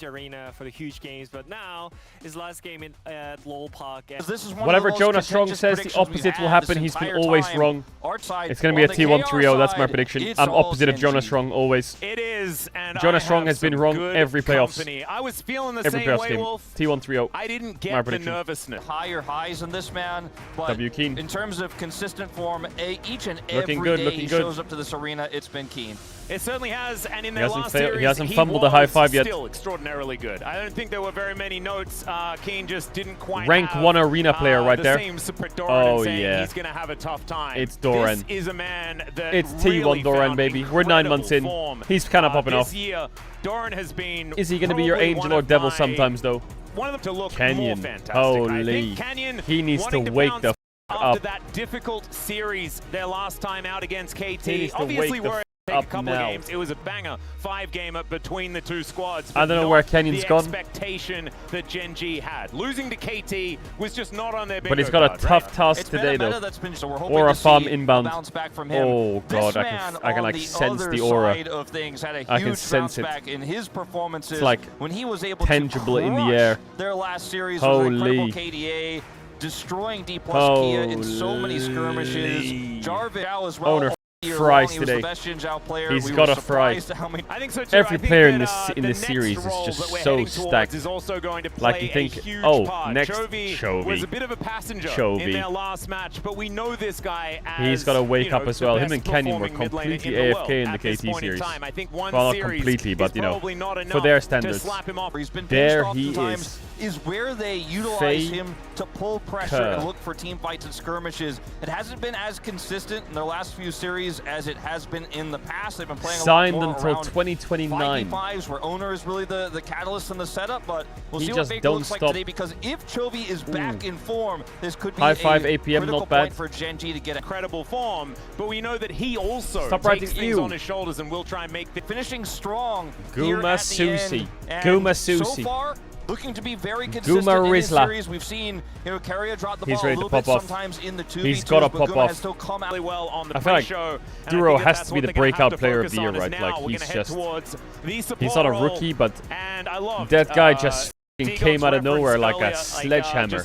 huge arena for the huge games, but now his last game at LoL Park. Whatever Jonah Strong says, the opposite will happen. He's been always wrong. It's going to be a T1 3-0. That's my prediction. I'm opposite of Jonah Strong always. It is, and Jonah Strong has been wrong every playoffs. I was feeling the Every same playoffs way, game. Wolf. T1 3-0. I didn't get the nervousness. Higher highs in this man, but W Keen. in terms of consistent form, each and Looking every good, day looking he good. shows up to this arena, it's been Keen. It certainly has, and in He their hasn't last failed- series, he hasn't fumbled a high five yet. Still extraordinarily good. I don't think there were very many notes. Keen just didn't quite Rank have, 1 arena player right there. Same support Doran Oh, saying yeah. he's going to have a tough time. It's Doran. This is a man that It's really T1 Doran, found baby. We're 9 months in. incredible form. He's kind of popping This off. year, Doran has been. Is he going to be your probably angel one or of devil my- sometimes, though? One of them to look Canyon. more fantastic. Holy. I think Canyon He needs to wanting wake bounce the f after up. that difficult series their last time out against KT. He needs to Obviously, wake the we're f a up couple now. of games. It was a banger 5-gamer between the two squads. I don't know not where Canyon's the gone. Expectation that Gen G had. Losing to KT was just not on their bingo But he's got a card, tough right? task It's been today, a meta though. that's been, so we're hoping Or a to farm see inbound. a bounce back from him. Oh god, This man I can on like the sense other the aura. side of things had a I can huge sense bounce it. back in his performances. It's like when he was able tangible to in the crush air. their last series was an Holy. incredible KDA, destroying D+ Kia in so many skirmishes. Jarvan Zhao as well. Owner Year fries long, he was today. the best Xin Zhao player. He's We got were a fry. surprised how many I think so too. Every I think player in that, this the this series is next just role that we're so heading towards stacked. is also going to play Like you think, a huge oh, part. next Chovy was Chovy. a bit of a passenger in Chovy. their last match, but we know this guy as He's got to wake you know, up as the well. Him best and Canyon were performing mid laner completely in the AFK world in the at this KT point in series. time. I think one Well, not series completely, but is you know, probably not for enough their to standards. slap him off. He's been There pinched he oftentimes, is where they utilize him to pull pressure and look for team fights and skirmishes. It hasn't been as consistent in their last few series as it has been in the past. They've been playing Signed a lot more until around 2029. 5v5s where Owner is really the catalyst in the setup, but we'll He see what just Baker don't looks like stop. today, because if Chovy is back in form, this could be High a five APM, critical not bad. point for Gen G to get Incredible form, but we know that he also Stop takes writing things ew. on his shoulders and will try and make the finishing strong here Guma at the Susi. end. And Guma so Susi. far, looking to be very consistent Guma in this Rizla. series. We've seen, Carrier drop the He's ball a ready to little bit pop off. sometimes in the 2v2s, He's gotta but pop Guma off. has still come out really well on the I feel like pre-show. Duro has to be the breakout player of the year, right? Like, he's not a rookie, but and I love, that guy just Deagon's came out of nowhere reference like a earlier, sledgehammer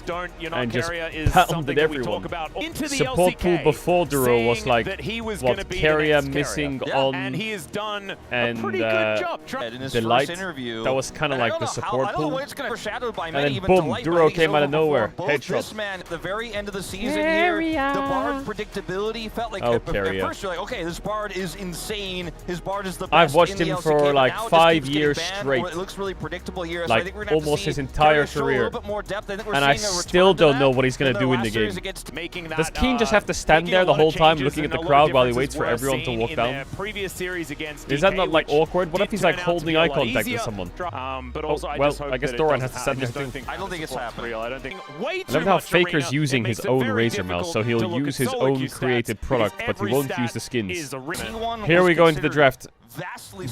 and just Carrier is pounded something that we everyone. talk about. Into the Support pool LCK, before Duro was saying like, that he was what, gonna be the Carrier next missing Carrier. on and he has done and, a pretty good job. in his the first light. interview. That was kind of like the support I don't know pool. what it's going to foreshadowed by And many, then even boom, Delight, Duro but I think came he's out of nowhere. overperformed. Both Headshot. this man at the very end of the season here, the Bard predictability felt like at Carrier. first you're like, okay, this Bard is insane. His Bard is the best. I've watched in the him LCK, for but like now it just 5 keeps getting years banned. straight. It looks really predictable here. So Like, I think we're gonna have to almost see his entire Carrier show a career. little bit more depth. I think we're And I seeing a still return to don't that know what he's going to do in the last series game. against making that, Does Keen just have to stand there the whole time looking at the crowd while he waits for everyone to walk down? Is that not like awkward? What if he's like holding eye contact with someone? But Oh, also, well, I guess Doran has to stand there too. I don't think it's happening. I don't think. I love how Faker's using his own Razor Mouse, so he'll use his own created product, but he won't use the skins. Here we go into the draft.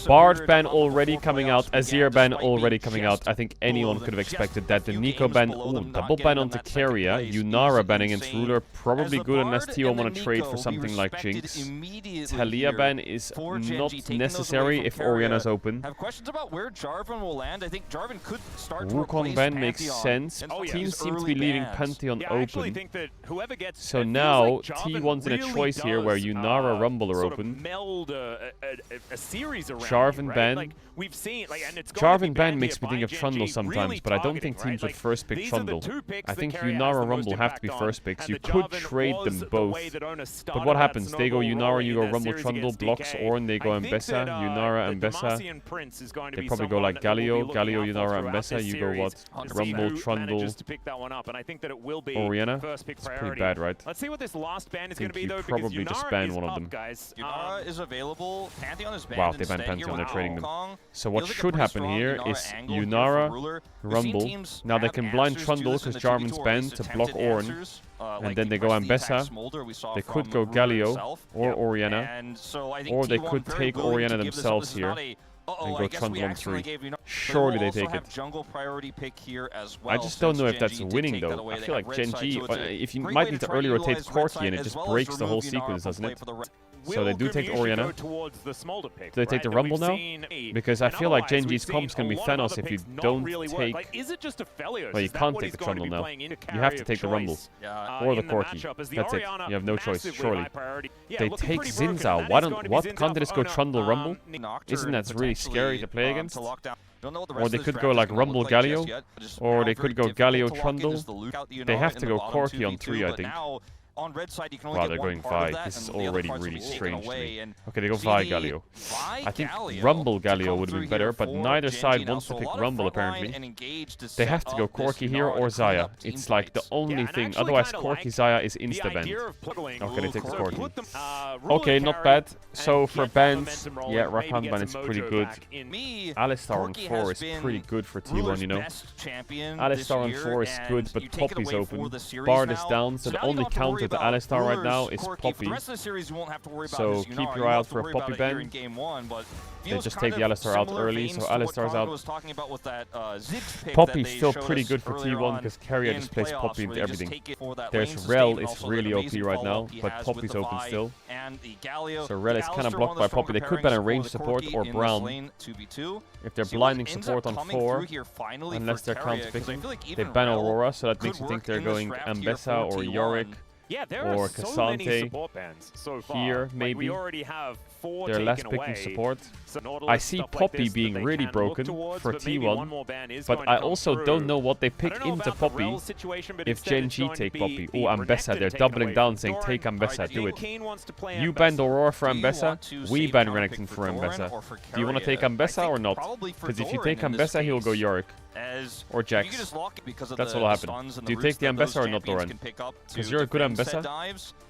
Bard ban already coming out, Azir ban already coming out. I think anyone could have expected that. The Nico ban, double ban onto Carrier. Yunara ban against Ruler, probably good unless T1 want to trade for something like Jinx. Talia ban is not necessary if Oriana's open. Have questions about where Jarvan will land? I think Jarvan could start to Wukong replace ban makes Pantheon. sense. Oh, yeah. Teams seem to Early be leaving bans. Pantheon I actually open. think that whoever gets So now T1's in a choice here where Yunara Rumble are open. Meld a series around Jarvan right? ban. Like, we've seen, like, and it's Jarvan ban makes me think of Trundle sometimes, but I don't think teams would first pick Trundle. I think Yunara Rumble have to be first picks. You could trade them both. But what happens? They go Yunara, you go Rumble Trundle, blocks Ornn, they go Mbessa, Yunara, Mbessa. They probably go like Galio, Yunara, Mbessa, you go what? Rumble, Trundle, Oriana. It's pretty bad, right? Let's see what this last ban is I going to think be, you though, probably because just Yunara ban is one of up, them. guys. Yunara is available. Pantheon is banned. Wow, they banned instead. Pantheon, Here they're trading with them. Wukong. So Feels what like a should pretty happen strong here Yunara is angle here for Yunara, Ruler. We've seen Rumble. teams Now they have can blind answers to Trundle this in because the Jarvan's 2v2 banned or to just block attempted Ornn. answers, And like then they the go press the attack Mbessa. Smolder we saw They from could go Ruler Galio himself. or Oriana. And so I think Or they T1 could very take willing to Oriana give this up. themselves This is here not a, and I go guess we Trundle on accidentally 3. gave Yunara. Surely they also take have it. jungle priority pick here as well. I just don't know if Gen that's G did winning take that though. away. I They feel have like red Gen side, G, so it's a if you great might way need to try early rotate utilize red Corki side and it as just well as breaks the whole remove Yunara sequence, from doesn't play it? for the So they do take Orianna. Do they take the Rumble now? Because I feel like Gen G's comp's going to be Thanos if you don't take... Well, you can't take the Trundle now. You have to take the Rumble. Or the Corki. That's it. You have no choice, surely. They take Xin Zhao. What? Can't they just go Trundle Rumble? Isn't that really scary to play against? Or they could go like Rumble Galio. Or they could go Galio Trundle. They have to go Corki on 3, I think. On red side, you can only wow, get they're going one Vi. This is already really strange to me. And okay, they go Vi Galio. I think Rumble Galio would have been better, but neither side wants to pick Rumble apparently. They have to go Corki here or Xayah. It's like the only thing. Otherwise, Corki Xayah is insta-banned. Okay, they take the Corki. Okay, not bad. So for bans, yeah, Rakan ban is pretty good. Alistar on 4 is pretty good for T1, you know. Alistar on 4 is good, but Poppy's open. Bard is down, so the only counter to Alistar right now is Poppy. So keep your eye out for a Poppy ban. They just take the Alistar out early, so Alistar's out. Poppy's still pretty good for T1 because Carrier just plays Poppy into everything. There's Rel is really OP right now, but Poppy's open still. So Rel is kind of blocked by Poppy. They could ban a range support or Brown. If they're blinding support on 4, unless they're counter picking, they ban Aurora, so that makes you think they're going Ambessa or Yorick. Or Cassante here, maybe. They're less picking support. I see Poppy being really broken for T1, but I also don't know what they pick into Poppy if Gen G take Poppy. Oh, Ambessa, they're doubling down saying take Ambessa, do it. You banned Aurora for Ambessa, we ban Renekton for Ambessa. Do you want to take Ambessa or not? Because if you take Ambessa, he'll go Yorick. Or Jax. That's what'll happen. Do you take the Ambessa or not, Doran? Because you're a good Ambessa.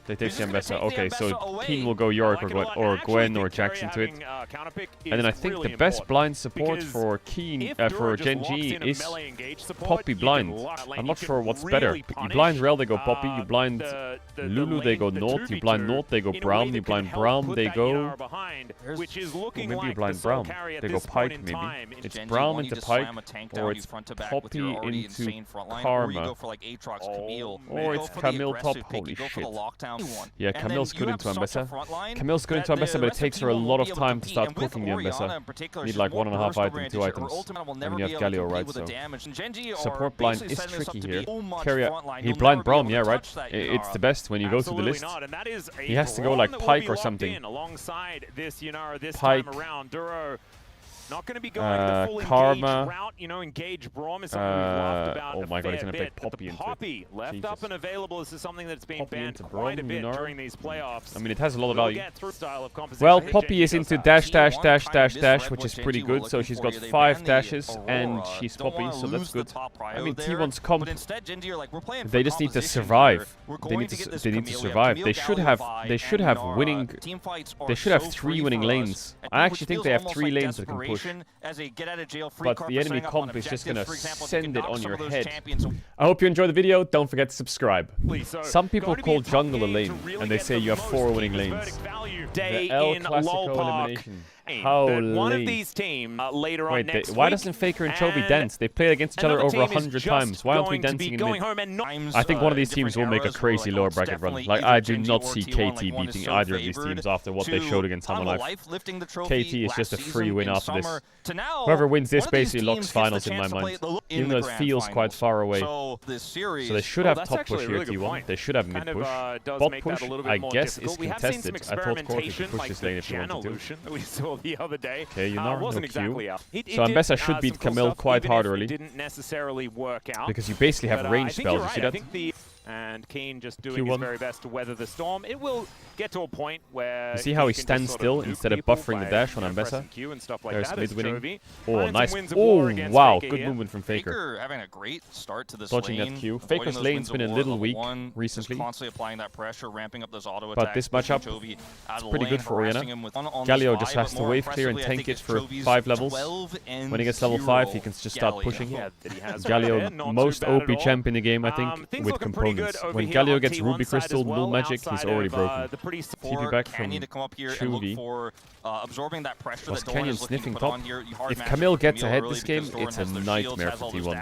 They take the Ambessa. Okay, so King will go Yorick or Gwen or Jax into it. And then I think the best blind support for for Gen G is Poppy blind. I'm not sure what's better. You blind Rel, they go Poppy. You blind Lulu, they go Naut. You blind Naut, they go Braum. You blind Braum, they go... maybe you blind Braum. They go Pike, maybe. It's Braum into Pike, or it's Poppy into Karma. Or it's Camille top. Holy shit. Yeah, Camille's good into Ambessa. Camille's good into Ambessa, but it takes her a lot of time to start cooking the Ambessa. You need like 1.5 items, 2 items. And you have Galio, right? So support blind is tricky here. Carrier, he blind Braum, yeah, right? It's the best when you go through the list. He has to go like Pike or something. Pike. Not going to be going the full Karma. Route, you know, engage Braum is something we've laughed about. Oh my god, he's going to play Poppy into Poppy left Jesus. Up and available. This is something that's been banned quite a bit during these playoffs. I mean, it has a lot of value. Well, Poppy is into dash, dash, dash, dash, dash, which is pretty good. So she's got 5 dashes and she's Poppy, so that's good. I mean, T1's comp, they just need to survive. They need to survive. They should have winning. They should have 3 winning lanes. I actually think they have 3 lanes that can push. But the enemy comp is just gonna send it on your head. I hope you enjoyed the video. Don't forget to subscribe. Some people call jungle a lane, and they say you have 4 winning lanes. The El Clasico elimination. How lame. One of these teams later on next week. Why doesn't Faker and Chovy dance? They played against each other over 100 times. Why aren't we dancing in mid? I think one of these teams will make a crazy lower bracket run. Like, I do not see KT beating either of these teams after what they showed against Hammerlife. KT is just a free win after this. Whoever wins this basically locks finals in my mind. Even though it feels quite far away. So they should have top push here, T1. They should have mid push. Bot push, I guess, is contested. I thought Corki could push this lane if he wanted to. The other day. Okay, you know, no Q. So Ambessa should beat Camille quite hard early. Didn't necessarily work out. Because you basically have range spells, you see that? And Keen just doing his very best to weather the storm. It will get to a point where... You see how he stands still instead of buffering the dash on Ambessa? There's mid winning. Oh, nice. Oh, wow. Good movement from Faker. Having a great start to this dodging that Q. Faker's lane's been a little weak recently. But this matchup, it's pretty good for Orianna. Galio just has to wave clear and tank it for 5 levels. When he gets level 5, he can just start pushing. Galio, most OP champ in the game, I think, with components. When Galio gets Ruby Crystal, Null Magic, he's already broken. TP back from Chuvy. Was Canyon sniffing top? If Camille gets ahead this game, it's a nightmare for T1.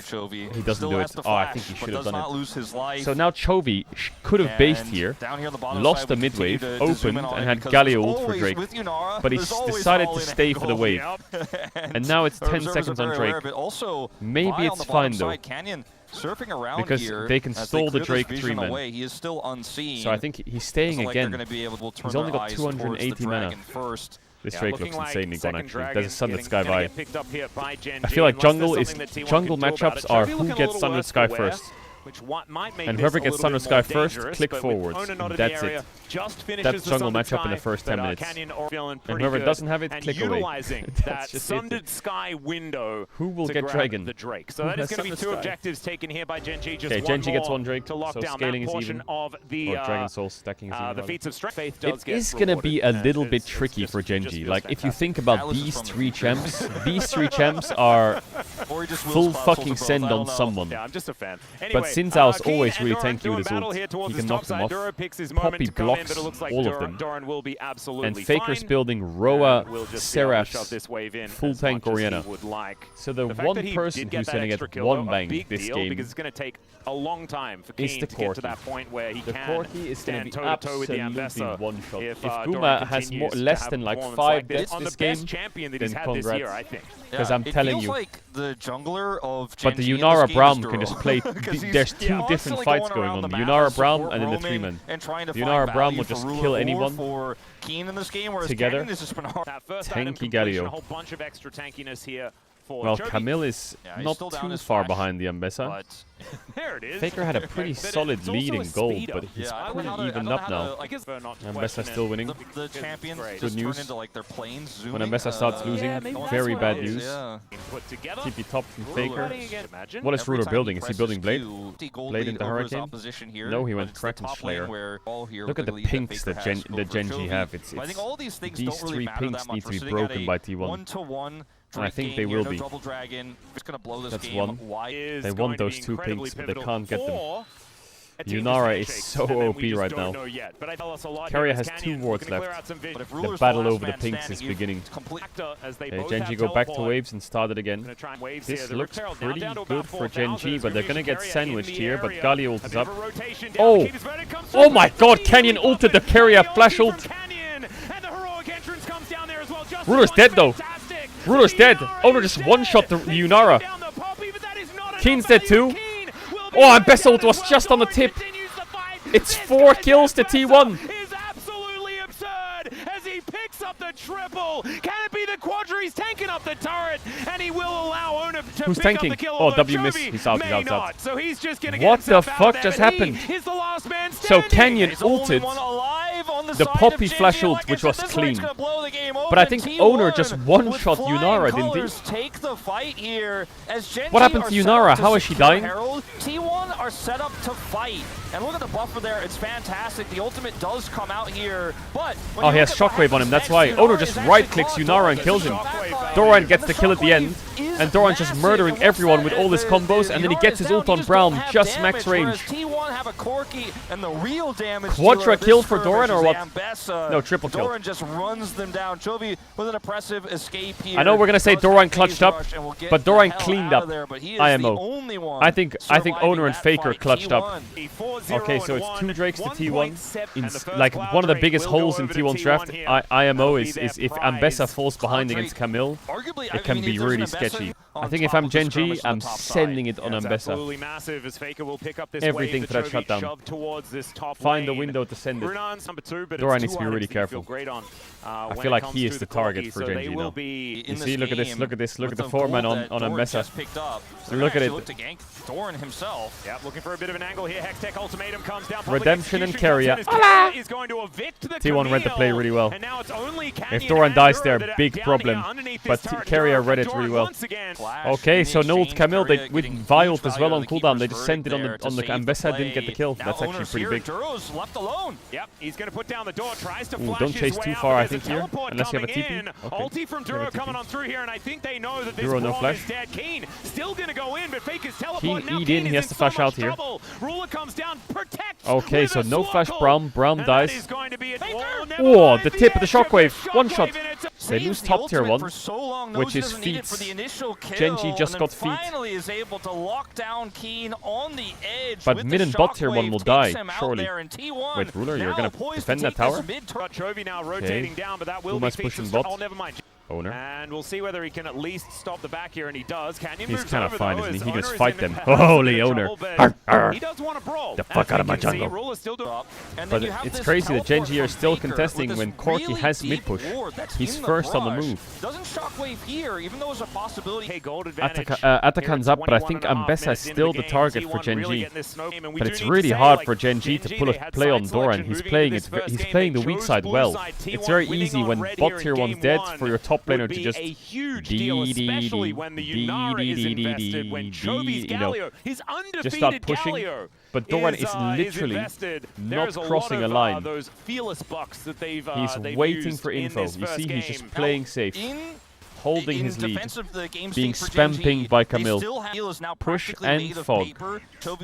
Chovy. He doesn't do it. Oh, I think he should have done it. Lose his life. So now Chovy could have based here, lost the mid wave, opened, and had Galio ult for Drake. But he decided to stay for the wave. And now it's 10 seconds on Drake. Maybe it's fine though. surfing around because here they can stall the Drake 3-man. He is still unseen. So I think he's staying again. He's only got 280 mana. This Drake looks insanely gone, actually. There's a Sunlit Sky by. I feel like jungle matchups are who gets Sunlit Sky first. And whoever gets Sunlit Sky first, click forward. That's it. That's jungle matchup in the first 10 minutes. And whoever doesn't have it, click away. That's just Sunlit Sky window. Who will get Dragon? The Drake. So that is going to be two objectives taken here by Gen G. Okay, Gen G gets one Drake, to lock so down scaling that is portion even. of the Dragon Soul stacking is even. the feats of strength. It is going to be a little bit tricky for Gen G. Like, if you think about these three champs are full fucking send on someone. Yeah, I'm just a fan. But Xin Zhao's always really tanky with his ult. He can knock them off. Poppy blocks all of them. And Faker's building Roa, Seraphs, full tank Orianna. So the one person who's going to get one bang this game because it's going to take a long time for is the to get to that point where he the can Corki is going to be absolutely one shot. If Guma Guma has less than like 5 deaths this game, then congrats. Because I'm telling you. Like the jungler of but the Yunara Braum can just play. There's two different fights going on. The Yunara Braum and then the 3-man. The Yunara Braum will just kill anyone together. Tanky Galio. Well, Camille is not too far behind the Ambessa. There it is. Faker had a pretty solid lead in gold, but he's pretty evened up now. Ambessa still winning. The champions good news. Into, like, their planes, when Ambessa starts losing, very bad news. TP top from Faker. What is Ruler building? Is he building Blade? Blade into Hurricane? No, he went Kraken Slayer. Look at the pinks that Gen G have. These 3 pinks need to be broken by T1. And I think they will be. That's one. They want those 2 pinks, but they can't get them. Yunara is so OP right now. Carrier has 2 wards left. The battle over the pinks is beginning. Gen G go back to waves and start it again. This looks pretty good for Gen G, but they're gonna get sandwiched here, but Galio ult is up. Oh! Oh my god, Canyon ulted the Carrier flash ult! Ruler's dead though! Ruler's dead! Owner just one-shot the Yunara. Keen's dead too. Oh, and Best ult was just on the tip. It's 4 kills to T1. The triple. Can it be the Quadra? He's tanking up the turret, and he will allow Owner to Who's pick tanking? Up the kill. Oh, W missed. He's out. He's out. So he's just gonna what the fuck just happened? So Canyon ulted the Poppy flash ult, which was clean. But I think Owner just one-shot Yunara, didn't he? What happened to Yunara? How is she dying? T1 are set up to fight. And look at the buffer there. It's fantastic. The ultimate does come out here. But oh, he has Shockwave on him. That's why. Owner just right-clicks Yunara and kills him. Doran gets the kill at the end. And Doran's just murdering everyone with all his combos. And then he gets his ult on Braum, just max range. Quadra kill for Doran or what? No, triple kill. Doran just runs them down. Chovy with an impressive escape here. I know we're gonna say Doran clutched up, but Doran cleaned up IMO. I think Owner and Faker clutched up. Okay, so it's 2 Drakes to T1. Like one of the biggest holes in T1's draft, IMO is if Ambessa falls behind against Camille, it can be really sketchy. I think if I'm Gen G, I'm sending it on Ambessa. Everything for that shutdown. Find the window to send it. Doran needs to be really careful. I feel like he is the target for Gen G now. You see, look at this, look at this, look at the 4-man on Ambessa. Look at it. Doran himself. Yeah, looking for a bit of an angle here. Hextech ultimatum comes down. Redemption and Carrier. T1 read the play really well. If Doran dies there, big problem. But Carrier read it really well. Okay, so no ult Camille. They with Violent as well on cooldown. They just sent it on the Ambessa, didn't get the kill. That's actually pretty big. Left alone. Yep, he's going to put down the door. Tries to flash don't chase too far, I think here, unless you have a TP. Okay. Ulti from Duro coming on through here, and I think they know that this Braum is dead. Keen still going to go in, but Fake is teleporting. Keen in, he has to flash out here. Ruler comes down, protects. Okay, so no flash Braum. Braum dies. Oh, the tip of the shockwave. One shot. They lose top tier 1, which is feats. Gen G just got feet. But mid and bot tier 1 will die, surely. Wait, Ruler, you're gonna defend that tower? Okay. Puma's pushing bot. Owner. And we'll see whether he can at least stop the back here, and he does. Canyon He's moves kind of over, fine, though, isn't he? as He can just Owner fight is in them. massive Holy trouble, Owner. but he does want to brawl. The fuck As out we of my can see, jungle. Rule is still doing. But it's crazy that Genji are still contesting when Corki has mid push. He's first on the move. Doesn't Shockwave here, even though it's a possibility. Hey, gold advantage. Atakan's up, but I think Ambessa is still the target for Genji. But it's really hard for Genji to pull a play on Doran. He's playing the weak side well. It's very easy when bot tier 1's dead for your top laner to just just start pushing. But Doran is literally not crossing a line. He's waiting for info. You see, he's just playing safe, holding his lead, being spam pinged by Camille. Push and fog.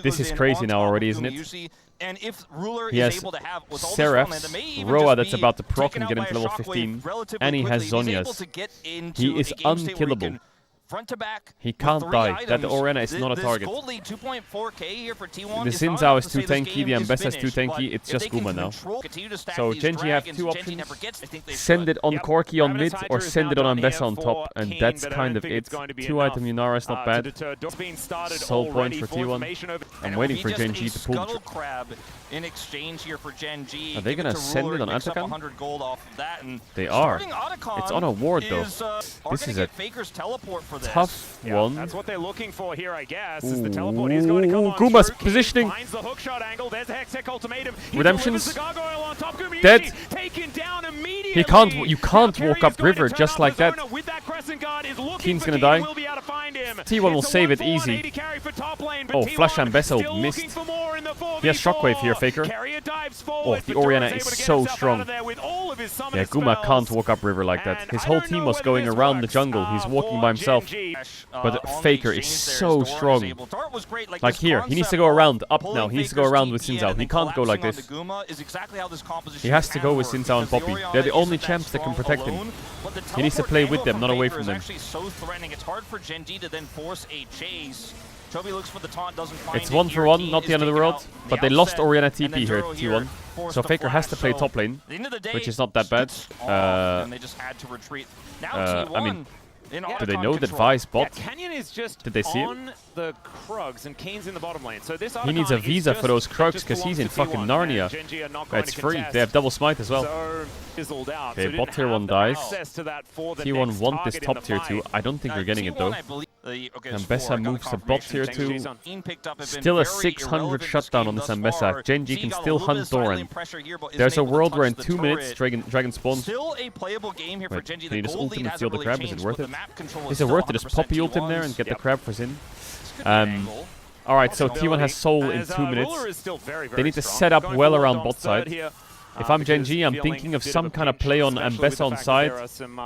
This is crazy now already, isn't it? And if Ruler he has is able to have Seraph's, Roa that's about to proc and get into level 15, and he has Zhonya's. He is unkillable. Front to back. He can't die. That Orianna is not a target. The Xin Zhao is too tanky, the Ambessa is too tanky, it's just Guma now. So Genji have two options. Send it on Corki on mid, or send it on Ambessa on top, and that's kind of it. 2-item Yunara is not bad. Soul point for T1. I'm waiting for Genji to pull. In exchange here for Genji. Are they gonna send it on Atakan? They are. It's on a ward though. This is a tough one. That's what they're looking for here, I guess. Ooh, the teleport is going to come on. Guma's positioning. Finds the hook shot angle. There's the Hextech ultimatum. Redemption's Guma dead. Taken down immediately. He can't. You can't walk up river just like that. Keen's gonna die. T1 will save it easy. Oh, Flash Ambessa missed. He has Shockwave here, Faker. Oh, the Orianna is so strong. Yeah, Guma can't walk up river like that. His whole team was going around the jungle. He's walking by himself. But Faker is so strong. Like here, he needs to go around, up now. He needs to go around with Xin Zhao. He can't go like this. He has to go with Xin Zhao and Poppy. They're the only champs that can protect him. He needs to play with them, not away from them. It's 1 for 1, not the end of the world. But they lost Orianna TP here, T1. So Faker has to play top lane, which is not that bad. I mean, do they know that Vi's bot? Did they see it? The Krugs and Kane's in the bottom lane. So this he needs a visa for those Krugs because he's in fucking Narnia. It's free. They have double smite as well. Okay, bot tier 1 dies. T1 want this top tier 2. I don't think we're getting it though. Ambessa moves to bot tier 2. Still a 600 shutdown on this Ambessa. Genji can still hunt Doran. There's a world where in 2 minutes Dragon spawns. Wait, can he just ult him and steal the crab? Is it worth it? Is it worth it? Just Poppy ult him there and get the crab for Xin? Alright, so T1 has Soul in 2 minutes. They need to set up well around bot side. If I'm Genji, I'm thinking of some kind of play on Ambessa on side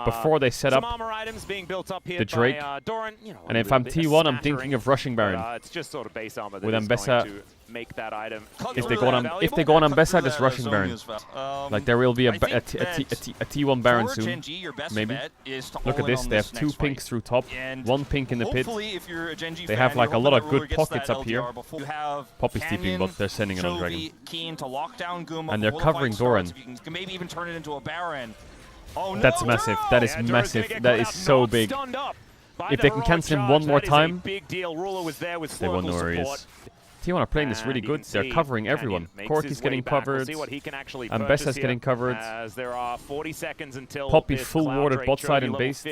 before they set up the Drake. And if I'm T1, I'm thinking of rushing Baron. With Ambessa, if they go on Ambessa, just rushing Baron. Like there will be a T1 Baron soon, maybe. Look at this, they have 2 pinks through top, 1 pink in the pit. They have like a lot of good pockets up here. Poppy's TPing, but they're sending it on Dragon. And they're covering Doran. That's massive, that is massive, that is so big. If they can cancel him one more time, they won't know where he is. T1 are playing this really good. They're covering everyone. Corki's getting covered. Ambessa's getting covered. Poppy full warded bot side and base.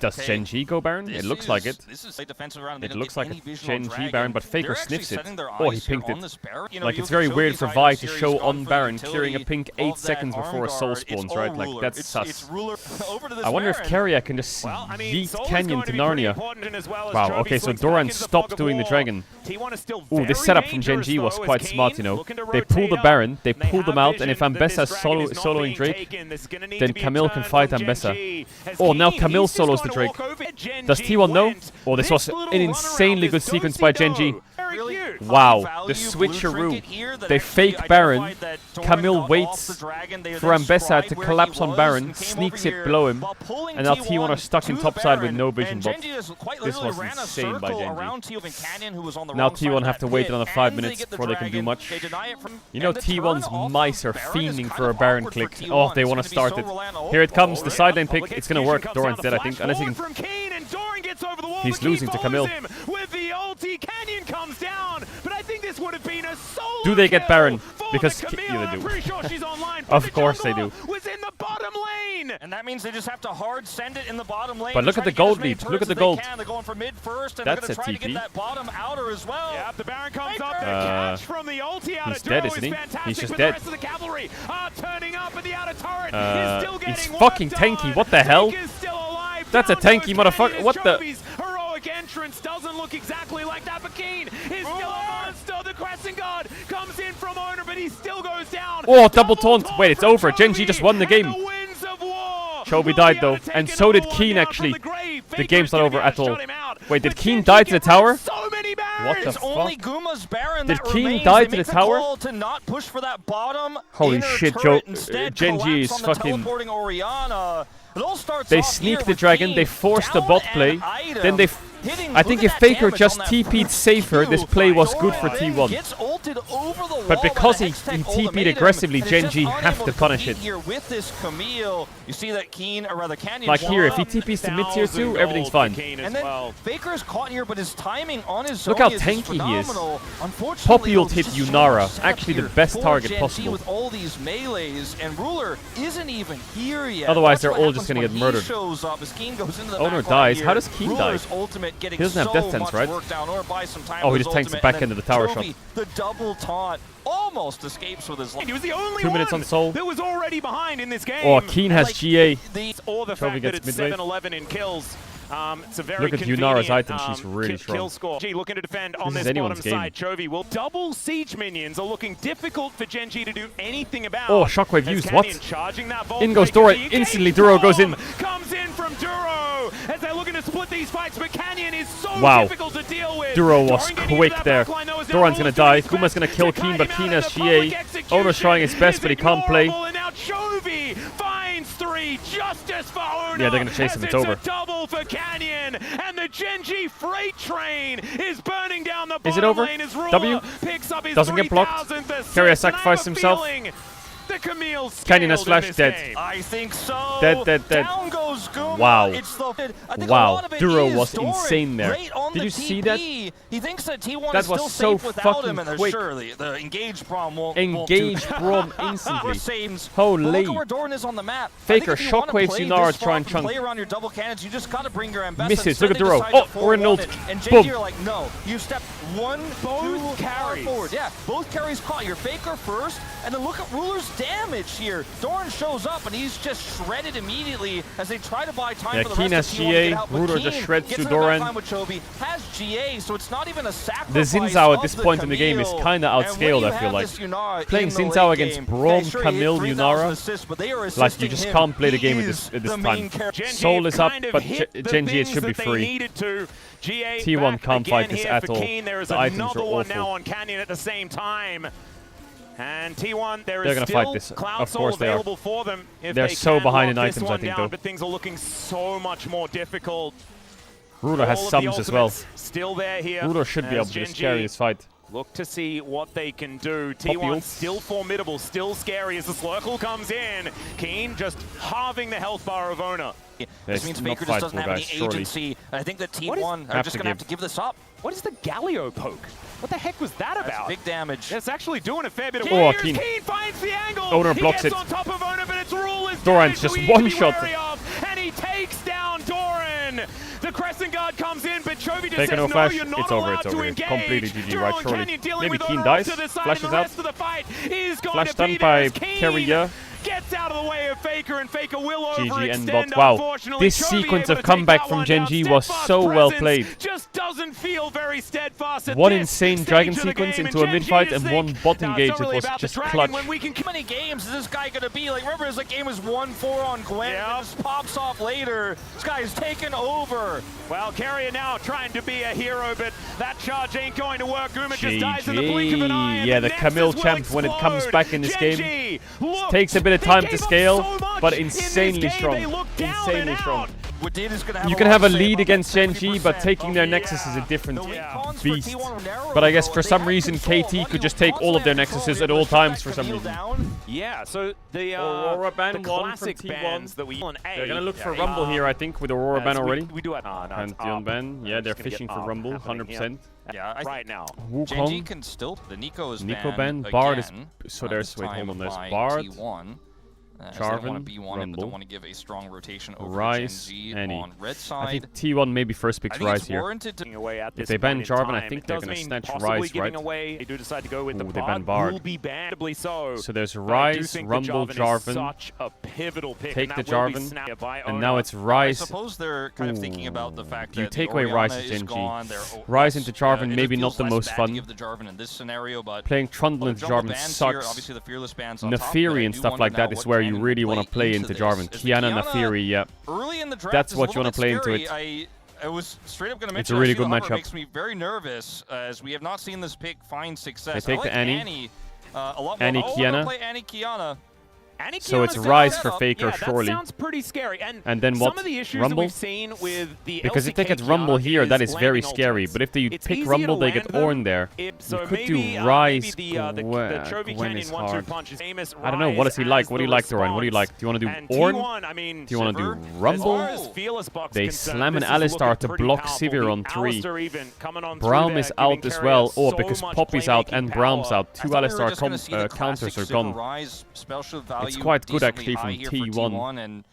Does Genji go Baron? It looks like it. It looks like a Genji Baron, but Faker sniffs it. Oh, he pinked it. Like, it's very weird for Vi to show on Baron clearing a pink 8 seconds before a soul spawns, right? Like, that's sus. I wonder if Keria can just yeet Canyon to Narnia. Wow, okay, so Doran stopped doing the dragon. Ooh, this setup from Genji was quite smart, you know. They pull the Baron, they pull them out, and if Ambessa's soloing Drake, then Camille can fight Ambessa. Oh, now Camille solos the Drake. Does T1 know? Oh, this was an insanely good sequence by Genji. Wow, the switcheroo. They fake Baron. Camille waits for Ambessa to collapse on Baron, sneaks it below him, and now T1 are stuck in topside with no vision bot. This was insane by Genji. Now T1 have to wait another 5 minutes before they can do much. You know T1's mice are fiending for a Baron click. Oh, they want to start it. Here it comes, the side lane pick. It's gonna work. Doran's dead, I think, unless he can... He's losing to Camille. Do they get Baron? Because yeah, they do. Of course they do. And that means they just have to hard send it in the bottom lane. But look at the gold lead. Look at the gold. They're going for mid first, and that's a try to TP. get that bottom outer as well. Yeah, the Baron comes up. The catch from the ulti out he's of dead, Duro isn't he? He's just but dead. The rest of the cavalry are turning up at the outer turret. He's fucking tanky. What the hell? That's a tanky motherfucker. What the? Heroic entrance doesn't look exactly like that, but Keen is still a monster. The Crescent Guard comes in from Owner, but he still goes down. Oh, double taunt. Wait, it's over. Genji just won the game. Chovy died though, and so did Keen actually. The game's not over at all. Wait, did Keen die to the tower? What the fuck? Did Keen die to the tower? Holy shit, Genji is fucking... They sneak the dragon, they force the bot play, then they... I think if Faker just TP'd safer, this play was good for T1. But because he TP'd aggressively, Genji have to punish it. Like here, if he TP's to mid-tier 2, everything's fine. And then Faker's caught here, but his timing on his Look how tanky he is. Poppy ult hit Yunara, actually the best target possible. With all these melees, and Ruler isn't even here yet. Otherwise, they're all just gonna get murdered. Owner dies. How does Keen die? He doesn't have death sense, right? Oh, he just tanks it back into the tower shot. The double taunt almost escapes with his life. He was the only 2 minutes on Soul. that was already behind in this game. Oh, Keen has GA. Or the fact that it's 7-11 in kills. It's a very look at Yunara's item, she's really strong. Kill score. G looking to defend on this bottom side. Chovy will double siege minions are looking difficult for Genji to do anything about. Oh, shockwave used. What? That in goes Dora. Instantly, Duro goes in. Comes in from Duro as they're looking to split these fights, but Canyon is so difficult to deal with. Duro was quick there. Doran's gonna die. Kuma's gonna kill Keen, but Keen has GA. Owner's trying his best, but he can't play. And now Chovy finds 3. Justice for Owner. Yeah, they're gonna chase him. It's over. Double for Canyon, and the Genji freight train is burning down the bottom. Is it over? Lane as W picks up his doesn't get blocked. Carrier sacrificed himself. The Camille Canyon has flash, dead. I think so. Dead. Down goes Guma. Wow. Wow. Duro was insane there. Did you see that? He thinks that T1 that is was still so safe without him, fucking and quick. surely the engage prom won't Brom instantly. Holy. Holy. Look where Doran is on the map. Faker shockwaves Yunara try and chunk. Play around your double cannons. You just gotta bring your Ambessa. Misses. Look at Duro. Oh, we're in ult. And Boom. Genji are like, no. You step both carries forward. Yeah, both carries caught. Your Faker first, and then look at Ruler's damage here. Doran shows up, and he's just shredded immediately as they try to buy time for the Keen rest of has the T1 to GA. get out. Ruler just shreds to Doran. Has GA, so it's not even a sacrifice. The Xin Zhao at this point in the game is kind of outscaled, I feel like. Playing Xin Zhao against Brom, Camille, Yunara, like you just can't play the game at this time. Soul is up, but Genji, it should be free. T1 can't fight this at all. The items are awful. Now on Canyon at the same time. And T1, they're gonna fight this. Of course they are. For them if they're so behind in items, I think, though. But things are looking so much more difficult. Ruler has sums as well. Still there here. Ruler should be able to just carry this fight. Look to see what they can do. T1 still formidable, still scary as the Slurkle comes in. Keen just halving the health bar of Owner. This means Faker just doesn't have any agency. And I think that T1 are just going to have to give this up. What is the Galio poke? What the heck was that about? Big damage. It's actually doing a fair bit of work. Keen finds the angle. Owner blocks it. On top of Owner, but it's Doran's just one-shot. And he takes down Doran. The Crescent Guard comes in, but Chovy just Taking says, no no, flash. you're not It's over. It's allowed over. to engage. Completely GG, right? Surely. Maybe Keen Owner dies. to the side, Flashes and the out. rest of the fight is going Flash to done be by Keen Carrier. Gets gets out of the way of Faker, and Faker will GG overextend. and bot. Wow, Unfortunately, this Chovy sequence able of to take comeback that from one down. Gen.G was Steadfast so well presence played. Just doesn't feel very steadfast at One this insane stage dragon of the sequence game, into a Gen.G mid-fight is and one think, bot "No, it's engage. not It really was about the just dragon." clutch. When we can, how many games is this guy gonna be? Like, remember, this game was 1-4 on Gwen, and it just pops off later. This guy is taken over. Well, Carrier now trying to be a hero, but that charge ain't going to work. Guma just dies in the blink of an eye. And Yeah, the Nexus Camille will champ when it comes explode. back in this game Gen.G, look, takes a bit of they time gave to up scale, so much but in this insanely game. strong. They look down Insanely and strong. out. You can have a lead against Gen.G, but taking their Nexus is a different beast. But I guess for some reason, KT could just take all of their Nexuses at all times for some reason. Yeah, so the Aurora ban the one classic from T1. bans that we They're gonna look for Rumble here, I think, with Aurora ban so already. We do it. Pantheon ban. Yeah, they're fishing for Rumble, 100%. Yeah, right now. Gen.G can still. The Nico is Nico banned. ban. Bard is. Again, So there's. Wait, hold on. There's by Bard. T1. Jarvan, want to B1 Rumble, but they want to give a strong rotation over Rise, Gen.G Annie. on red side. I think T1 maybe first picks Rise here. If they ban Jarvan, I think they're going to snatch Rise, right? They do decide to go with the they ban Bard. Will be bannably so. So there's Rise, Rumble, Jarvan. Such a pivotal pick, take the Jarvan, and now it's I Rise. suppose they're kind of thinking about the fact that you take away Rise to Gen.G. Gone, Rise into Jarvan, maybe not the most fun. Give the Jarvan in this scenario, but playing Trundle into Jarvan sucks. Obviously the Fearless bans on Neferi and stuff like that is where you really want to play into Jarvan. Kiana, Neferi, yeah. Early in the draft that's what you want to play into it. I was straight up going to mention it's a really good matchup. Makes me very nervous as we have not seen this pick find success. They take the Annie. A lot more. Annie Kiana. Play Annie Kiana. So it's Rise for Faker, surely. That sounds pretty scary. And then what? Some of the issues Rumble? that we've seen with the because if they LCK get Rumble here, that is very landing scary. ultimates. But if they It's pick easier Rumble, to they get land Ornn there. So you could maybe, do Rise, maybe the Chovy Gwen Canyon is 1-2 hard. punch is famous. I don't know, what does he like? What do you like, Dorian? What do you like? Do you want to do Ornn? I mean, do you want to do as Rumble? far as Fearless Buck's They concerned, slam an this is Alistar looking to pretty block powerful. Sivir The on 3. Alistar even coming on Braum through is there, out giving as Carrier well. Oh, so because much Poppy's out and playmaking Braum's power. out. Two Alistar counters are gone. It's quite good actually from T1. And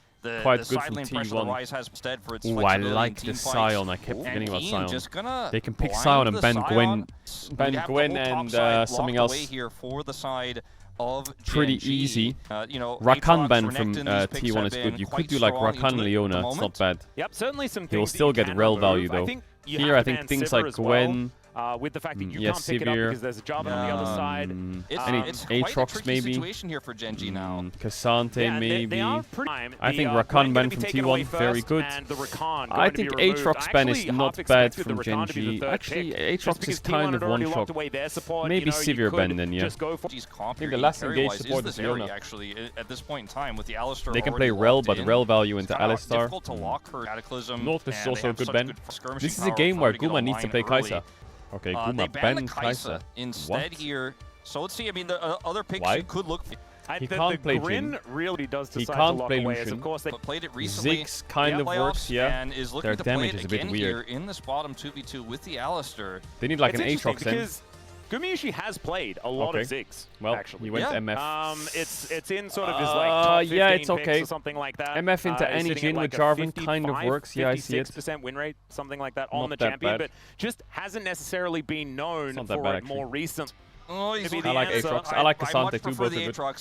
quite good from T1. Ooh, I like the Sion. I kept forgetting about Sion. They can pick Sion and ban Gwen. Ban Gwen and something else. Here for the side of pretty Gen.G. easy. Rakan Rakan ban from T1 is good. You could do like Rakan Leona. It's not bad. Yep, certainly some things. He will still get rel value though. Here I think things like Gwen. With the fact that you yes, can't pick it up Sivir. because there's a Jarvan on the other side. It's quite a tricky situation here for Gen.G now. Cassante maybe. They are I think Rakan ban from T1 very good. I think Aatrox ban is not bad from Gen.G. Actually, Aatrox is kind of one shot. Maybe Sivir ban then, yeah. I think the last engage support is Leona. Actually, at this point in time with the Alistar. They can play Rel, but Rel value into Alistar. Difficult to lock her Cataclysm. Nautilus is also a good ban. This is a game where Guma needs to play Kai'Sa. Okay, Guma ban Kai'Sa. Instead here. So let's see. I mean, the other picks Why? you could look. He can't play Jhin. Really does he decide can't to lock play away, Lucian. Of course, but played it recently. Ziggs kind of works, yeah. And is their damage is a bit weird. Here in this bottom 2v2 with the Alistar. They need like an Aatrox then. Because Gumi usually has played a lot of Ziggs. Well, actually. he went MF. It's in sort of his like top 15 yeah, it's okay. picks or something like that. MF into any Jhin with Jarvan kind of works. Yeah, I see it. 56% win rate, something like that Not on the that champion, bad. but just hasn't necessarily been known for bad, it more recent. Oh, I like Aatrox. I like Cassante too, both are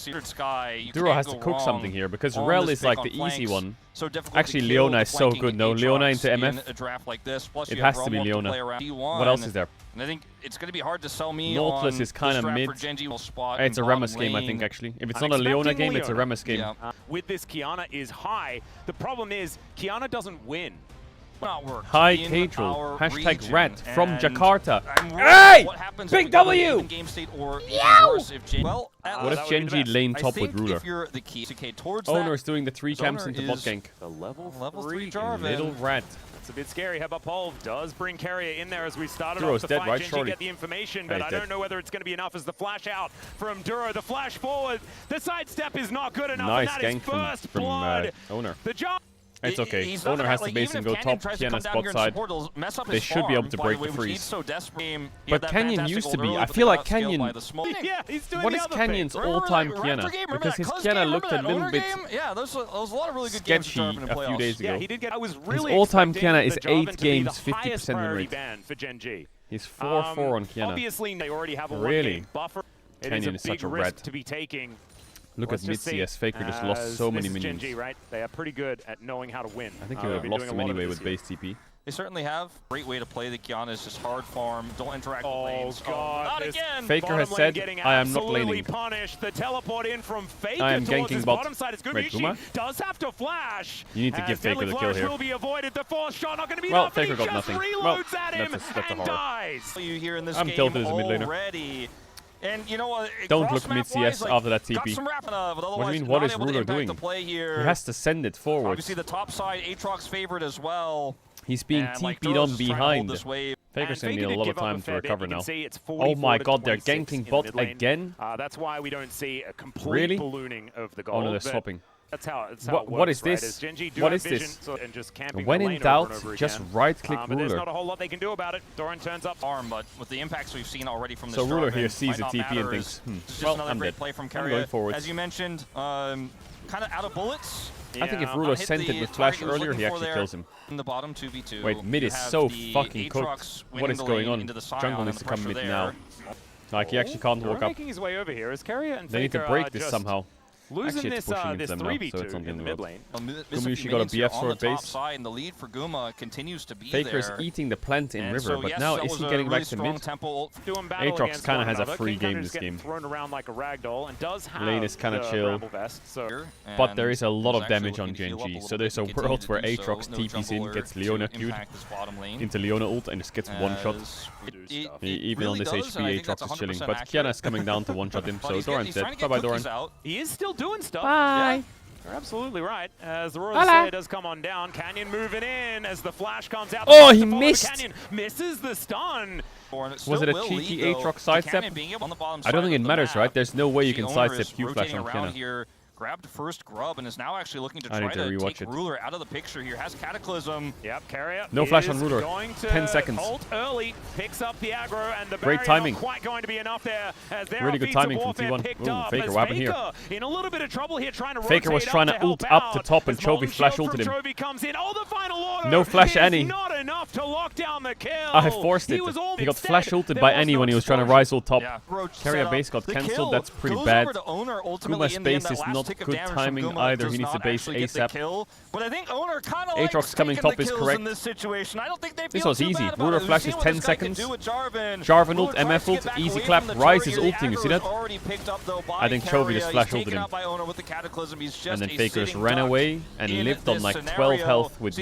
good. Duro has to cook something here because Rel is like the easy one. Actually, Leona is so good. No, Leona into MF. It has to be Leona. What else is there? And I think it's going to be hard to sell me Nautilus is kind of mid. It's a Remus game, I think, actually. If it's not a Leona game, it's a Remus game. With this, Kiana is high. The problem is, Kiana doesn't win. Hi, Caedrel. Hashtag rat from Jakarta. Hey! Big W! What if Gen.G lane top with Ruler? Owner is doing the 3 camps into bot gank. The level 3 Jarvan. Little rat. It's a bit scary. Hebapolv does bring Carrier in there as we started Duro's off the dead, fight. right? Gen.G Surely. get the information, but I dead. don't know whether it's going to be enough as the flash out from Duro. The flash forward. The sidestep is not good enough. Nice and that is gank first from blood. Owner. The job. It's okay. Owner has to base and go top. Kiana's bot side. They should be able to break the freeze. But Canyon used to be. I feel like Canyon. Yeah, he's doing What is Canyon's all-time Kiana? Because his Kiana looked a little bit sketchy a few days ago. Yeah, he did get. I was really his all-time expecting Kiana is the Jarvan 8 to be games, the highest 50% win priority rate. ban for Gen.G. He's 4-4 on Kiana. Obviously, they already have a Really? 1-game buffer. It Canyon is is a big such a risk rat. to be taking. Look at mid CS. Faker just lost so many minions. Gen G, right? They are pretty good at knowing how to win. I think he would have lost them anyway with base TP. They certainly have. Great way to play the Kiana is just hard farm. Don't interact with lanes. God, not again! Faker has said, I am not laning. Punished. The teleport in from Faker I am towards ganking his bot. bottom side. It's Wait, Guma? does have to flash. You need to give Faker the kill here. Will be avoided. The fourth shot not going to be well, enough. Faker got just nothing. Reloads Well, at him that's a and horror. dies. You here in this I'm game tilted as a mid laner. already. And you know what? Don't look mid CS after that TP. What do you mean? What is Ruler doing? He has to send it forward. Obviously, the top side, Aatrox favored as well. He's being TP'd on behind. Faker's going to need a lot of time to recover now. Oh my god, they're ganking bot again? That's why we don't see a complete ballooning of the goal. Oh no, they're swapping. That's how it works, what is this? What is this? When in doubt, just right-click Ruler. There's not a whole lot they can do about it. Doran turns up. Arm, but with the impacts we've seen already from the so Ruler here sees the TP and thinks, well, I'm dead. Play from I'm going forward. As you mentioned, kind of out of bullets. I think if Ruler sent it with flash earlier, he actually kills him. In the bottom 2v2. Wait, mid is so fucking cooked. What is going on? Jungle needs to come mid now. Like, he actually can't walk up. Making his way over here is Carrier and they need to break this somehow. Losing actually, this, this 3v2 so it's not in the mid lane. Gumushi got a BF sword base. Side, and the lead for Guma continues to be Faker's there. eating the plant in and river, so, but yes, now is he getting back to mid? Aatrox kind of has a free game this game. Thrown around like a ragdoll and does have lane is kind of chill, but there is a lot of damage on Gen G. So there's a world where Aatrox TPs in, gets Leona queued into Leona ult and just gets one-shot. Even on this HP, Aatrox is chilling, but Kiana is coming down to one-shot him, so Doran's dead. Bye-bye, Doran. He is still doing stuff. Bye. You're absolutely right. As the Royal Slayer does come on down, Canyon moving in as the flash comes out. Oh, he missed! Canyon misses the stun. Was it a cheeky Aatrox sidestep? I don't think it matters, right? There's no way you can sidestep Q-Flash on Kiana. Grabbed first grub and is now actually looking to try to take Ruler out of the picture here. Has Cataclysm. Yep, Carrier. No flash on Ruler. 10 seconds. Ult early, picks up the aggro, and the great timing. Not quite going to be enough there. As really good timing from T1. Ooh, Faker, what happened here? In a little bit of trouble here, trying to Faker was trying to ult up the top, and Chovy flash ulted him. Comes in. Oh, the final order no flash any. Not enough to lock down the kill. I forced it. He got flash ulted by any when he was trying to rise ult top. Carrier base got cancelled. That's pretty bad. Guma's base is not good timing either. He needs to base ASAP. But I think Owner kind of Aatrox coming top is correct. In this situation. I don't think they this was easy. Ruler flashes 10 seconds. Jarvan ult, MF ult, easy clap. Ryze is ulting. You see that? I think Chovy just flash ulted him. And then Faker just ran away and lived on like 12 health with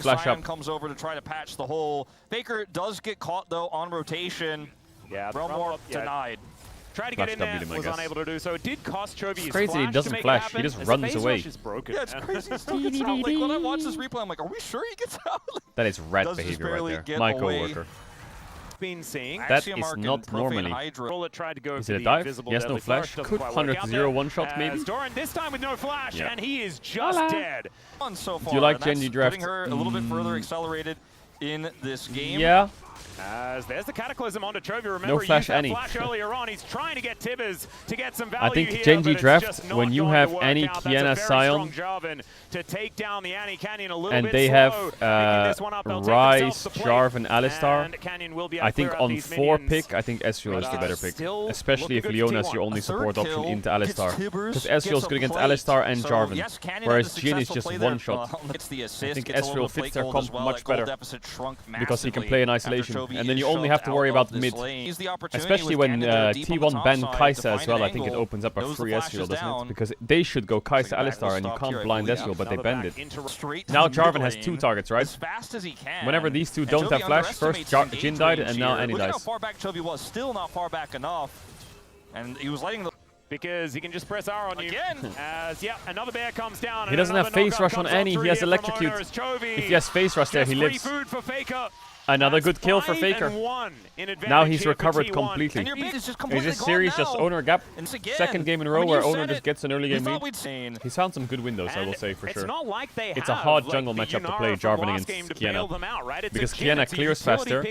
flash up. Comes over to try to patch the hole. Faker does get caught though on rotation. Yeah, Realm Warp denied. Tried to get in there, was unable to do so. It did cost Chovy his crazy, flash he doesn't flash, he just runs away. Yeah, it's crazy, he still gets out. Like, when I watch this replay, I'm like, are we sure he gets out? That is rat behavior right there. My co-worker. Been seeing. That is not normally. Is it a dive? Yes, no flash. Could 100-0 one-shot maybe? Doran this time with no flash, and he is just dead. So far, do you like Gen G draft? Putting her a little bit further accelerated in this game. Yeah. As there's the Cataclysm onto Chovy. Remember, no flash flash earlier on. He's trying to get Tibbers to get some value. I think here, Gen G draft, when you have Annie, Kiana, Sion, to take down the Annie Canyon a little and bit they slow. have Ryze, Jarvan, and Alistar, I think on 4 pick, I think Ezreal is the better pick. Especially if Leona is your only support option into Alistar. Because Ezreal is good against Alistar and Jarvan, whereas Jhin is just one-shot. I think Ezreal fits their comp much better, because he can play in isolation. And then you only have to worry about mid. Especially when T1 banned Kai'Sa as well, I think it opens up a free Ezreal, doesn't it? Because they should go Kai'Sa Alistar and you can't blind Ezreal, but they banned it. Now Jarvan has 2 targets, right? Whenever these two don't have flash, first Jhin died and now Annie dies. Look how far back Chovy was, still not far back enough. And he was letting the... Because he can just press R on you. As, another bear comes down. He doesn't have face rush on Annie, he has electrocute. If he has face rush there, he lives. Another good kill for Faker. Now he's recovered completely. Is this series just Owner gap? Second game in a row where Owner just gets an early game lead. He's found some good windows, I will say for sure. It's a hard jungle matchup to play Jarvan against Kiana. Because Kiana clears faster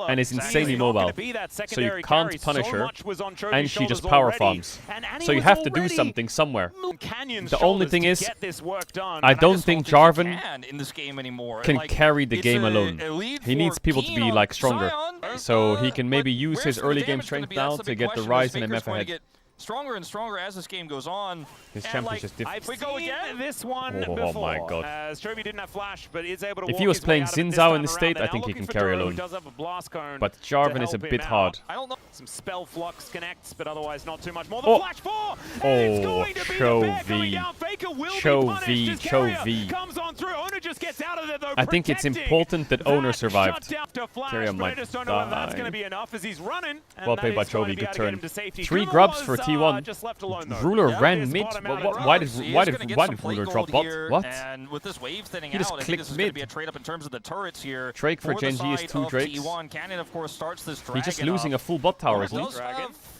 and is insanely mobile. So you can't punish her and she just power farms. So you have to do something somewhere. The only thing is, I don't think Jarvan can carry the game alone. He needs people to be like stronger, so he can maybe use his early game strength now to get the Ryze and MF ahead. stronger and stronger as this game goes on. His champ is just different. We go again. This one before. Oh my god. Chovy didn't have flash, but is able to if he was playing Xin Zhao in this state, I think he can carry alone. But Jarvan is a bit hard. I don't know. Some spell flux connects, but otherwise not too much more. The Oh. flash 4! Oh, Chovy. Chovy. Comes on through. Owner just gets out of there though. I think it's important that Owner survived. Carrier might That's going to die. be enough as he's running. Well played by Chovy, good turn. 3 grubs for T1. Just left alone, though. Ruler Yeah, ran his mid. bottom out Why of did the Ruler drop bot? What? And with this wave thinning He just out, I think clicked this is going to mid. be a trade up in terms of the turrets here. Drake for the Gen G is side 2 of Drakes. T1. Canyon, of course, starts this dragon He's just losing a full bot tower, isn't he?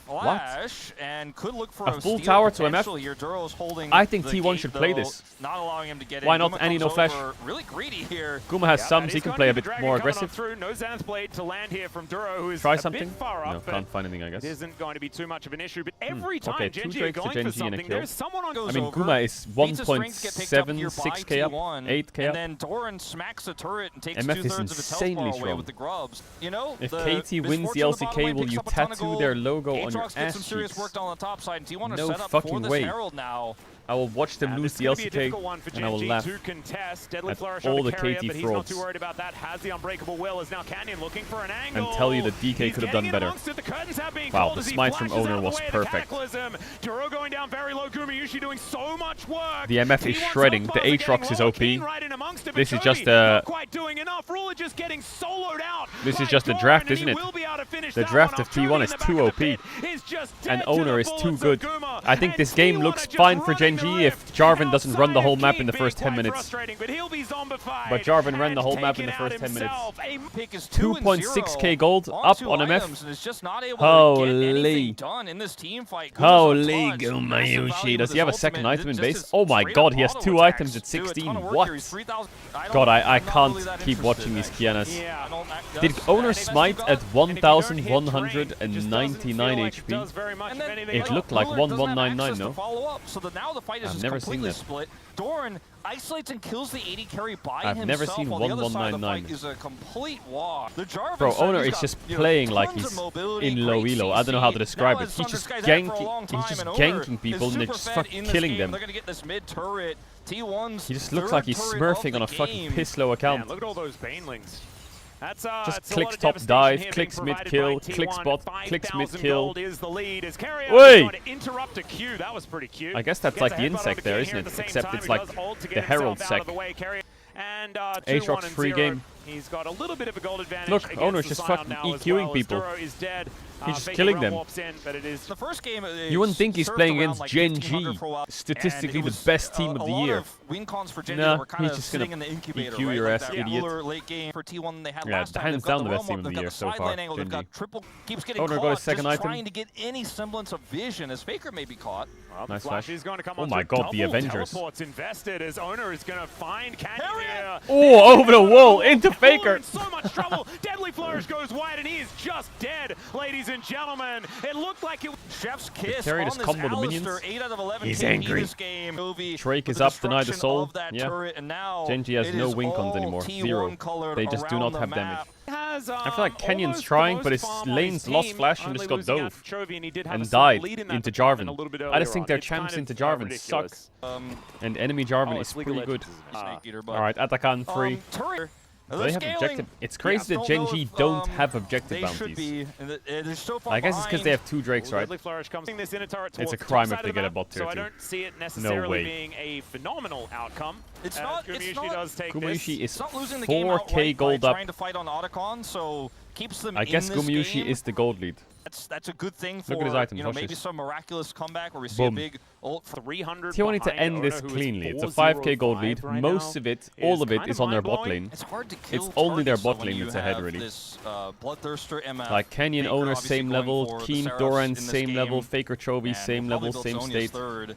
Flash and could look for A full steal tower to potential MF? Here. Duro's holding I think the T1 gate, should play though, this. Not allowing him to get Why in. not? Guma Any comes no flash? over really greedy here. Guma has some, so he can play a bit more aggressive. No Xanth Blade to land here from Duro, who is Try a something? bit far up. No, but can't find anything, I guess. It isn't going to be too much of an issue, but every time Okay, Gen 2 G are Drakes to going Gen for G and a something, kill. there's someone on I mean, over, Guma is beats his strength, get picked up here by 1.76k up, T1, 8k and up. then Doran smacks a turret and takes MF is 2/3 of its health insanely bar away strong. with the grubs. You know, If the KT wins the misfortune of the bottom LCK, lane will picks you up a ton of tattoo gold. their logo on your Aatrox gets some ass serious cheeks? work done on the top side, and T1 are No set up fucking for this way. Herald now. I will watch them lose this the is gonna be a LCK, difficult one for and I will Gen G laugh to contest. Deadly at Flourish all on the carrier, KT but he's not frauds. too worried about that. Has the unbreakable will. Is now Canyon looking for an angle. and tell you that DK He's could have done getting in better. amongst it. The curtains have been Wow, called the as he smite from flashes Owner out the was way of the perfect. Cataclysm. Duro going down very low. Gumayushi doing so much work. The MF is T1 shredding. so The far are getting Aatrox is low. OP. Keen right in amongst it, but This is Chovy just not quite doing enough. Ruler just getting soloed out. This by is just a Doran, draft, and isn't he it? will be able to finish The that draft one of off. T1 Chovy is in the too back of the OP. pit is just And dead to Owner the is too bullets of good. Guma, I think and this game T1 looks are just fine for Gen running G the if rift. Jarvan doesn't run the Outside whole of map Keep in the being first 10 quite minutes. frustrating, but he'll be zombified But Jarvan ran the and whole map in taken the out first 10 minutes. himself. A 2.6k gold on up two on MF. items and is just not able Holy. to get anything done in this team fight. Guma's Holy untouched. Massive Gumayushi. value Does with he have a his second ultimate, item in just base? his Oh my straight god, up he has auto 2 attacks. items at Do a ton 16. of work What? here. He's 3,000. God, I I'm not can't really that keep watching these interested, Kianas. Yeah. I don't- Did that's- Owner and smite if at you 1199 HP? And then It looked like Ruler doesn't have 1199, access to no? follow up, so now the fight is I've just never seen completely that. split. Doran isolates and kills the 80 carry by I've himself. never seen while the other side of the 1199. fight is a complete wash. The Jarvan Bro, side, Owner he's is got, just you know, playing like tons of he's mobility, in low great elo. I don't know how to CC. describe Now it. has He's just Thunder Skies out for a long ganking. He's time, just and Owner ganking is people and they're super just fed fucking in this killing game. them. They're gonna get this mid turret. T1's He just looks third like he's turret smurfing of on the a fucking game. piss low Man, account. look at all those Banelings. That's Just that's a clicks lot of top devastation dive, here clicks being mid provided kill, by clicks T1. bot, clicks mid 5,000 kill. gold is the lead as Carrier Wait! is going to interrupt a Q. That was pretty cute. I guess that's Gets like a the headbutt insect on there, King isn't here it? at the same Except time. it's He like does ult to the get Herald himself out sec. of the way. Carrier and Aatrox 2-1 free 0. game. He's got a little bit of a gold advantage. Look, against Owner's the just Scion fucking now as EQing well, as people. Duro is dead. He's just Faker killing Realm them. warps in, but it is The first game, You wouldn't think he's surfed playing around against like Gen 1,500 G, for a while, statistically and it the was best team of a the lot year. of win cons for Gen G Nah, that were kind he's of just sitting gonna in the incubator, EQ right? your Like ass, that idiot. Ruler late game for T1 they had Yeah, last time. hands They've got down the the best realm team up, of the they've got year the so side far, lane angle, Gen they've G. got triple, keeps getting Owner caught, got his second just item. trying to get any semblance of vision as Faker may be caught. Well, Nice Flash flash. is going to come Oh on my to god, the double Avengers. teleports invested as Owner is going to find Canyon here. Oh, over the wall, into Faker. In so much trouble. Deadly Flourish goes wide and he is just dead, ladies and gentlemen. It looked like it was Chef's kiss carry on just this combo the Alistair, minions. 8 out of 11 He's KP angry. this game. Drake With is up, deny the destruction soul. of that Yeah. turret, and now Gen G has it no is win cons all anymore. T1 Zero. colored They just do around not the have map. damage. has, I feel like Kenyon's almost trying, the but his most farm on lane's his lost team, flash and only just got losing out dove. to Chovy, and he did have And a slight died lead in that into department Jarvan. a little bit I just earlier think on. their It's champs kind into of, Jarvan ridiculous. suck. And enemy Jarvan is League of pretty good. Legends, isn't it? Snake Eater, but, Alright, Atakan 3. turret. Do they have objective? It's crazy that Gen G don't have objective They should bounties. be. They're so far I guess it's because they behind. have 2 Drakes, right? Deadly Flourish comes this in a turret It's towards a the top crime side if they of the get a map, bot tier so I 2. don't see it necessarily way. being a phenomenal outcome. It's as not. Gumayushi It's not. does take Gumayushi this. is It's not losing the game 4k outright gold by up. trying to fight on Otacon, so keeps them I guess in this Gumayushi game. is the gold lead. That's a good thing for Look at his items, you know, watch maybe this. some miraculous comeback where we see Boom. a big ult for 300 T1 need to behind end this Owner, who is cleanly. It's a 4-0-5 5k gold lead. right Most now. of it, Is all of it kind is of on their bot mind-blowing. lane. It's hard to kill It's only their targets, bot though, when lane you that's ahead have already. This, Bloodthirster MF, Like Canyon Faker Owner, obviously same going level. for the Keen Seraph Doran, in this same game, level. Faker Chovy, and same probably level, built same Zonya's state. third.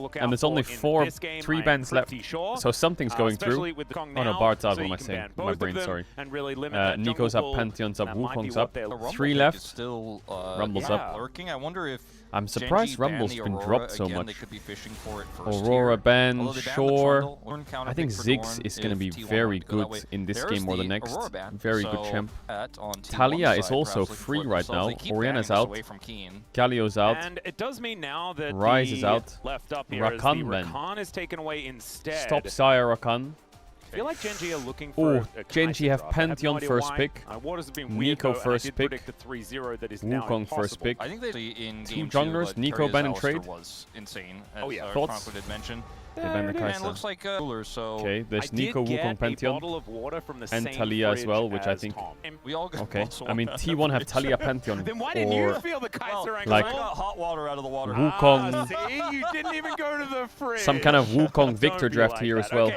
look out And there's only three bans left, so something's going through. Oh no, Bard's out, what am I saying? My brain, sorry. Nico's up, Pantheon's up, Wukong's up. 3 left. Still, Rumble's up. lurking. I wonder if I'm surprised Rumble's been dropped so much. They could be fishing for it first Aurora here. ban, sure. I I think Ziggs is going to be very good in this game or the next. Very good champ. Talia is also free right now. Oriana's out. Galio's out. And it does mean now that Rise is out. Left up here Rakan ban. Rakan is taken away instead. Stop Sire Rakan. I feel like Genji are looking for Genji have Pantheon first pick. Nico first pick. Wukong first pick. I think they in Two junglers, Nico ban and trade. Was insane. Oh yeah. Thoughts? Did mention. They ban the And Kai'Sa. looks like so Okay, there's Nico, Wukong, Pantheon, and Talia as well, which I think. we all got Okay, I mean T1 have Talia, Pantheon, Then why didn't you or feel the Kai'Sa angle? like I got hot water out of the water. Wukong. See, you didn't even go to the fridge. Some kind of Wukong Victor draft here as well.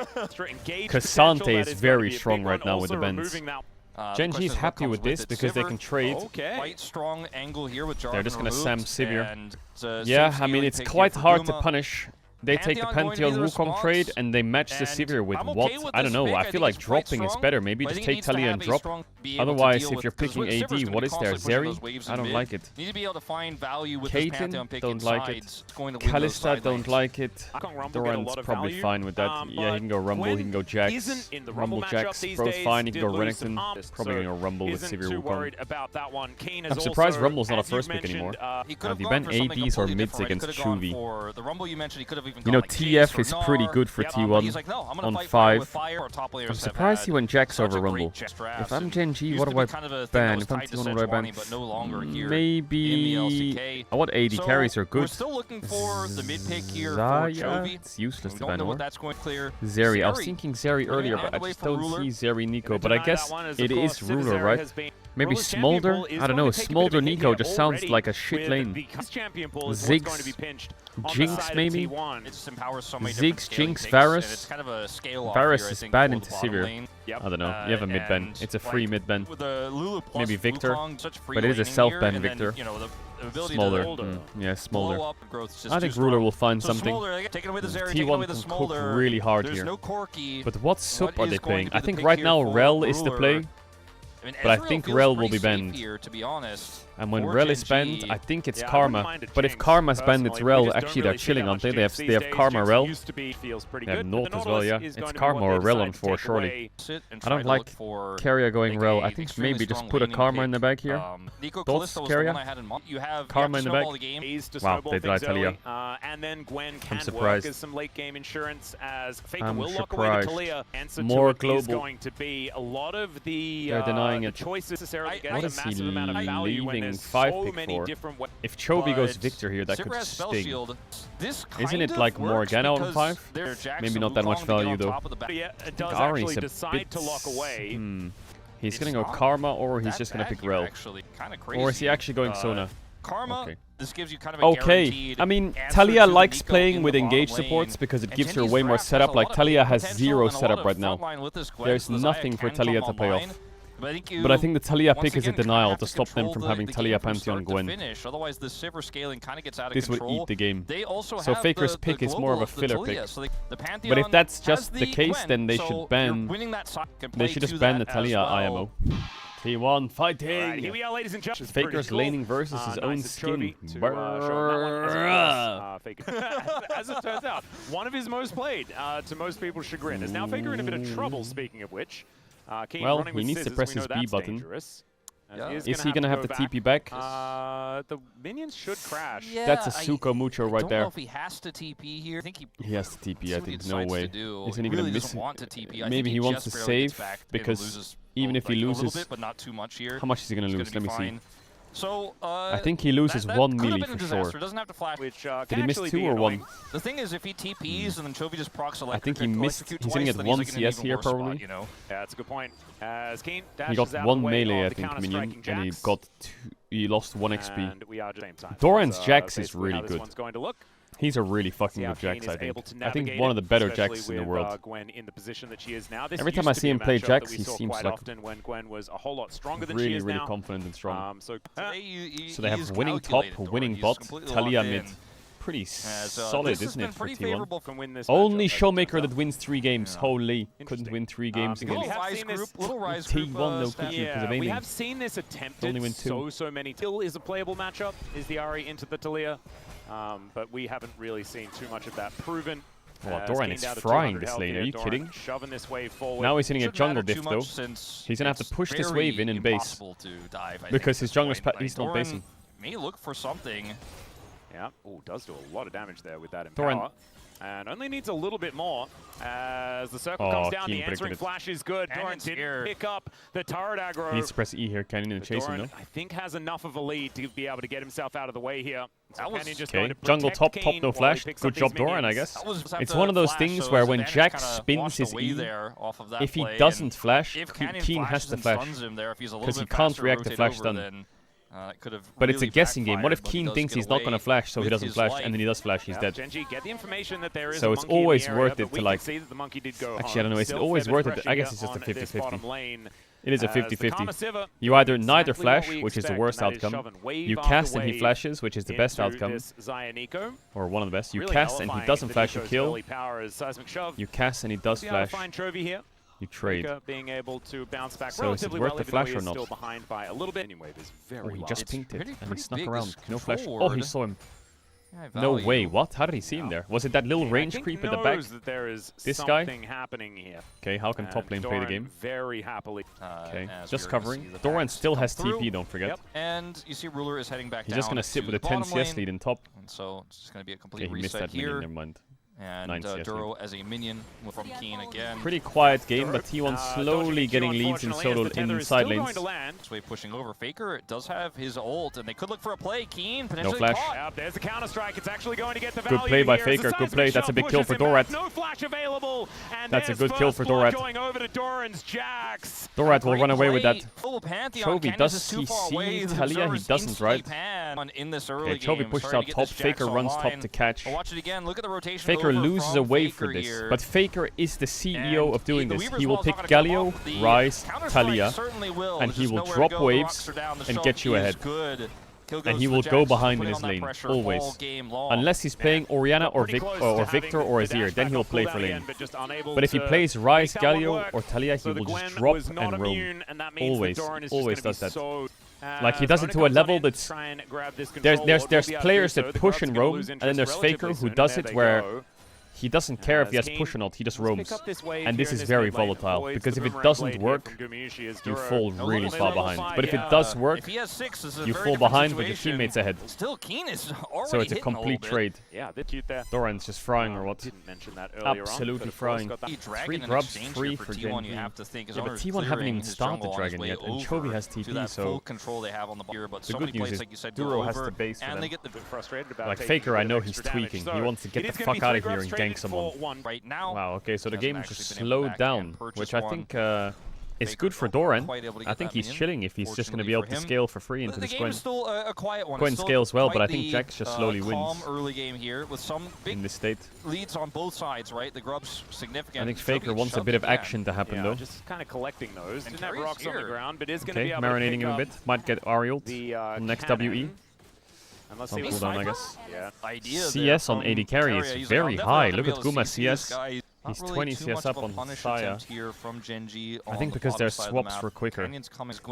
Kasante is very strong right now with the bends. Genji is happy with this because they can trade. Quite strong angle here with They're just gonna Sam Sivir. and, Yeah, I mean it's quite hard to punish. They take the Pantheon Wukong trade and they match the Sivir with what? I don't know. I feel like dropping is better. Maybe just take Talia and drop. Otherwise, if you're picking AD, what is there? Zeri? I don't like it. Caitlyn, don't like it. Kalista, don't like it. Doran's probably fine with that. Yeah, he can go Rumble, he can go Jax. Rumble Jax, bro's fine, he can go Renekton. Probably gonna go Rumble with Sivir Wukong. I'm surprised Rumble's not a first pick anymore. Have you banned ADs or mids against Chuvy? You know, TF is pretty good for T1 on 5. I'm surprised he went Jax over Rumble. If I'm Genji, what do I ban? If I'm T1, what do I ban? Maybe... Oh, what AD carries are good? Zaya? It's useless to ban over. Zeri. I was thinking Zeri earlier, but I just don't see Zeri Nico. But I guess it is Ruler, right? Maybe Smolder? I don't know. Smolder Nico just sounds like a shit lane. Ziggs? Jinx, maybe? Ziggs, Jinx, Varus? Varus is bad into Sivir. I don't know. You have a mid-ban. It's a free mid-ban. Maybe Victor. But it is a self-ban Victor. Smolder. Yeah, Smolder. I think Ruler will find something. T1 can cook really hard here. But what sup are they playing? I think right now Rel is the play. But I think Rel will be banned. And when Rel is banned, I think it's Karma. But if Karma's banned, it's Rel. Actually, they're chilling, aren't they? They have Karma, Rel. They have North as well, yeah. It's Karma or Rel on 4, surely. I don't like Keria going Rel. I think maybe just put a Karma in the bag here. Thoughts, Keria? Karma in the bag? Wow, they died Talia. I'm surprised. I'm surprised. More global. They're denying it. What is he leaving 5 pick for? If Chovy goes Victor here, that could sting. Isn't it like Morgana on 5? Maybe not that much value though. Ahri's a bit... He's gonna go Karma or he's just gonna pick Rel. Or is he actually going Sona? Okay. This gives you kind of a guaranteed I mean, Talia likes playing with engage supports because it gives her way more setup. Like, Talia has 0 setup right now. There's nothing for Talia to play off. But I think the Talia pick is a denial to stop them from having Talia, Pantheon, Gwen. This would eat the game. So Faker's pick is more of a filler pick. But if that's just the case, then they should ban... They should just ban the Talia IMO. T1 fighting! Right, here we are, ladies and gentlemen. Faker's laning versus his own skin. As it turns out, one of his most played, to most people's chagrin. Is now Faker in a bit of trouble, speaking of which. Well, he needs to press his B button. Is he gonna have the TP back? The minions should crash. Yeah, that's a Suko Mucho right there. I don't know if he has to TP here. I think he has to TP, I think. No way. Isn't he really gonna miss it? Maybe he wants to save, because even if he loses... but not too much here. How much is he gonna lose? Let me see. So, I think he loses that 1 melee for sure. Did he miss 2 or 1? The thing is, if he TPs and then Chovy just procs electric, I think he missed. He's gonna get 1 CS here probably. Yeah, that's a good point. He got 1 melee, I think, minion, and he got 2. He lost 1 XP. Doran's Jax is really good. He's a really fucking good Jax, I think. I think one of the better Jax in the world. Every time I see him play Jax, he seems like really, really confident and strong. So they have winning top, winning bot, Talia mid. pretty solid, isn't it, for T1? Only Showmaker that wins 3 games. Holy, couldn't win 3 games against T1 though, could you? Because of aiming. We have seen this attempted so many. Still is a playable matchup, is the Ahri into the Taliyah. But we haven't really seen too much of that proven. Oh, Doran is frying this lane, are you kidding? Shoving this wave forward. Now he's hitting a jungle diff though. He's gonna have to push this wave in and base. Because his jungler's he's not basing. May look for something. Yeah, does do a lot of damage there with that Empower. And only needs a little bit more as the circle comes down. The answering flash is good. Doran didn't pick up the turret aggro. He needs to press E here. Canyon and chase him, though. I think has enough of a lead to be able to get himself out of the way here. Okay, jungle top, no flash. Good job, Doran, I guess. It's one of those things where when Jack spins his E, if he doesn't flash, Keen has to flash. Because he can't react to flash stun. But it's a guessing game. What if Keen thinks he's not going to flash, so he doesn't flash, and then he does flash, he's dead. So it's always worth it to like... Actually, I don't know, is it always worth it? I guess it's just a 50-50. It is a 50-50. You either neither flash, which is the worst outcome. You cast and he flashes, which is the best outcome. Or one of the best. You cast and he doesn't flash, you kill. You cast and he does flash. You trade. Being able to bounce back so is it worth the flash or not? Still behind by a little bit. Anyway, he just pinked it and he snuck around. No flash. Oh, he saw him. No way. What? How did he see him there? Was it that little range creep at the back? This guy? Happening here. Okay, how can top lane play the game? Very happily. Okay, just covering. Doran still has TP, don't forget. And you see Ruler is heading back down. He's just gonna sit with a 10 CS lead in top. So it's just gonna be a complete reset he missed that here. minion, never mind. And Duro as a minion from Keen again. Pretty quiet game, but T1 slowly getting leads in solo in side lanes. Wave pushing over. Faker does have his ult, and they could look for a play. Keen potentially no flash. Caught. There's the counter strike. It's actually going to get the value. Good play by Faker. Good play. That's a big kill for Dorat. No flash available. And that's a good kill for Dorat. Going over to Doran's Jax. Dorat will run away with that. Chovy, does he see Taliyah? He doesn't, right? Okay, Chovy pushes out top. Faker runs top to catch. Watch it again. Look at the rotation. Faker loses away for this, but Faker is the CEO of doing this. He will pick Galio, Ryze, Taliyah, and he will drop waves and get you ahead. And he will go behind in his lane, always. Unless he's playing Orianna or Victor or Azir, then he'll play for lane. But if he plays Ryze, Galio or Taliyah, he will just drop and roam. Always does that. Like, he does it to a level that's... There's players that push and roam, and then there's Faker who does it where... He doesn't care if he has push or not, he just roams. And this is very volatile, because if it doesn't work, you fall really far behind. But if it does work, you fall behind with your teammates ahead. So it's a complete trade. Doran's just frying or what? Absolutely frying. 3 grubs, 3 for Geng. Yeah, but T1 haven't even started Dragon yet, and Chovy has TP, so... The good news is Duro has the base for them. Like Faker, I know he's tweaking. He wants to get the fuck out of here and gank someone. Right now. Wow, okay, so the game just slowed down, which I think is good for Doran. I think he's chilling if he's just going to be able to scale for free into this Gwen. Gwen scales well, but I think Jax just slowly wins early game here with some big in this state. Leads on both sides, right? The grub's significant. I think Faker wants a bit of action to happen though. Just kind of collecting those. Didn't have rocks on the ground, but is going to be able to marinating him a bit. Might get Ariel on next WE. On cooldown, I guess. CS on AD carry is very high. Look at Guma's CS. He's 20 CS up on Saya. I think because their swaps were quicker.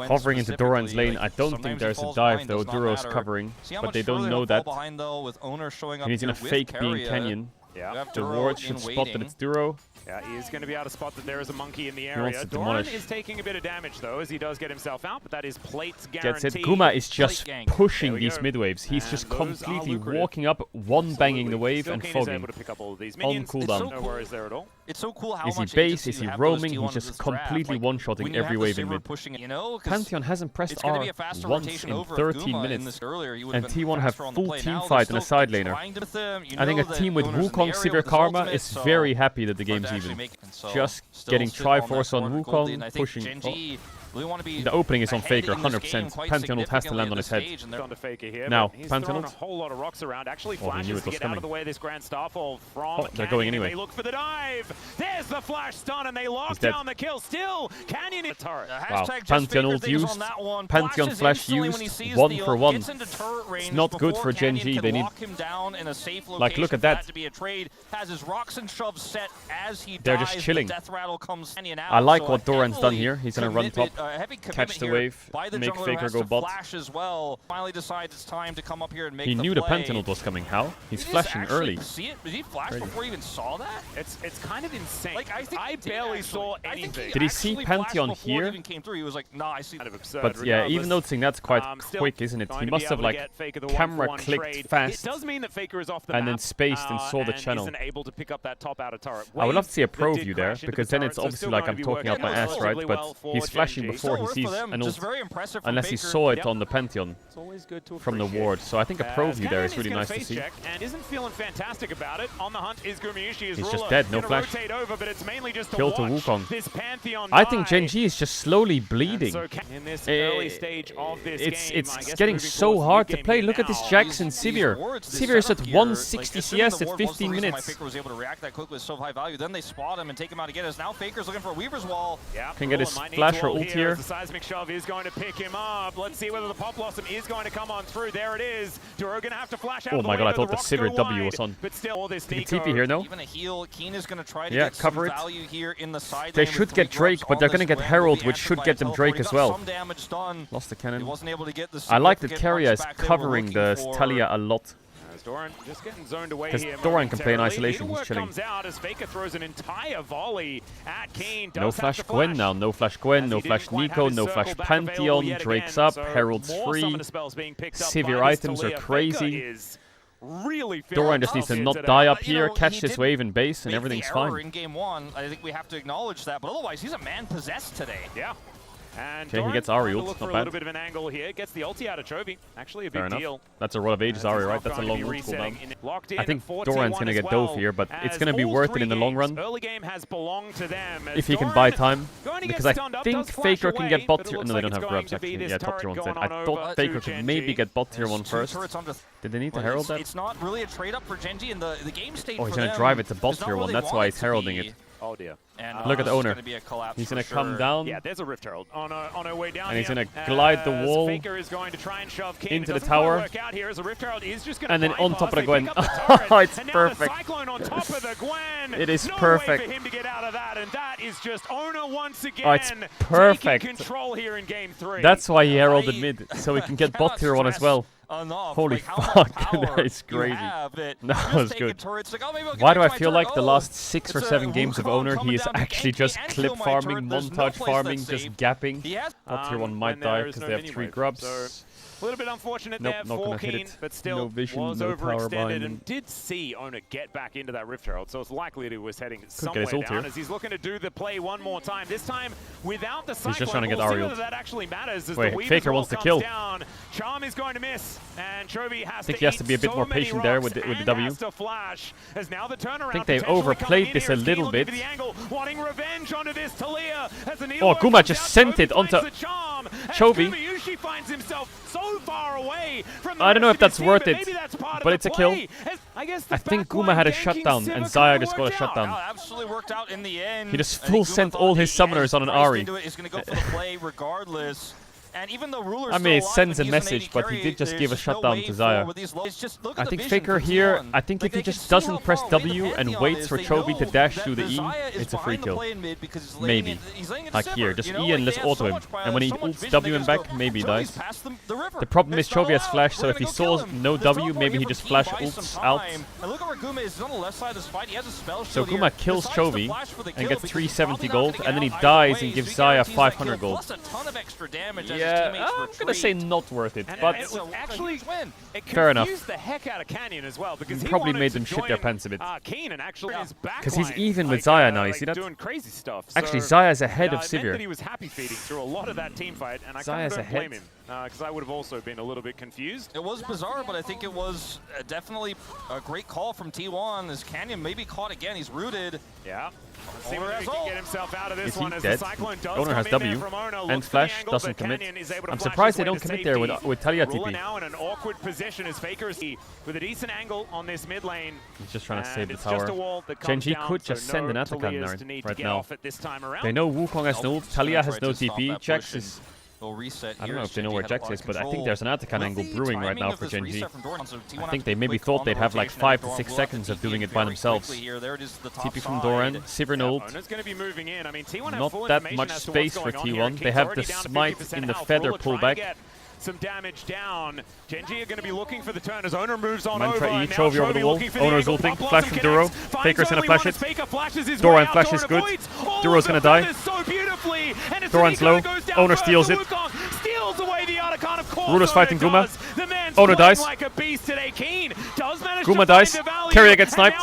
Hovering into Doran's lane, I don't think there's a dive though. Duro's covering, but they don't know that. And he's gonna fake being Canyon. The ward should spot that it's Duro. Yeah, he is going to be able to spot that there is a monkey in the area. Doran is taking a bit of damage, though, as he does get himself out, but that is plates guaranteed. Gets it. Guma is just pushing these mid waves. He's just completely walking up, one-banging the wave and fogging. On cooldown. No worries there at all. It's so cool how is he base? Is he roaming? He's just completely one-shotting every wave in mid. Pantheon hasn't pressed R once in 13 minutes. And T1 have full team fight and a side laner. I think a team with Wukong Severe Karma is very happy that the game's even. Just getting Triforce on Wukong, pushing. We want to be the opening is on Faker, 100%. Pantheon has to land on his head. Now, Pantheon. A whole lot of rocks around. Actually, Oh, he knew flashes it to was get out coming. of the way. This Grand Starfall from Oh, they're Canyon, going and anyway. They look for the dive. There's the flash stun, and they lock He's dead. down the kill. Still, Canyon in the turret. Wow, Pantheon ult used. Pantheon flash used. 1 for 1. It's not good for Gen G. They need. Like, look at that. They're just chilling. I like what Doran's done here. He's gonna run top, catch the wave, make Faker go bot. He knew the Pantheon ult was coming. How? He's flashing early. Did he flash before he even saw that? It's kind of insane. Like, I barely saw anything. Did he see Pantheon here? He was like, nah, I see. Kind of absurd, But yeah, even though that's quite still quick, isn't it? He must have like camera clicked fast It does mean that Faker is off the and map, then spaced and saw the channel. isn't able to pick up that top outer turret. I would love to see a pro That did view there, crash into because the then it's turret, so obviously still like gonna I'm be talking out working my ass, right? really But well for he's flashing Gen G. before he sees an ult, unless he saw it on the Pantheon It's always good to from the appreciate. ward. So I think a pro view there is really nice to Face see. check and isn't feeling fantastic about it. On the hunt is Gumayushi. He's just dead, no flash. Over, but it's mainly just Kill to watch Wukong. this Pantheon I think die. Gen G is just slowly bleeding. So in this early stage of this game, I It's guess getting moving so towards hard the to mid play. game Look at this now. Jackson Sivir. Sivir is at 160 CS at 15 minutes. Faker was able to react that quickly with so high value. Then they spot him and take him out again. As now Faker's looking for a Weaver's Wall. Yeah, Can get his might need flash to or ult ult here. The seismic shove is going to pick him up. Let's see whether the Pop Blossom is going to come on through. There it is. Duro going to have to flash out Oh of the my way, god, I but thought the rocks Sivir go W wide. was on. But still, this Can Nico, TP here, no? Even a heal. Keen is going to try to Yeah, get cover some it. value here in the side They lane should with get 3 Drake, drops but they're on going to this get Gwen. Herald, Will be which answered should by get them teleport. Drake He as got well. some damage done. Lost the He cannon. wasn't able to get the I like that significant Keria punch is back they were covering the looking for. Talia a lot. Doran just getting zoned away 'Cause here. Doran can play in momentarily. isolation, he's Needlework chilling. comes out as Faker throws an entire volley at Keen. No flash Gwen now, no flash Gwen, no flash Nico, no flash Pantheon. Drake's up, Herald's free. Sivir items are crazy. Really Doran just needs to not die up here, catch this wave in base, and everything's fine. In game 1, I think we have to acknowledge that, but otherwise he's a man possessed today. Yeah. And Okay, he gets Ahri ult, look for not a bad. little bit of an angle here. Gets the ulti out of Chovy. Actually a big Fair enough. deal. That's a Rod of Ages Ahri, right? That's a long ult cooldown. I think Doran's going to get dove here, but it's going to be worth it in the long run Early game has belonged to them. if he can buy time. Because I think Faker can get bot tier. No, they don't have grabs actually. Yeah, top tier 1 set. I thought Faker could maybe get bot tier 1 first. Did they need to herald that? It's not really a trade up for Gen G in the game state. Oh, he's going to drive it to bot tier 1. That's why he's heralding it. Oh dear. And Look at the owner. He's going to come down. Yeah, there's a Rift Herald on her way down. And he's here. going to glide the wall Faker is going to try and shove King. into It the doesn't quite tower. work out here as a Rift Herald is just And then on top of the bypass. Gwen. They pick up the turret, Oh, it's and now perfect. The Cyclone on top of the Gwen. It is no perfect. way for him to get out of that, and that is just Owner once again. Oh, it's perfect. Taking control here in game 3. That's why he heralded mid, so he can get bot tier 1 as well. Holy fuck, that is crazy. That was good. Why do I feel like the last 6 or 7 games of Owner, he is actually just clip farming, montage farming, just gapping? Bot tier 1 might die because they have 3 grubs. A little bit unfortunate Nope, there not for gonna hit Keen, it. but still No vision, was no power overextended behind him. and did see Owner get back into that Rift Herald, so it's likely that he was heading somewhere get his ult down here. as he's looking to do the play one more time. This time without the Cyclone. He's just trying to get We'll see Ahri whether ult. that actually matters as Wait, the Weaver's Faker Wall wants to comes kill. down. Charm is going to miss, and Chovy has I think he has to be a bit more patient there with the W. Flash, as now the turnaround I think they've potentially overplayed coming in this here a as little Keen looking bit. for the angle, wanting revenge onto this Talia as the Oh, Needlework Guma comes just out. sent it Chovy onto finds the charm, as Chovy. Gumayushi finds himself so far away from the I don't know rest if that's of his worth team, it, maybe that's part but of it's the a kill. play. I guess the I think backline Guma had a ganking shutdown, Civic and kinda Zaya just got a worked out. shutdown. Absolutely worked out in the end. He just I think full Guma sent thought all he his summoners has on an priced Ahri. into it. He's going to go for the play regardless. And even though Ruler's I mean, it still alive sends a and he's an message, AD but he carry, did just there's give a just no shutdown way to Zaya. forward. It's just, look at I the think vision Faker from here, T1. I think if Like, he they just can see how doesn't press far away the W and Pantheon waits is. for They Chovy to know dash that through the the E, Zaya is it's a free behind the kill. play in mid because he's Maybe. laying it- he's laying it Like to here, Sivir, just you know? E and Like, let's they have auto so him. much And when he so much ults vision, W they and just back, go, maybe he Chovy's dies. past the river. The problem Let's is Chovy has go flash, out. so We're if he gonna go saw kill him. no Let's W, go maybe here he from just Keen, flash buy some ults out. time. And look at where Guma is. He's on the left side of this fight. He has a spell So shield here. Guma kills Decides to Chovy flash for the and kill gets because 370 he's probably gold, not and then gonna he get out dies either and way, gives so he Zaya guarantees that 500 kill, gold. plus a ton of extra damage as his Yeah, teammates I'm gonna say retreat. not worth it, And but it was actually it fair enough. confused the heck out of Canyon as well because he Probably wanted made to them shit their join, pants a bit. Keen and actually his backline. Because he's even with Zaya now, you see that? Doing crazy stuff. Actually, So, Zaya's ahead of it meant Sivir. that he was happy feeding through a lot of that team fight, and I kind Zaya's of don't ahead. blame him. because I would have also been a little bit confused. It was bizarre, but I think it was definitely a great call from T1 as Canyon maybe caught again. He's rooted. Yeah. Let's see where he can get himself out of this one as dead? the Cyclone does Owner has W, and Flash doesn't commit. I'm surprised they don't commit there with Talia TP. Now in an awkward position as Faker's with a decent angle on this mid lane. He's just trying to save the tower. Genji could just send an Atakan right now. They know Wukong has no ult, Talia has no TP, Jax is... I don't know if they know where Jax is, but I think there's an Atakan angle brewing right now for Genji. I think they maybe thought they'd have like 5 to 6 seconds of doing it by themselves. TP from Doran, Sivir no ult. Not that much space for T1. They have the smite in the feather pullback. Some damage down. Genji are going to be looking for the turn as Owner moves on Mantra over. E, Chovy over the wall. Owner's ulting. Flash from Duro. Faker's going to flash it. Doran flash is good. Duro's going to die. Doran's low. Owner steals it. Ruler's fighting Guma. Owner dies. Guma dies. Carrier gets sniped.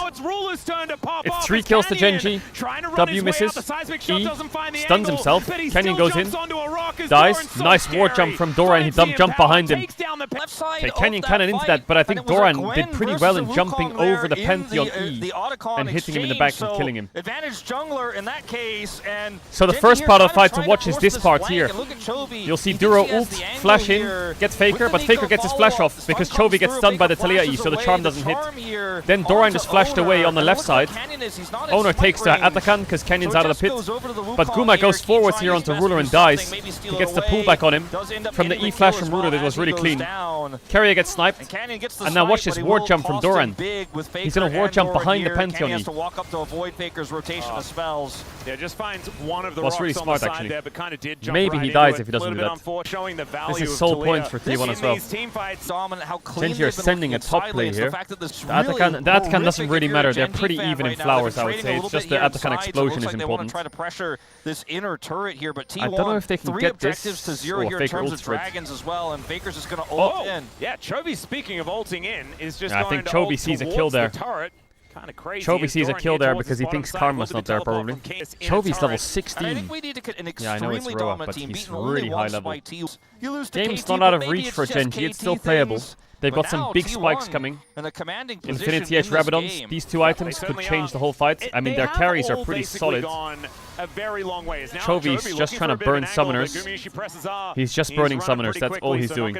It's 3 kills to Genji. W misses. E stuns himself. Canyon goes in. Dies. Nice ward jump from Doran. He jumped behind him. Okay, Canyon cannon into that, but I think Doran did pretty well in jumping over the Pantheon E and hitting him in the back and killing him. So the first part of the fight to watch is this part here. You'll see Duro ult, flash in, gets Faker, but Faker gets his flash off because Chovy gets stunned by the Talia E, so the charm doesn't hit. Then Doran just flashed away on the left side. Owner takes the Atakan because Canyon's out of the pit, but Guma goes forwards here onto Ruler and dies. He gets the pullback on him. From the E flash from Ruler, that was really clean. Carrier gets sniped, and now watch this ward jump from Doran. He's going to ward jump behind the Pantheon E. Yeah, just finds one of the was really smart on the actually. there, but kind of did jump Maybe right he dies into if he doesn't do that. This is sole points for T1 as well. Genji are sending a top play here. The Atakan doesn't really matter. They're pretty even in flowers, I would say. It's just the Atakan explosion is important. I don't know if they can get this or Faker ults for it. Oh, yeah, Chovy, speaking of ulting in, is just I think Chovy sees a kill there. Kind of crazy. Chovy sees a kill there because he thinks Karma's not there probably. Chovy's level 16. Yeah, I know it's Roa, but he's really high level. Game's not out of reach for Genji, it's still playable. They've got some big spikes coming. Infinity Edge Rabadons, these 2 items could change the whole fight. I mean, their carries are pretty solid. Chovy's just trying to burn summoners. He's just burning summoners, that's all he's doing.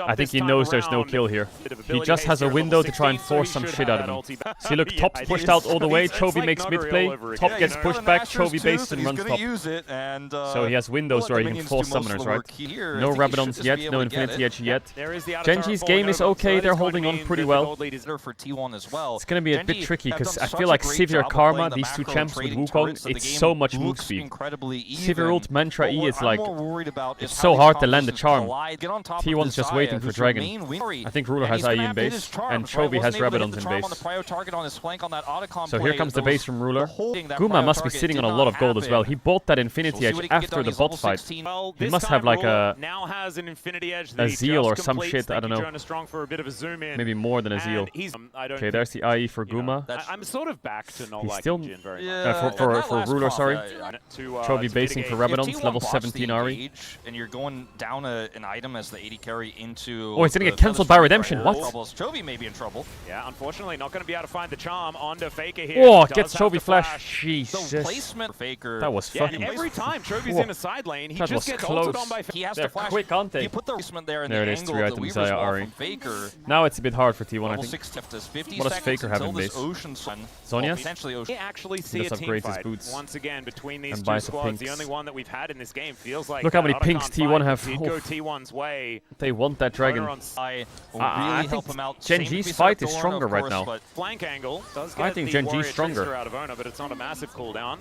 I think he knows there's no kill here. He just has a window to try and force some shit out of him. See, look, Top's pushed out all the way, Chovy makes mid play, Top gets pushed back, Chovy bases and runs top. So he has windows where he can force summoners, right? No Rabadons yet, no Infinity Edge yet. Genji's game is okay, they're holding on pretty well. It's gonna be a bit tricky because I feel like Sivir Karma, these 2 champs with Wukong, it's so much move speed. Sivir ult Mantra E is like, it's so hard to land the charm. T1's just waiting for Dragon. I think Ruler has IE in base, and Chovy has Rabadons in base. So here comes the base from Ruler. Guma must be sitting on a lot of gold as well. He bought that Infinity Edge after the bot fight. He must have like a Zeal or some shit, I don't know. Maybe more than a Zeal. Okay, there's the IE for Guma. I'm sort of back to not liking still, Jhin very much. For Ruler, sorry. Chovy basing for Rabadons, level 17 Ari. And you're going down an item as the AD carry into. Oh, it's gonna get cancelled by Redemption. What? Chovy may be in trouble. Yeah, unfortunately, not gonna be able to find the charm onto Faker here. Oh, gets Chovy flash. Jesus. That was fucking. And every time Chovy's in a side lane, he just gets close. ulted on by Faker. He has to flash. Quick, aren't they? You put the placement there, There it is, 3 items Zaya Ari. Now it's a bit hard for T1, I think. What does Faker have in base? Zhonya's? We actually see a team fight once again between these 2 squads. The only one that we've had in this game feels like. Look how many pinks T1 have. Go T1's way. They want that dragon. I think Genji's fight is stronger right now. Flank angle does get I think Genji's stronger. out of Owner, but it's not a massive cooldown.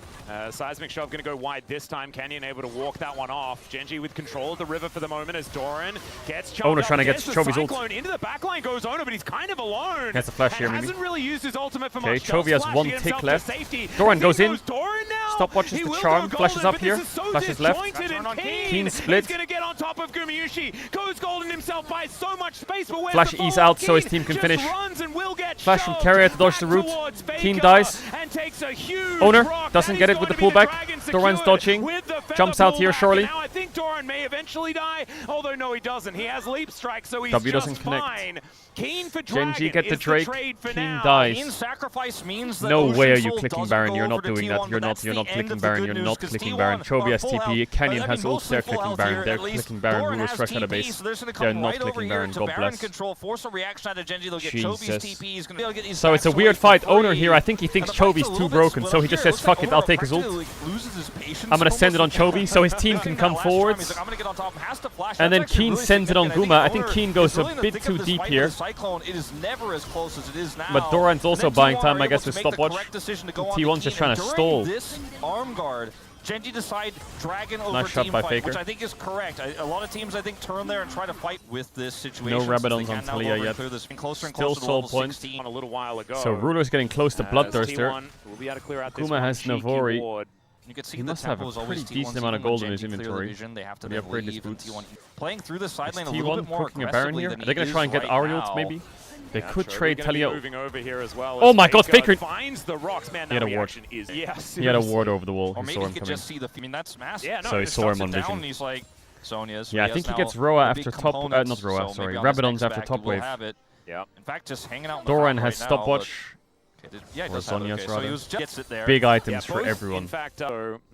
Seismic Shove going to go wide this time. Canyon able to walk that one off. Genji with control of the river for the moment as Doran gets Owner trying to get Chovy's ult. Into the backline goes Owner, but he's kind of alone. He has a flash here, maybe. Hasn't really used his ultimate for much. Okay, Chovy has 1 tick left. Doran goes in. Stop watches the charm. Flashes up here. Flashes left. Keen split. He's gonna get on top of Gumayushi. Goes golden himself by so much space, but Flash E's out so his team can finish. Flash from Carrier to dodge the root. Keen dies. Owner doesn't get it with the pullback. Doran's dodging. Jumps out here surely. Doran may eventually die, although no, he doesn't. He has leap strike, so he's W just doesn't connect. fine. Keen for Dragon Genji get the is Drake, trade for Keen now. dies. Keen sacrifice means that No way are you Ocean clicking Soul Baron, doesn't you're go not over to doing T1, that, you're but not that's the clicking end of the Baron, good you're news, not 'cause clicking T1 Baron. Chovy are has full TP, health. Canyon I has mean, ult, they're mostly full clicking health Baron, here, they're at least. clicking Baron, Doran Ruler's has fresh out of TP, base. so there's gonna They're come not right over clicking here Baron, to God Baron bless. control, force a reaction out of Genji. They'll get Chovy's Jesus. TP. He's gonna be able to get these So it's a backs away weird for fight. free. Owner here, I think he thinks And the fight's Chovy's a too little bit broken, split so up he just here. says, Looks like fuck it, I'll Owner take his ult. practically loses his patience I'm gonna almost send it on with the Chovy so his game. team I can think come that last time forwards. he's like, I'm gonna get on top, has to flash. And That's then actually Keen really sends it on significant. Guma. I think Owner Keen goes is a really in the bit thick of too this deep fight here. with the Cyclone. It is never as close as it is now. But Doran's also And then buying T1 time, are I able guess, to with make the stopwatch. correct decision to go on T1's to just Keen. trying to And stall. during this arm guard, Genji decide Dragon over Nice shot team by fight, Faker. which I think is correct. A lot of teams, I think, turn there and try to fight with this situation. No since they Rabadons can on now Talia go over yet. and clear this. Closer and Still closer to soul level points. 16. A little while ago. So Ruler's getting close to Bloodthirster. T1 will be able to clear out this Guma has cheeky Navori. ward. You can see He the must have tempo a is always pretty decent T1's amount of when gold in Genji his clear the inventory. vision, they have to When he then upgrade his leave, and boots. T1 playing through the side Is lane a little bit T1 more cooking a Baron aggressively here? than Are they going he to try is and get right Ari ult, now. maybe? They Yeah, could Chovy trade gonna be Talia. moving over here as well. Oh as my God, Faker finds the rocks, man. He had That a ward. reaction is yeah. He had a seriously. ward over the wall. Or He maybe saw he him could coming. just see the. I mean, that's massive. Yeah, no, So he just saw him shuts on it vision. Down, and he's like, Sonya's. Yeah, I think he gets Roa after top. Not Roa, sorry. Rabadons after top wave. Yeah. In fact, just hanging out. Doran has stopwatch. Yeah, he Or does have it. Sonya's Okay, so rather. he was gets it there. Big Yeah, items for both, everyone. in fact,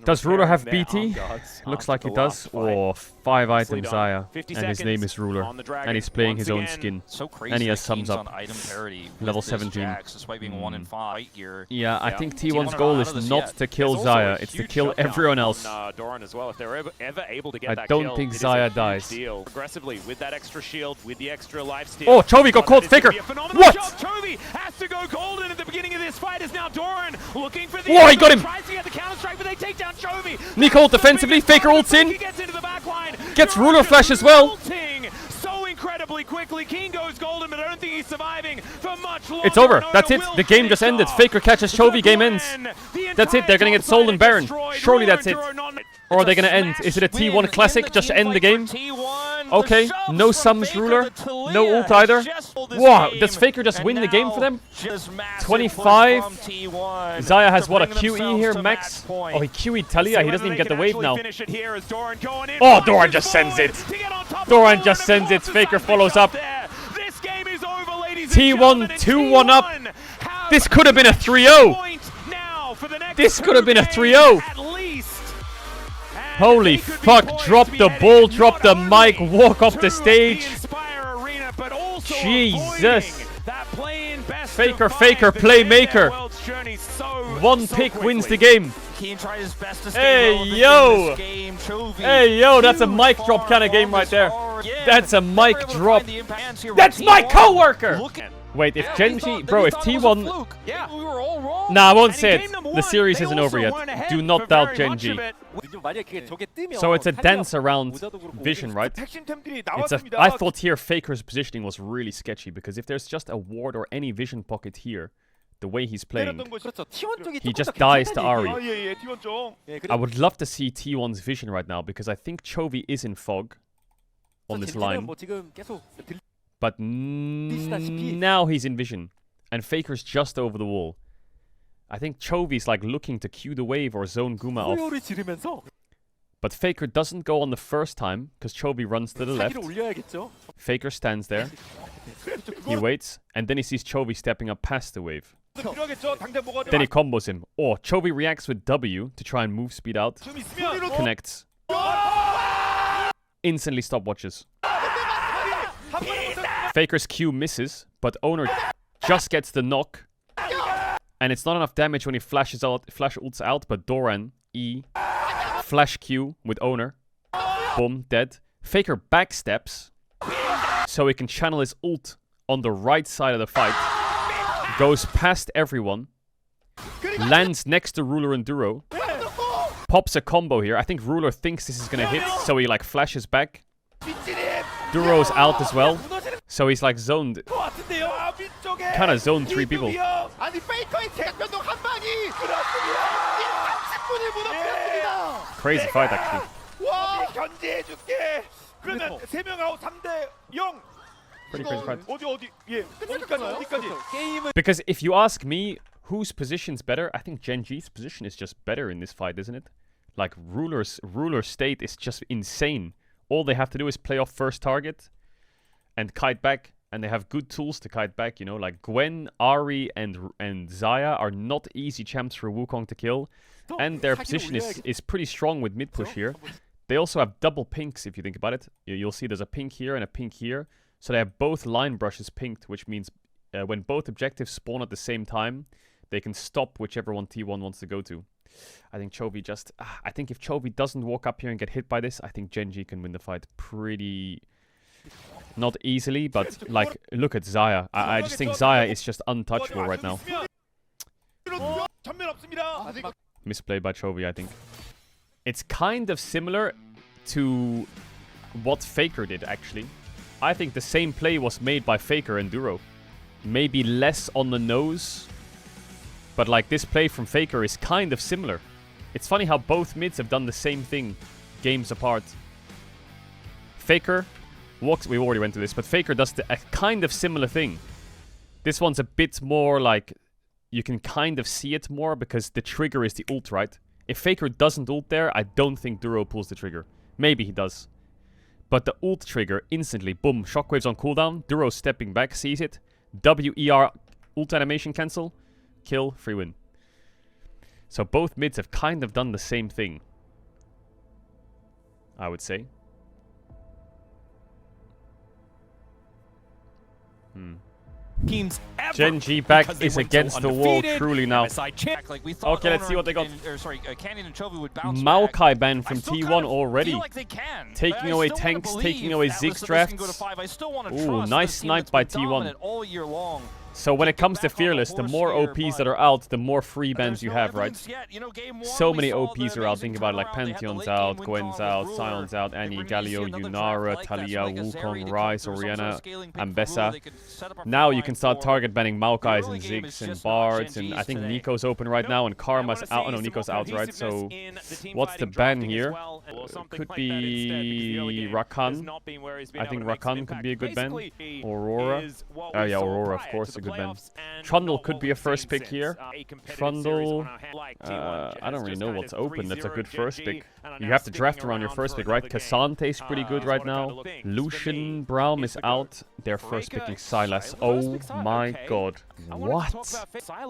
Does Ruler have repairing their BT? arm guards Looks after like he the does. last fight. Or 5 Nicely items done. Zaya. 50 And his name seconds is Ruler. on the Dragon. And he's playing Once his own again, skin. So crazy. And he has that sums Keen's up. on item parity with Level this 17. Jax, despite being 1 in 5 here. Yeah, I Yeah. think T1 T1's are goal not is out of this not yet. to There's kill also Zaya, a it's to huge kill shutdown everyone else. on, Doran as well. If they're ever able to get I that don't kill, think it is Zaya a huge dies. deal. Aggressively with that extra shield, with the extra life steal. Oh, Chovy got caught. Faker. What? Chovy has to go golden at the beginning of this fight. Is now Doran looking for the. Whoa, he got him. Tries to get the counter strike, but they take down Chovy. Nico defensively. Faker ults in. Gets into the back line. Gets Ruler flash as well. So incredibly quickly. Keen goes golden, but I don't think he's surviving for much longer. It's over. No, That's no, it. will The game finish just ended. off. Faker catches Chovy. Game ends. That's it. They're going to get Soul and Baron. Surely that's it. Or are they going to end? Is it a T1 classic? Just end the game? Okay. No sums Ruler. No ult either. Wow. Does Faker just win the game for them? 25. Zaya has what? A QE here, max? Oh, he QE'd Talia. He doesn't even get the wave now. Oh, Doran just sends it. Doran just sends it. Faker follows up. T1 2-1 up. This could have been a 3-0. This could have been a 3-0. Holy fuck. Drop the ball, drop the mic, walk off the stage. Jesus. Faker, playmaker. One pick wins the game. Hey, yo. Hey, yo, that's a mic drop kind of game right there. That's a mic drop. That's my coworker. Wait, if Genji, bro, if T1, nah, I won't say it. The series isn't over yet. Do not doubt Genji. So it's a dance around vision, right? I thought here Faker's positioning was really sketchy because if there's just a ward or any vision pocket here, the way he's playing, he just dies to Ari. I would love to see T1's vision right now because I think Chovy is in fog on this line. But now he's in vision. And Faker's just over the wall. I think Chovy's like looking to cue the wave or zone Guma off. But Faker doesn't go on the first time because Chovy runs to the left. Faker stands there. He waits. And then he sees Chovy stepping up past the wave. Then he combos him. Or Chovy reacts with W to try and move speed out. Connects. Instantly stopwatches. Faker's Q misses, but Owner just gets the knock. And it's not enough damage when he flash ults out, but Doran, E, flash Q with Owner. Boom, dead. Faker backsteps, so he can channel his ult on the right side of the fight. Goes past everyone. Lands next to Ruler and Duro. Pops a combo here. I think Ruler thinks this is gonna hit, so he like flashes back. Duro's out as well. So he's like zoned. Kind of zoned 3 people. Crazy fight actually. Pretty crazy fight. Because if you ask me whose position's better, I think Genji's position is just better in this fight, isn't it? Like, Ruler's state is just insane. All they have to do is play off first target and kite back. And they have good tools to kite back, you know. Like, Gwen, Ahri, and Xayah are not easy champs for Wukong to kill. And their position is pretty strong with mid push here. They also have double pinks, if you think about it. You'll see there's a pink here and a pink here. So they have both line brushes pinked, which means when both objectives spawn at the same time, they can stop whichever one T1 wants to go to. I think Chovy just... I think if Chovy doesn't walk up here and get hit by this, I think Genji can win the fight pretty... Not easily, but, like, look at Xayah. I just think Xayah is just untouchable right now. Misplayed by Chovy, I think. It's kind of similar to what Faker did, actually. I think the same play was made by Faker and Duro. Maybe less on the nose, but like this play from Faker is kind of similar. It's funny how both mids have done the same thing, games apart. Faker walks, we already went to this, but Faker does a kind of similar thing. This one's a bit more like, you can kind of see it more because the trigger is the ult, right? If Faker doesn't ult there, I don't think Duro pulls the trigger. Maybe he does. But the ult trigger, instantly, boom, shockwaves on cooldown, Duro stepping back, sees it, WER ult animation cancel, kill, free win. So both mids have kind of done the same thing, I would say. Teams Genji back is against the wall truly now. Okay, let's see what they got. Maokai ban from T1 already. Taking away tanks, taking away Ziggs drafts. Ooh, nice snipe by T1. So when it comes to Fearless, the more OPs that are out, the more free bans you have, right? So many OPs are out. Think about it, like Pantheon's out, Gwen's out, Sion's out, Annie, Galio, Yunara, Talia, Wukong, Ryze, Orianna, Ambessa. Now you can start target banning Maokais and Ziggs and Bards, and I think Nico's open right now, and Karma's out. Oh no, Nico's out, right? So what's the ban here? Could be Rakan. I think Rakan could be a good ban. Aurora. Oh yeah, Aurora, of course. Good ban. Trundle could be a first pick here. Trundle, I don't really know what's open. That's a good first pick. You have to draft around your first pick, right? Kasante's pretty good right now. Lucian Braum is out. They're first picking Sylas. Oh my god. What?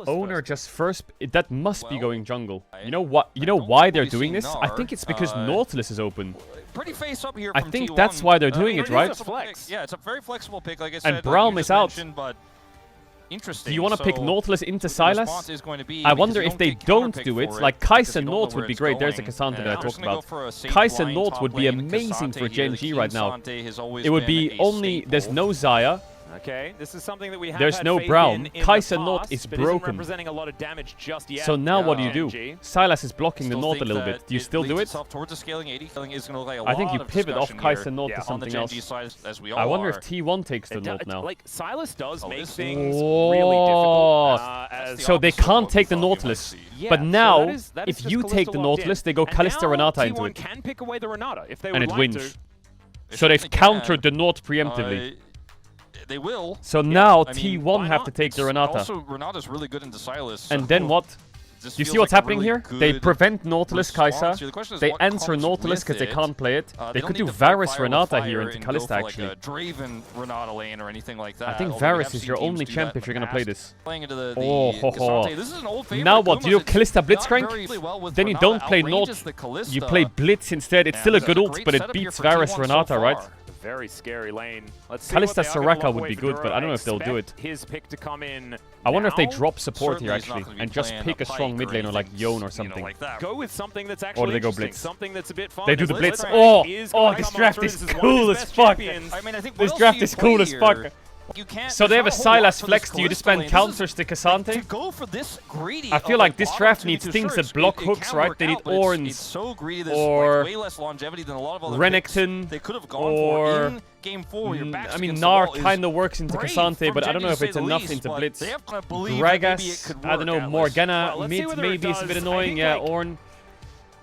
Owner just first... That must be going jungle. You know what? You know why they're doing this? I think it's because Nautilus is open. Pretty face up here I think that's why they're doing it, right? Yeah, it's a very flexible pick, like I said. And Braum is out. Do you want to pick Nautilus into Sylas? I wonder if they don't do it. Like, Kai'Sa Naut would be great. There's a Cassandra that I talked about. Kai'Sa Naut would be amazing for Genji right now. It would be only... There's no Xayah. Okay, this is something that we have. There's no Braum. Kai'Sa Naut is broken. A lot of damage just yet. So now what do you do? Sylas is blocking the Naut a little bit. Do you still do it? I think you pivot off Kai'Sa Naut to something else. I wonder if T1 takes the Naut now. Like, Sylas does make things really difficult. So they can't take the Nautilus. But now, if you take the Nautilus, they go Kalista Renata into it. Can pick away the Renata if they and it wins. So they've countered the Naut preemptively. They will. So now T1 have to take the Renata. Also, Renata's really good into Sylas. And then what? Do you see what's happening here? They prevent Nautilus Kai'Sa. They answer Nautilus because they can't play it. They could do Varus Renata here into Kalista, actually. Draven Renata lane or anything like that. I think Varus is your only champ if you're going to play this. Oh, ho, ho. Now what? Do you do Kalista Blitzcrank? Then you don't play Naut. You play Blitz instead. It's still a good ult, but it beats Varus Renata, right? Very scary lane. Let's see Kalista Soraka would be good, but I don't know if they'll do it. His pick to come in. I wonder if they drop support here actually and just pick a strong mid laner like Yone or something. Go with something that's actually or do they go Blitz? Something that's a bit fun. They do the Blitz. Oh, this draft is cool as fuck. This draft is cool as fuck. So they have a Sylas flex. Do you just spend counters to Cassante? I feel like this draft needs things that block hooks, right? They need Ornns or Renekton or... I mean, Gnar kind of works into Cassante, but I don't know if it's enough into Blitz. Gragas, I don't know, Morgana mid maybe is a bit annoying. Yeah, Ornn.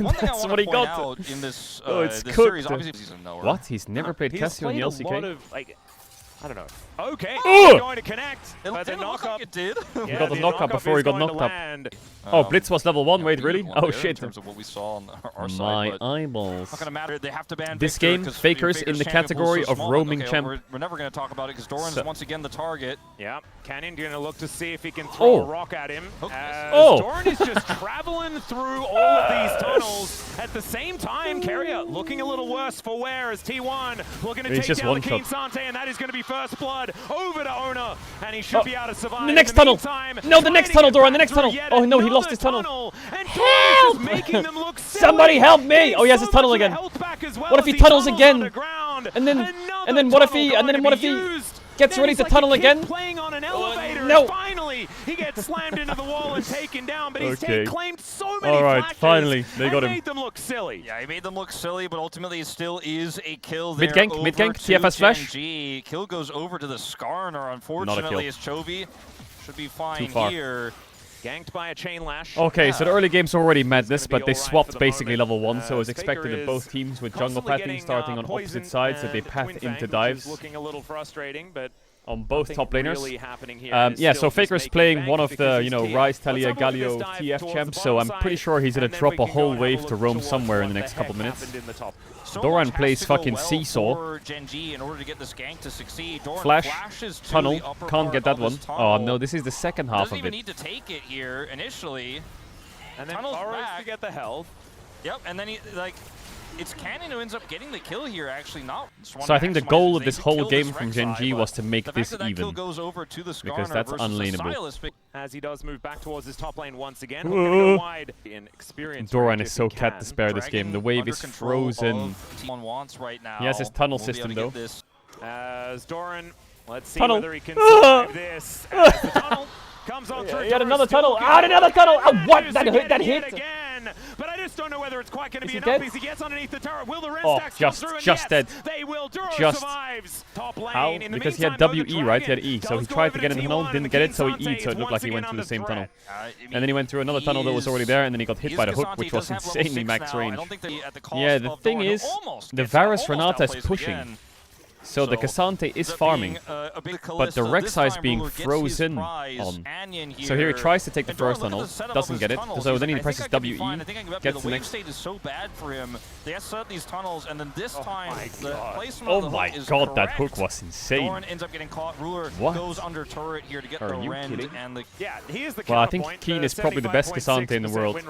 lives. That's what he got. In this, oh, it's this cooked. series, obviously, he's What? He's never played Cassio in the LCK? He's played a lot of, like, I don't know. Okay, Oh! going to connect. It didn't look like it did. He got the knock-up before he got knocked up. Oh, Blitz was level 1, wait, really? Oh, shit. In terms of what we saw on our My side, eyeballs. not gonna matter. They have to ban This Victor game, because Faker's in the champion pool category is so of small. roaming Okay, champ. We're never gonna talk about it because Doran's once again the target. Yeah, Cannon gonna look to see if he can throw a rock at him. Oh! Doran is just traveling through all of these tunnels. At the same time, Carrier looking a little worse for wear as T1 looking to take down the King Sante, and that is going to be first blood over to Owner, and he should be able to survive. The next tunnel! No, the next tunnel, Doran, the next tunnel! Oh no, he lost his tunnel. Help! Somebody help me! Oh, he has his tunnel again. What if he tunnels again? And then what if he gets ready to tunnel again? No! Finally, he gets slammed into the wall and taken down, but he's claimed so many flashes. Finally, they got him. Made them look silly. Yeah, he made them look silly, but ultimately it still is a kill there. Mid-gank, TFS flash. Geng. Kill goes over to the Skarner, unfortunately, as Chovy should be fine here. Ganked by a chain lash. Okay, so the early game's already madness, but they swapped basically level 1, so it's expected that both teams with jungle pathing starting on opposite sides, that they path into dives. Looking a little frustrating, but on both top laners. Yeah, so Faker's playing one of the, you know, Ryze, Talia, Galio, TF champs, so I'm pretty sure he's gonna drop a whole wave to roam somewhere in the next couple minutes. Doran plays fucking Seesaw. Flash, tunnel, can't get that one. Oh no, this is the second half of it. Doesn't even need to take it here initially. And then borrows to get the health. Yep, and then he, like, it's Canyon who ends up getting the kill here, actually, not. So I think the goal of this whole game from Gen G was to make this even, because that's unlaneable. As he does move back towards his top lane once again, Doran is so cat despair this game. The wave is frozen. He has his tunnel system though. As Doran, let's see whether he can survive this. As the tunnel comes on through. He had another tunnel. Ah, another tunnel. Oh, what? That hit. But I just don't know whether it's quite going to be enough because he gets underneath the turret. Will the red stacks just come through? Just dead. They will. Duro survives. Top lane. How? In the because he meantime, had WE, right? He had E. So he tried to get in the tunnel, didn't get it, so he E'd, so it looked like he went through the same tunnel. And then he went through another tunnel that was already there, and then he got hit by the hook, which was insanely max range. Yeah, the thing is, the Varus Renata is pushing. So the Cassante is farming, but the Rek'Sai is being frozen on. So here he tries to take the first tunnel, doesn't get it, so then he presses WE, gets the next. Oh my god, that hook was insane. What? Are you kidding? Well, I think Keen is probably the best Cassante in the world.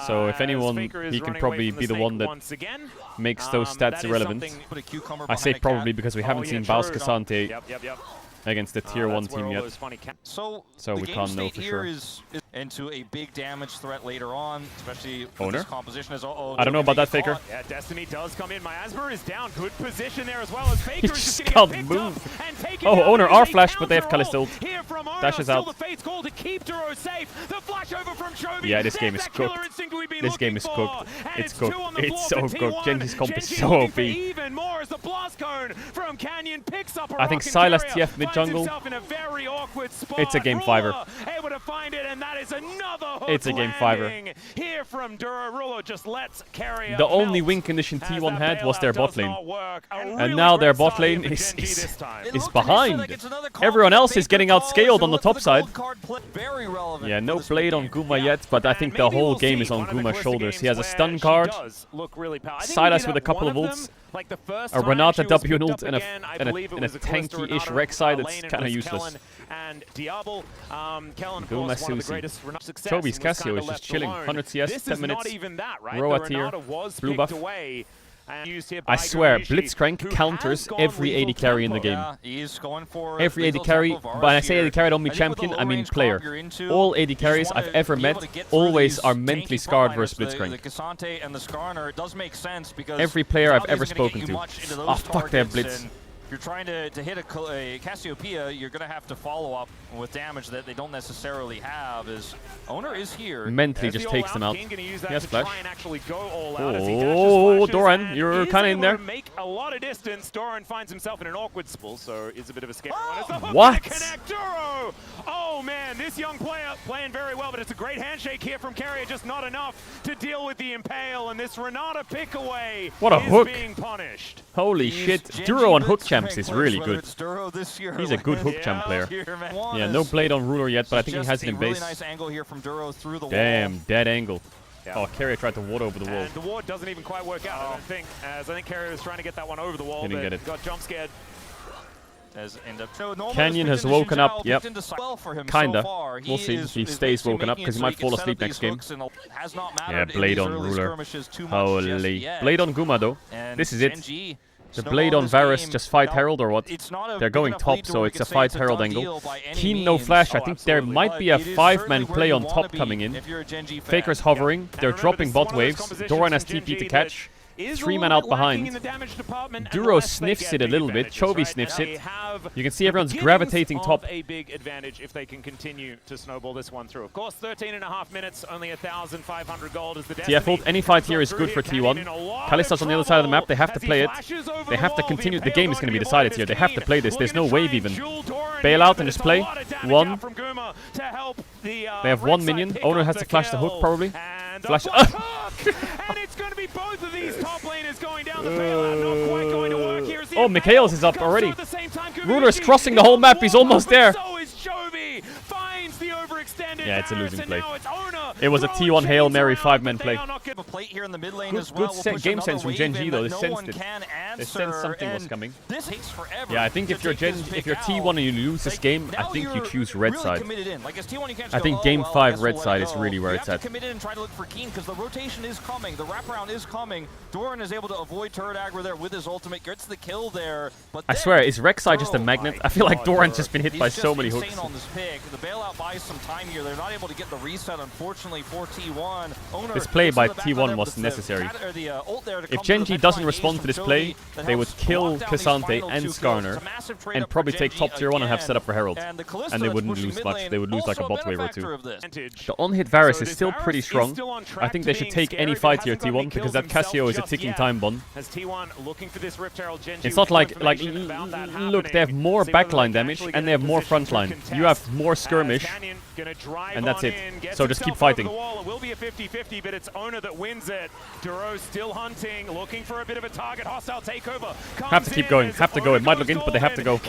So if anyone, he can probably be the one that makes those stats irrelevant. I say probably because we haven't seen Baus Cassante against the tier 1 team yet. So we can't know for sure. Into a big damage threat later on, especially with this composition as I don't know about that, Faker. Yeah, Destiny does come in. Miasma is down. Good position there as well as Faker is just can't move. Oh, Owner are flash, but they have Kalista ult. Dashes out. Yeah, this game is cooked. This game is cooked. It's cooked. It's so cooked. Genji's comp is so OP. I think Sylas TF mid jungle. It's a game 5er. It's a game 5er. Here from Duro, just lets carry the only win condition T1 had was their bot lane. And now their bot lane is behind. Everyone else is getting outscaled on the top side. Yeah, no blade on Guma yet, but I think the whole game is on Guma's shoulders. He has a stun card, Sylas with a couple of ults, a Renata W ult, and a tanky-ish Rek'Sai that's kind of useless. Guma Susi. Chovy's Cassio is just chilling. 100 CS, 10 minutes. Roa tier, blue buff. I swear, Blitzcrank counters every AD carry in the game. Every AD carry, when I say AD carry, I don't mean champion, I mean player. All AD carries I've ever met always are mentally scarred versus Blitzcrank. Every player I've ever spoken to. Oh fuck, they have Blitz. If you're trying to hit a Cassiopeia, you're going to have to follow up with damage that they don't necessarily have. As Owner is here. Mentally just takes them out. He has flash. Oh, Doran, you're kind of in there. Make a lot of distance. Doran finds himself in an awkward spool, so it's a bit of a scary one. What? Oh man, this young player playing very well, but it's a great handshake here from Carrier, just not enough to deal with the Impale, and this Renata pick away is being punished. Holy shit, Duro on hook champs is really good. He's a good hook champ player. Yeah, no blade on Ruler yet, but I think he has it in base. Damn, dead angle. Yeah. Oh, Carrier tried to ward over the wall. And the ward doesn't even quite work out, I don't think, as I think Carrier was trying to get that one over the wall, didn't but get it. Got jump scared. Canyon has woken up, yep. Kinda. We'll see. He stays woken up because he might fall asleep next game. Yeah, blade on Ruler. Holy. Blade on Guma though. This is it. The blade on Varus, just fight Herald or what? They're going top, so it's a fight Herald angle. Keen no flash, I think there might be a 5-man play on top coming in. Faker's hovering, they're dropping bot waves. Doran has TP to catch. 3-man out behind. Duro sniffs it a little bit. Chovy sniffs it. You can see everyone's gravitating top. A big advantage if they can continue to snowball this one through. Of course, 13.5 minutes, only 1,500 gold is the TF ult, any fight here is good for T1. Kalista's on the other side of the map. They have to play it. They have to continue. The game is going to be decided here. They have to play this. There's no wave even. Bail out and just play. One. They have 1 minion. Owner has to flash the hook probably. Flash. And it's going to be both of these top laners going down the bailout. Not quite going to work here. Oh, Mikhails is up already. Ruler's crossing the whole map. He's almost there. So is Chovy. Finds the overextended. Yeah, it's a losing play. It was a T1 Hail Mary 5-man play. Good game sense from Gen G though. They sensed it. They sensed something was coming. Yeah, I think if you're T1 and you lose this game, I think you choose red side. I think game 5 red side is really where it's at. Because the rotation is coming, the wraparound is coming. Doran is able to avoid turret aggro there with his ultimate, gets the kill there. But I swear, is Rek'Sai just a magnet? I feel like Doran's just been hit by so many hooks. On this pick. The bailout buys some time here. They're not able to get the reset, unfortunately, for T1. This play by T1 was necessary. If Gen G doesn't respond to this play, they would kill Cassante and Skarner and probably take top tier 1 and have set up for Herald. And they wouldn't lose much. They would lose like a bot wave or 2. The on-hit Varus is still pretty strong. I think they should take any fight here, T1, because that Cassio is a ticking time bomb. It's not like look, they have more backline damage and they have more frontline. You have more skirmish, and that's it. So just keep fighting. It will be a 50-50, but it's Owner that wins it. Duro still hunting, looking for a bit of a target. Hostile takeover. Have to keep going. Have to go. It might look in, but they have to go.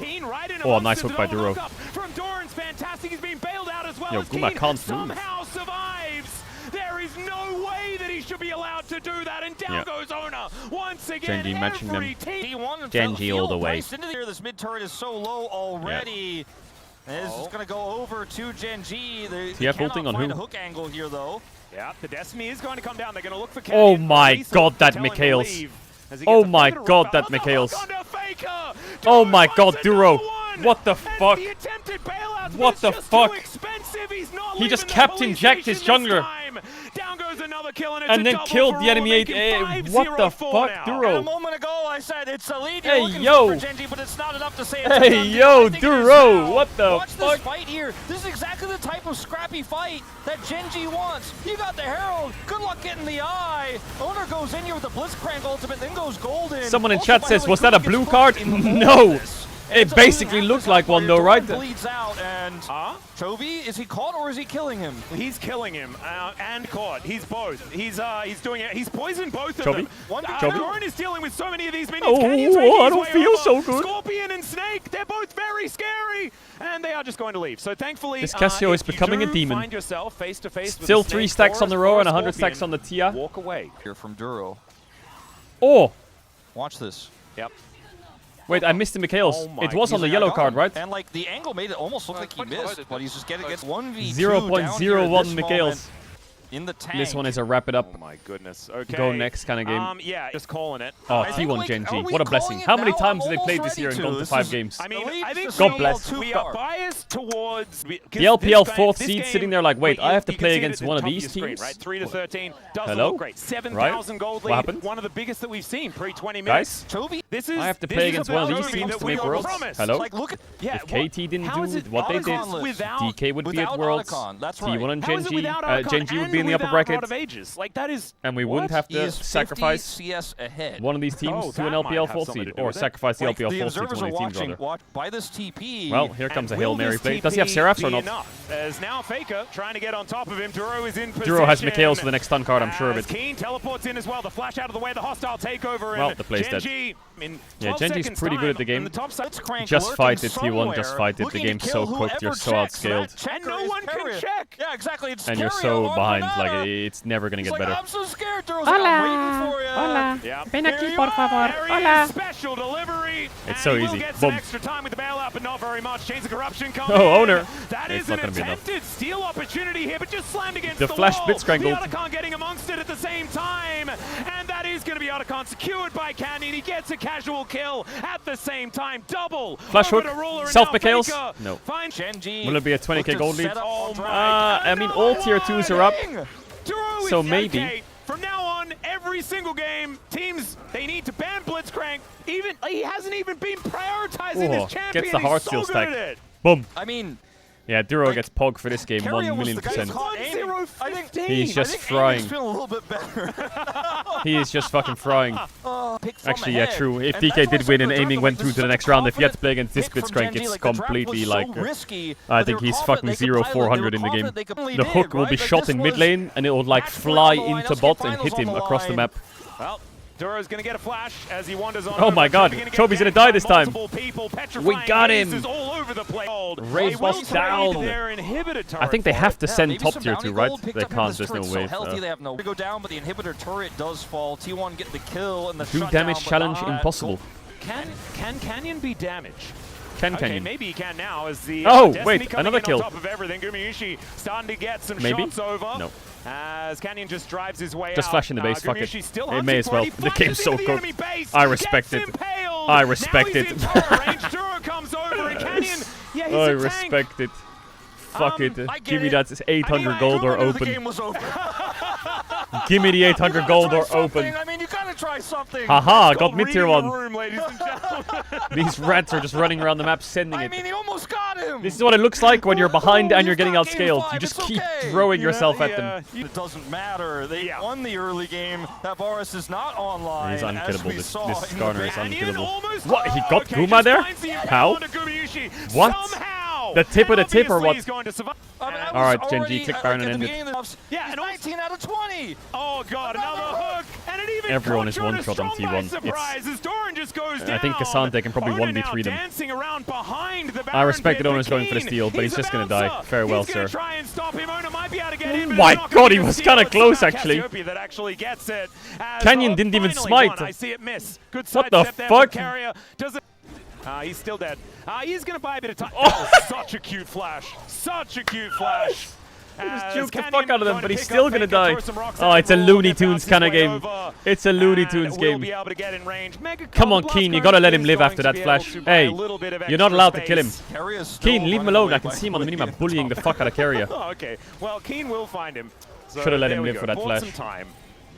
Oh, nice hook by Duro. From Doran's fantastic. He's being bailed out as well. Yo, Guma can't move. Somehow survives. There is no way that he should be allowed to do that, and down goes Owner once again. Gen G matching them. Gen G all the way. This mid turret is so low already. This is going to go over to Gen G. TF ulting on who? Hook angle here though. Yeah, the Destiny is going to come down. They're going to look for. Oh my God, that Mikhails. Oh my God, that Mikhails. Oh my God, Duro. What the fuck? What the fuck? He just Captain Jacked his jungler. And then killed the enemy 8. What the fuck, Duro? A moment ago I said it's a lead. Hey, yo. For Gen G, but it's not enough to say hey, yo, Duro. What the fuck? Watch this fight here. This is exactly the type of scrappy fight that Gen G wants. You got the Herald. Good luck getting the eye. Owner goes in here with the Blitzcrank ultimate, then goes golden. Someone in chat says, was that a blue card? No. It basically looked like one though, right? Bleeds out and Chovy, is he caught or is he killing him? He's killing him and caught. He's both. He's doing it. He's poisoned both of them. Doran is dealing with so many of these minions. Oh, I don't feel so good. Scorpion and Snake, they're both very scary, and they are just going to leave. So thankfully, this Cassio is becoming a demon. Find yourself face to face. Still 3 stacks on the row and 100 stacks on the Tia. Walk away. Here from Duro. Oh, watch this. Yep. Wait, I missed the Mikhails. It was on the yellow card, right? And like the angle made it almost look like he missed, but he's just getting 1v2 0.01 Mikhails. In the tank. This one is a wrap it up. Oh my goodness. Okay. Go next kind of game. Yeah, just calling it. Oh, T1 Gen G. What a blessing. How many times have they played this year and gone to 5 games? I mean, I think God bless. We are biased towards the LPL 4th seed sitting there like, wait, I have to play against one of these teams? Right? 3 to 13. Hello? Look great. 7,000 gold lead. What happened? One of the biggest that we've seen pre-20 minutes. Guys, I have to play against one of these teams to make Worlds. Hello? If KT didn't do what they did, DK would be at Worlds. T1 and Gen G would be in the upper bracket. Like that is, and we wouldn't have to sacrifice one of these teams to an LPL 4th seed, or sacrifice the LPL 4th seed to one of these teams, rather. By this TP. Well, here comes a Hail Mary play. Does he have Seraphs or not? As now Faker trying to get on top of him. Duro is in position. Duro has Mikhails for the next stun card, I'm sure of it. Keen teleports in as well. The flash out of the way. The hostile takeover. Well, the play's dead. Yeah, Gen G's pretty good at the game. Just fight it, T1. Just fight it. The game's so cooked. You're so outscaled. And no one can check. Yeah, exactly. And you're so behind. Like, it's never gonna get better. I'm so scared, Duro's like, I'm waiting for you. Hola. Yep. Ven aquí, por favor. Hola. Special delivery. It's so easy. We'll get some Boom. extra time with the bailout, but not very much. Chains of corruption coming. Oh, owner. That It's is not an gonna be enough. attempted steal opportunity here, but just slammed against The the flash wall. blitzcrank The ult. Otacon getting amongst it at the same time, and that is going to be Otacon secured by Canyon. He gets a casual kill at the same time. Double. Flash over hook. to Ruler, and Self-McHale's? now Faker No. finds Genji Will it be a 20k gold lead? I mean, all tier 2s are up. Duro So is maybe. okay. From now on, every single game, teams, they need to ban Blitzcrank. Even he hasn't even been prioritizing Oh, his champion. gets the He's heart so steal good stack. at it. Boom. I mean, Yeah, Duro like, gets pog for this game, Carrier 1 was million the guy who %. caught aiming. I think He's just I think frying. Aiming's feeling a little bit better. He is just fucking frying. Pick from Actually, the yeah, head. true. If And DK that's did why win and some of the Aiming draft, went like, through to the such next a round, if he had to confident play against this pick from Blitzcrank, Genji, it's like, the draft was completely so like... risky, I but they think were he's confident fucking they could 0 pilot, 400 they in were the game. confident they could only The dig, hook will right? be Like, shot this in mid was lane, and it will like match fly point on the line. into Let's bot get and hit finals him on the across the line. map. Well, Duro's going to get a flash as he wanders on. Oh my over. god, Chobi's Chobi's gonna die this time. People, We got him. all over the place. Raise They will boss trade down. their inhibitor I think turret they for have it. to Yeah, send maybe top some tier bounty 2, right? gold picked They up in can't, this there's no turret, way. So healthy, they have no to go down, but the inhibitor turret does fall. T1 get the kill and the Do shutdown, damage but challenge not- impossible. Can Canyon be damaged? Can Okay, Canyon? maybe he can now as the Oh, Destiny wait, coming another in kill. on top of everything. Gumayushi starting to get some Maybe? shots over. No. As Canyon just drives his way Just out. flash in the base, fuck it. Gumayushi still It may hunting as for well. He The flashes game's so into the good. enemy base, I respect gets it. impaled. I respect now it. He's in turret range. Duro comes over and Canyon, yeah, he's I a tank. respect it. Fuck it. I get Give me it. that 800 Anyway, gold or The open. game was over. Give me the 800 gold or Try open. something. I mean, you gotta try something. Haha, It's got called mid tier reading the 1. room, ladies and gentlemen. These rats are just running around the map sending I it. mean, he almost got him. This is what it looks like when you're behind and you're getting You've got game outscaled. 5, You just it's keep okay. throwing You know, yourself at yeah. them. It doesn't matter. They Yeah. won the early game. That Varus is not online. He's as unkillable. we This saw in the Skarner is ban. Canyon unkillable. almost- What? He got okay, Guma just there? finds the How? impale onto Gumayushi. What? Somehow. The tip of the And tip or obviously what? He's going to survive. I mean, I All right, was Genji, already, click like, Baron at and the end it. beginning of the- Yeah, he's and also- 19 out of 20. Oh god, another hook, and it even Everyone is caught Jordan one-shot on Strong by T1. surprise as Doran just goes down. I think Cassandra can probably Owner 1v3 now them. dancing around behind the I Baron respect pit, that Owner's but going for the Keen, steal, but he's a just gonna die. bouncer. Farewell, He's gonna sir. try and stop him. Owner might be able to get in, but My it's not God, gonna he be a was steal. kinda It's close, not actually. Cassiopeia that actually gets it. As Canyon Hook didn't even finally smite. won. I see it miss. Good What side the step there fuck? from Carrier. Does it? He's still dead. He's gonna buy a bit of time. Oh. Such a cute flash. Such a cute flash. Just juke the Canyon fuck out of them, going but to he's pick still up gonna Faker, die. throw some rocks Oh, at it's a the wall, Looney get Tunes bounced his kinda way game. over, It's a Looney and Tunes will game. be able to get in range. Mega Come on, Blast Keen, you Guard gotta let him is live going after to that be flash. able to buy Hey, a little bit of you're not extra allowed to kill him. space. Carrier's still Keen, leave him running alone. away I can by see him on the William minimap bullying the fuck out of Carrier. Oh, okay. Well, Keen will find him. So Shoulda let there him we live go. for that Bought flash. some time.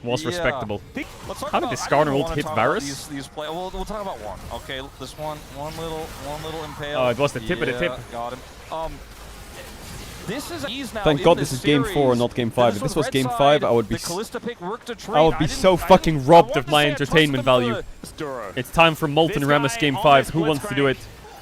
Was Yeah. respectable. Let's talk How did about, this I Skarner don't ult wanna hit talk about Varus? These we'll talk about one. Okay, this one little impale. Oh, it was the tip of the tip. Got him. This is he's now Thank in God this is game 4 and not game 5. If this was game 5, I would be so fucking robbed of my entertainment value. It's time for Molten Rammus game 5. Who wants to do it?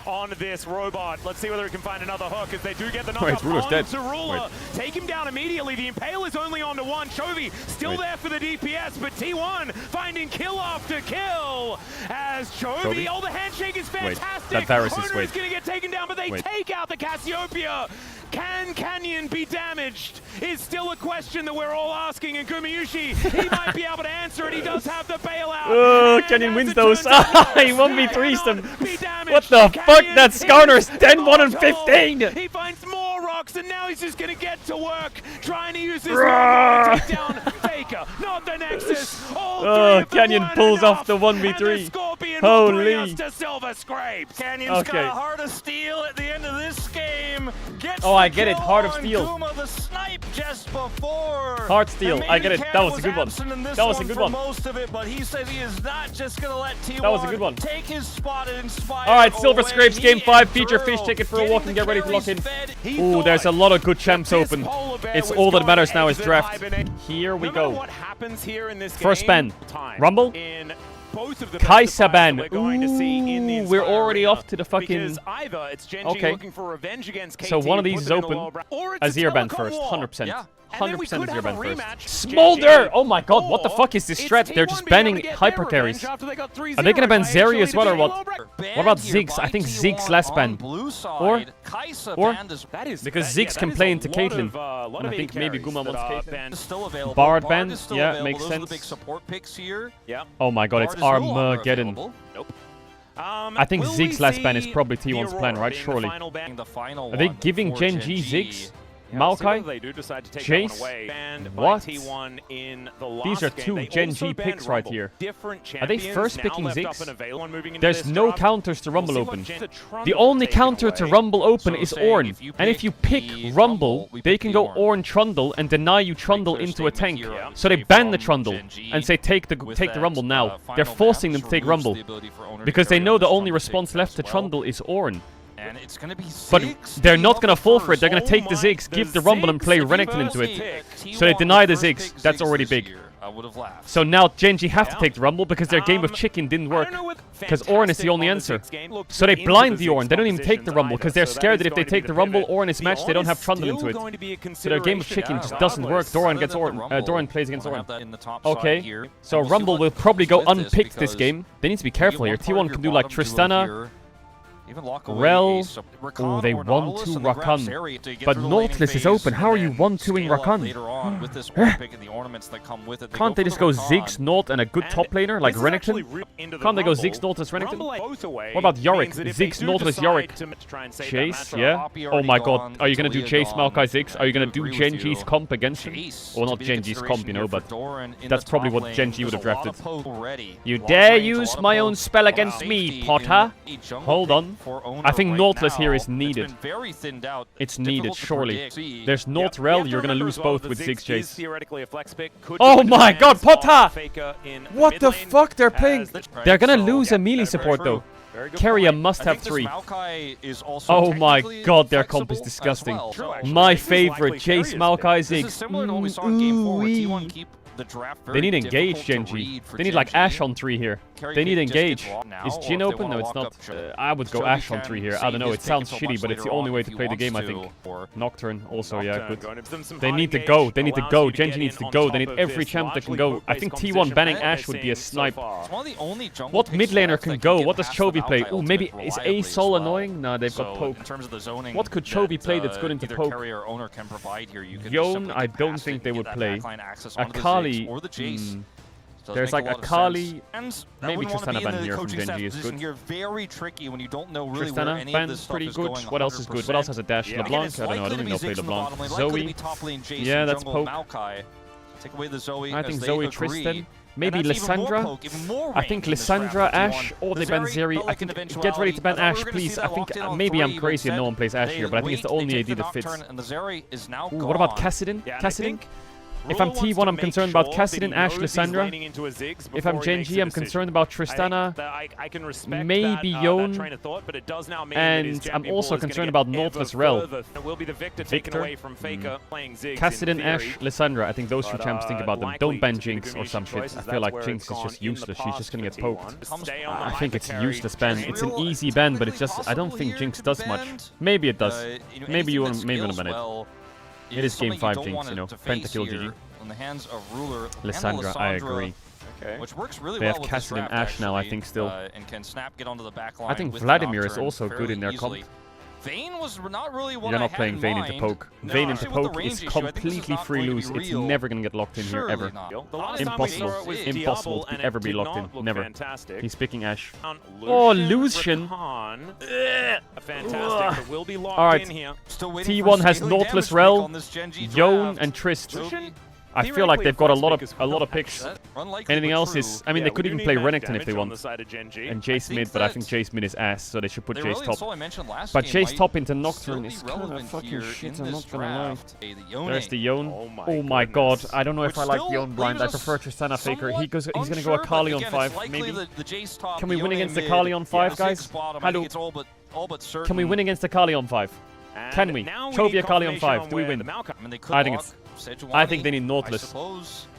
On this robot. Let's see whether we can find another hook as they do get the Wait, knock Ruler's dead. onto Ruler. Wait. Take him down immediately. The Impale is only onto one. Chovy still Wait. there for the DPS, but T1 finding kill after kill as Chovy. Oh, the handshake is fantastic. that Varus is- Owner wait. is going to get taken down, but they Wait. take out the Cassiopeia. Can Canyon be damaged? Is still a question that we're all asking, and Gumayushi, he might be able to answer it. He does have the bailout. Oh, And Canyon as wins it those. turns out, He 1v3's cannot them. be damaged. What the fuck? Canyon That Skarner is 10, 1 and immortal. 15. He finds more rocks, and now he's just going to get to work, trying to use his Rah. to take down Faker, not the Nexus. All three Oh, of them Canyon weren't pulls enough, off the 1v3. and the Scorpion will bring Holy. us to Silver Scrapes. Canyon's Okay. got a Heart of Steel at the end of this game. Gets Oh, I the get it. kill Heart of on Steel. Guma, the snipe just before. Heart Steel. And I get maybe it. That was a Canyon good one. absent in this That was a one good for one. most of it, but he says he is not just going to let T1 That was a good one. take his spot and inspire. All right, Silver away. Scrapes He game 5. and Feature Drill fish ticket for a getting walk the and get ready to lock in. carries fed. He Ooh, thought there's a lot of good champs This open. polar bear It's was all that going matters to now is exit draft. hibernate. Here we No matter go. what happens here in this First game, ban. time Rumble. in both of the Kaisa ban. we're going to see in the Ooh, we're Inspire already arena. off to the fucking... Because either it's Genji Okay. looking for revenge against KT, So one of these put is them in a open. lower or it's Azir ban telecom first, war. 100%. Yeah. 100% Zero ban first. Smolder! Oh my god, what the fuck is this strat? They're just banning hyper carries. Are they gonna ban Zeri as well or what? What about Ziggs? I think Ziggs last ban. Or? Because Ziggs can play into Caitlyn. And I think maybe Guma wants Caitlyn. Bard ban? Yeah, makes sense. Oh my god, it's Armageddon. I think Ziggs last ban is probably T1's plan, right? Surely. Are they giving Gen G Ziggs? Maokai? Jace? What? These are two Gen G picks right here. Are they first picking Ziggs? There's no counters to Rumble Open. The only counter to Rumble Open is Ornn. And if you pick Rumble, they can go Ornn Trundle and deny you Trundle into a tank. So they ban the Trundle and say take the Rumble now. They're forcing them to take Rumble. Because they know the only response left to Trundle is Ornn. And it's gonna be but they're not gonna fall for it. They're gonna take the Ziggs, give the Rumble, and play Renekton into it. So they deny the Ziggs. That's already big. So now Gen G have to take the Rumble because their game of chicken didn't work. Because Ornn is the only answer. So they blind the Ornn. They don't even take the Rumble because they're scared that if they take the Rumble, Ornn is matched. They don't have Trundle into it. So their game of chicken just doesn't work. Doran gets Ornn. Doran plays against Ornn. Okay. So Rumble will probably go unpicked this game. They need to be careful here. T1 can do like Tristana. Rel. Oh, they 1-2 Rakan. But Nautilus is open. How are you 1-2ing Rakan? Can't they just go Ziggs, Naut, and a good top laner like Renekton? Can't they go Ziggs, Nautilus, Renekton? What about Yorick? Ziggs, Nautilus, Yorick. Jace, yeah? Oh my god. Are you gonna do Jace, Maokai, Ziggs? Are you gonna do Gen G's comp against him? Well, not Gen G's comp, you know, but that's probably what Gen G would have drafted. You dare use my own spell against me, Potter? Hold on. I think Nautilus here is needed. It's needed, surely. There's Naut Rel, you're gonna lose both with Ziggs Jace. Oh my god, Potter! What the fuck? They're playing. They're gonna lose a melee support though. Carrier must have 3. Oh my god, their comp is disgusting. My favorite, Jace, Maokai, Ziggs. They need Engage, Gen G. They need like Ashe on 3 here. They need Engage. Is Jhin open? No, it's not. I would go Ashe on 3 here. I don't know, it sounds shitty, but it's the only way to play the game, I think. Nocturne, also, yeah, good. They need to go. They need to go. Gen G needs to go. They need every champ that can go. I think T1 banning Ashe would be a snipe. What mid laner can go? What does Chovy play? Ooh, maybe is A Sol annoying? Nah, they've got Poke. What could Chovy play that's good into Poke? Yone, I don't think they would play. Akali. There's like Akali, maybe Tristana ban here from Gen G is good. Tristana ban, pretty good. What else is good? What else has a dash? LeBlanc? I don't know, I don't think they'll play LeBlanc. Zoe? Yeah, that's Poke. I think Zoe, Tristan. Maybe Lissandra? I think Lissandra, Ashe, or they ban Zeri. I think, get ready to ban Ashe, please. I think maybe I'm crazy and no one plays Ashe here, but I think it's the only AD that fits. Ooh, what about Cassidy? Cassidy? If I'm T1, I'm concerned about Cassidy, Ashe, Lissandra. If I'm Gen G, I'm concerned about Tristana, maybe Yone, and I'm also concerned about Nautilus Rel. Victor, Cassidy, Ashe, Lissandra. I think those 2 champs think about them. Don't ban Jinx or some shit. I feel like Jinx is just useless. She's just gonna get poked. I think it's a useless ban. It's an easy ban, but it's just, I don't think Jinx does much. Maybe it does. Maybe you want to ban it. It is game 5 Jinx, you know. Pentakill GG. Lissandra, I agree. They have Cassidy and Ashe now, I think, still. I think Vladimir is also good in their comp. You're not playing Vayne into Poke. Vayne into Poke is completely free loose. It's never gonna get locked in here, ever. Impossible. Impossible to ever be locked in. Never. He's picking Ashe. Oh, Lucian! Alright. T1 has Nautilus Rel, Yone, and Trist. I feel like they've got a lot of picks. Anything else is... I mean, they could even play Renekton if they want. And Jace mid, but I think Jace mid is ass, so they should put Jace top. But Jace top into Nocturne is kind of fucking shit, I'm not gonna lie. There's the Yone. Oh my god, I don't know if I like Yone blind. I prefer Tristana Faker. He's gonna go Akali on 5, maybe. Can we win against Akali on 5, guys? Hello. Can we win against Akali on 5? Can we? Chovy Akali on 5. Do we win? I think they need Nautilus.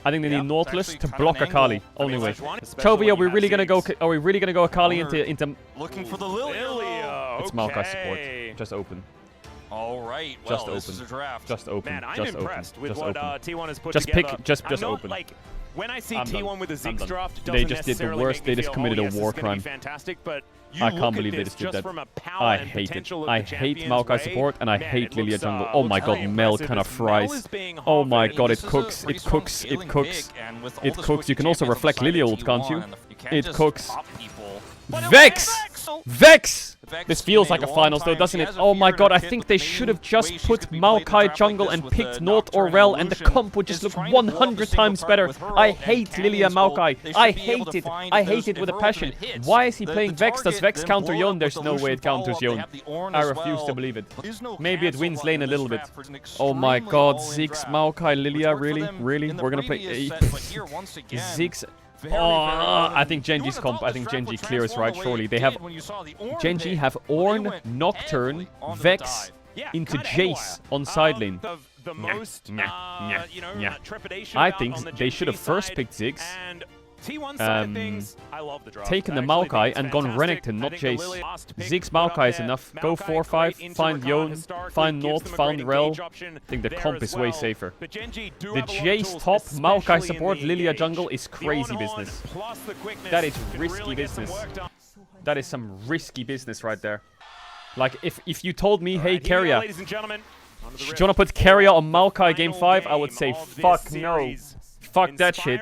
I think they need Nautilus to block Akali. Only way. Chovy, are we really gonna go? Are we really gonna go Akali into? Looking for the Lily. It's Maokai support. Just open. All right, well, this is a draft. Just open. Man, I'm just impressed open. with just what open. T1 has put just together. Pick, just open. Like, when I see I'm T1 done. with a Ziggs draft, They just did the worst. They just committed a war crime. Fantastic, but I can't believe they just did that. I hate it. I hate Maokai support and I hate Lilia jungle. Oh my god, Mel kind of fries. Oh my god, it cooks. It cooks. It cooks. It cooks. You can also reflect Lilia ult, can't you? It cooks. Vex! Vex! This feels like a finals though, doesn't it? Oh my god, I think they should have just put Maokai jungle and picked North or Rel and the comp would just look 100 times better. I hate Lilia Maokai. I hate it. I hate it with a passion. Why is he playing Vex? Does Vex counter Yone? There's no way it counters Yone. I refuse to believe it. Maybe it wins lane a little bit. Oh my god, Ziggs, Maokai, Lilia, really? Really? We're gonna play Ziggs. Oh, I think Genji's comp. I think Genji clears, right? Surely. They have... Genji have Ornn, Nocturne, Vex into Jace on side lane. I think they should have first picked Ziggs, taken the Maokai and gone Renekton, not Jace. Ziggs Maokai is enough. Go 4-5, find Yone, find North, find Rel. I think the comp is way safer. The Jace top, Maokai support, Lilia jungle is crazy business. That is risky business. That is some risky business right there. Like, if you told me, hey, Keria, do you want to put Keria on Maokai game 5? I would say, fuck no. Fuck that shit.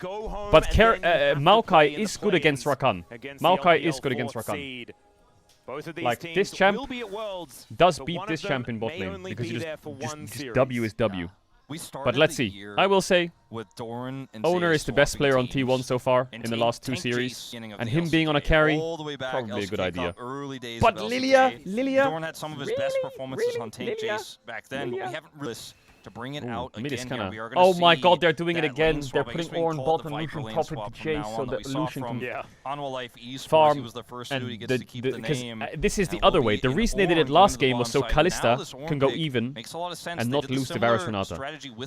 But Maokai is good against Rakan. Maokai is good against Rakan. Like, this champ does beat this champ in bot lane, because you just W is W. But let's see. I will say, Owner is the best player on T1 so far in the last 2 series, and him being on a carry, probably a good idea. But Lilia, Dorn had some of his best performances on Tank Jace back then, but we haven't really... To bring it out again here, we are gonna oh my god, they're doing it again. They're putting Ornn bot and Lucian top into Jace so that Lucian can farm. And this is the other way. The reason they did it last game was so Kalista can go even and not lose to Varus Renata.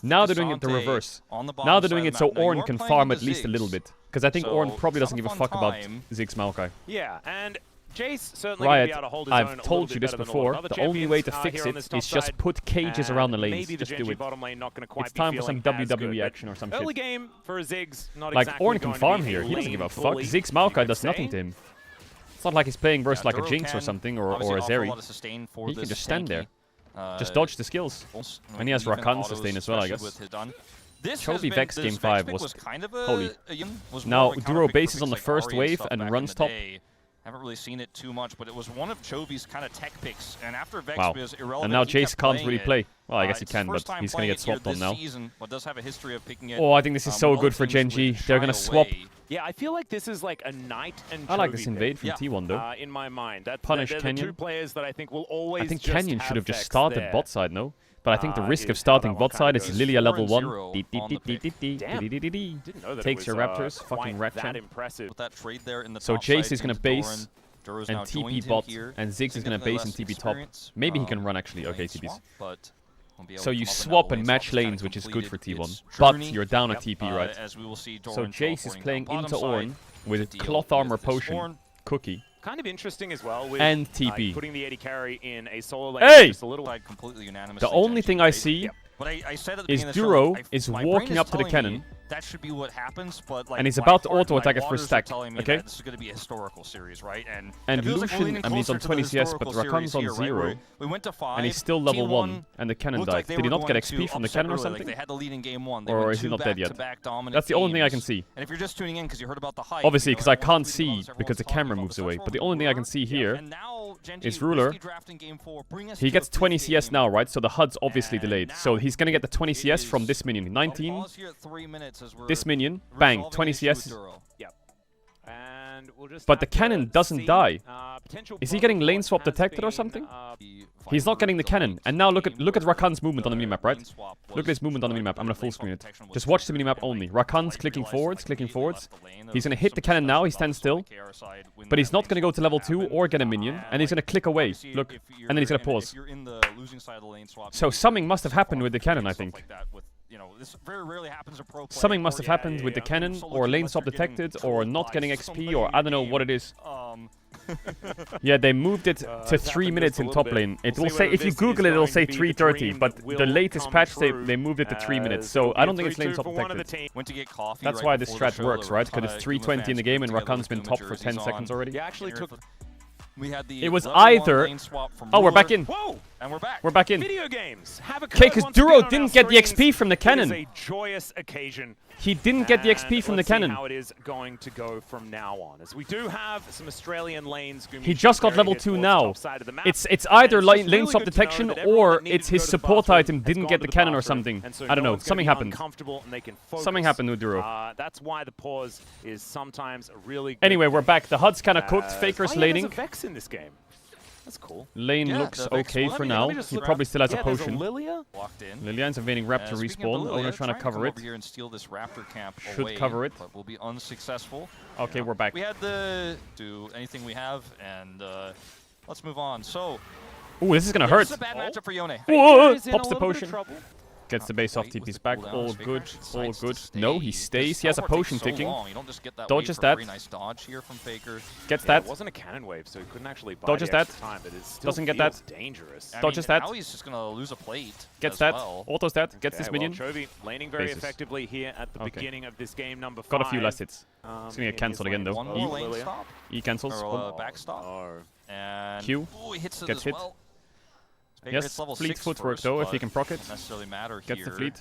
Now they're doing it the reverse. Now they're doing it so Ornn can farm at least a little bit. Because I think Ornn probably doesn't give a fuck about Ziggs Maokai. Yeah, and Jace certainly Riot, be able to hold his I've told you this before, the only way to fix it is just put cages around the lanes. Just do it. It's time for some WWE action or some shit. Early game for Ziggs, not like, exactly Ornn can farm here, he doesn't give a fuck. Ziggs Maokai does nothing to him. It's not like he's playing versus like a Jinx or something, or a Zeri. He can just stand there. Just dodge the skills. And he has Rakan sustain as well, I guess. Chovy Vex game 5 was holy. Now, Duro bases on the first wave and runs top. Haven't really seen it too much, but it was one of Chovy's kind of tech picks. And after Vex was irrelevant, and now Jace can't really play. Well, I guess he can, but he's going to get swapped on now. Oh, I think this is so good for Genji. They're going to swap. Yeah, I feel like this is like a Knight and I like this invade from T1 though. In my mind, Punish Kenyon. The two players that I think will always. I think Kenyon should have just started bot side, no? But I think the risk of starting bot side is Lilia level 1. Takes your Raptors, fucking Rat Champ. So Jace is going to base and TP bot, and Ziggs is going to base and TP top. Maybe he can run actually. Okay, TPs. So you swap and match lanes, which is good for T1. But you're down a TP, right? So Jace is playing into Ornn with Cloth Armor Potion, Cookie. Kind of interesting as well with and TP. Putting the AD carry in a solo lane. Hey! Just a little completely unanimous. The only thing I see is Duro is walking up to the cannon. That should be what happens, but like, and he's about to auto attack it for a stack. Okay. This is going to be a historical series, right? And Lucian, I mean, he's on 20 CS, but Rakan's on 0. We went to 5, and he's still level 1, and the cannon died. Did he not get XP from the cannon or something? They had the lead in game 1. Or is he not dead yet? That's the only thing I can see. And if you're just tuning in because you heard about the hype, obviously, because I can't see because the camera moves away. But the only thing I can see here is Ruler. He gets 20 CS now, right? So the HUD's obviously delayed. So he's going to get the 20 CS from this minion. 19. This minion. Bang, 20 CS. But the cannon doesn't die. Is he getting lane swap detected or something? He's not getting the cannon. And now look at Rakan's movement on the minimap, right? Look at his movement on the minimap. I'm gonna full screen it. Just watch the minimap only. Rakan's clicking forwards, clicking forwards. He's gonna hit the cannon now, he stands still. But he's not gonna go to level 2 or get a minion. And he's gonna click away. Look. And then he's gonna pause. So something must have happened with the cannon, I think. Something must have happened with the cannon, or lane swap detected, or not getting XP, or I don't know what it is. Yeah, they moved it to 3 minutes in top lane. It will say, if you Google it, it'll say 3:30, but the latest patch, they moved it to 3 minutes. So I don't think it's lane swap detected. Went to get coffee. That's why this strat works, right? Because it's 3:20 in the game and Rakan's been top for 10 seconds already. Yeah, actually took. We had the it was either. Oh, we're back in. Whoa! And we're back. We're back in. Video games. Okay, because Duro didn't get the XP from the cannon. It is a joyous occasion. He didn't get the XP from the cannon. How it is going to go from now on, as we do have some Australian lanes. He just got level 2 now. It's either lane swap detection or it's his support item didn't get the cannon or something. I don't know. Something happened. Something happened with Duro. That's why the pause is sometimes a really. Anyway, we're back. The HUD's kind of cooked. Faker's laning. There's a Vex in this game. That's cool. Lane looks okay for now. He probably still has a potion. Lilia locked in. Lilia's invading Raptor respawn. Owner trying to cover it. Here and steal this Raptor camp Should cover it. But will be unsuccessful. Okay, we're back. We had the do anything we have, and let's move on. So. Ooh, this is gonna hurt. This is a bad matchup for Yone. Whoa! Pops the potion. Gets the base off, TP's back. All good, all good. No, he stays. He has a potion ticking. Dodges that. Nice dodge here from Faker. Gets that. It wasn't a cannon wave, so he couldn't actually buy Dodges that. time, but it still doesn't get that. Dangerous. Dodges that. Now he's just gonna lose a plate. Gets that. Autos that. Gets this well, minion. Chovy laning very effectively here at the beginning of this game number 5. Got a few last hits. It's gonna get cancelled again though. One more lane stop. E cancels. Or back stop. And Q. He hits it gets as hit. well. Yes, fleet footwork though, if he can proc it. Necessarily matter Gets the fleet.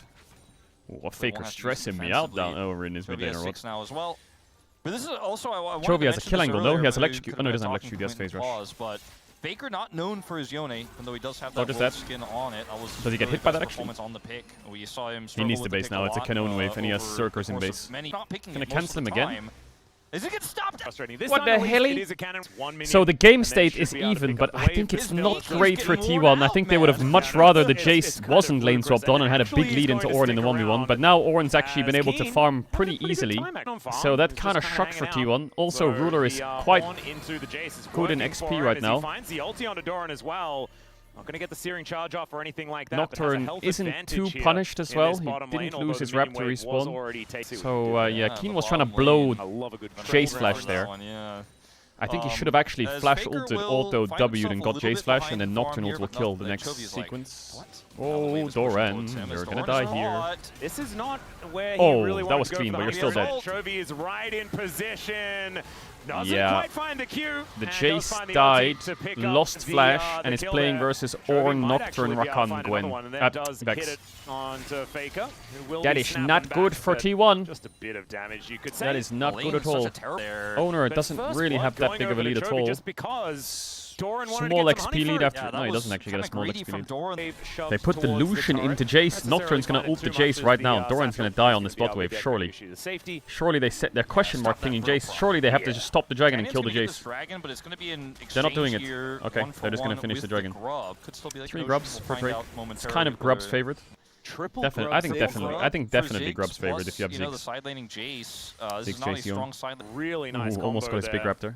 Ooh, Faker stressing me out down over in his mid lane rod. Now as well. But this is also Chovy has a kill angle, no? He has electrocute. Oh no, he doesn't have electrocute, he has phase rush. But Faker not known for his Yone, even though he does have that Dodges skin on it. Does he get hit by that actually? On the pick. We saw him he needs the base now, it's a Canon wave and he has Circers in base. Gonna cancel him again? Is it get stopped? What the hell? So the game state is even, but I think it's not great for T1. I think they would have much rather the Jace wasn't lane swapped on and had a big lead into Ornn in the 1v1, but now Ornn's actually been able to farm pretty easily, so that kind of sucks for T1. Also, Ruler is quite good in XP right now. Not going to get the searing charge off or anything like that. Nocturne isn't too punished as well. He didn't lose his Raptor respawn. So yeah, Keen was trying to blow Jace Flash there. I think he should have actually flash ulted, auto W'd and got Jace Flash, and then Nocturne ult will kill the next sequence. Oh, Doran, you're gonna die here. This is not where he really that was clean, but you're still dead. Chovy is right in position. Yeah, the Jace died, lost Flash, and is playing versus Ornn, Nocturne, Rakan, Gwen at Vex. That is not good for T1. Just a bit of damage, you could say. That is not good at all. Owner doesn't really have that big of a lead at all. Small XP lead after. No, he doesn't actually get a small XP lead. They put the Lucian into Jace. Nocturne's gonna ult the Jace right now. Doran's gonna die on this bot wave, surely. Surely they set their question mark pinging Jace. Surely they have to just stop the dragon and kill the Jace. They're not doing it. Okay, they're just gonna finish the dragon. 3 grubs for trade. It's kind of Grub's favorite. Definitely, I think definitely Grub's favorite if you have Ziggs. Ziggs, Jace, Yone. Ooh, almost got his big Raptor.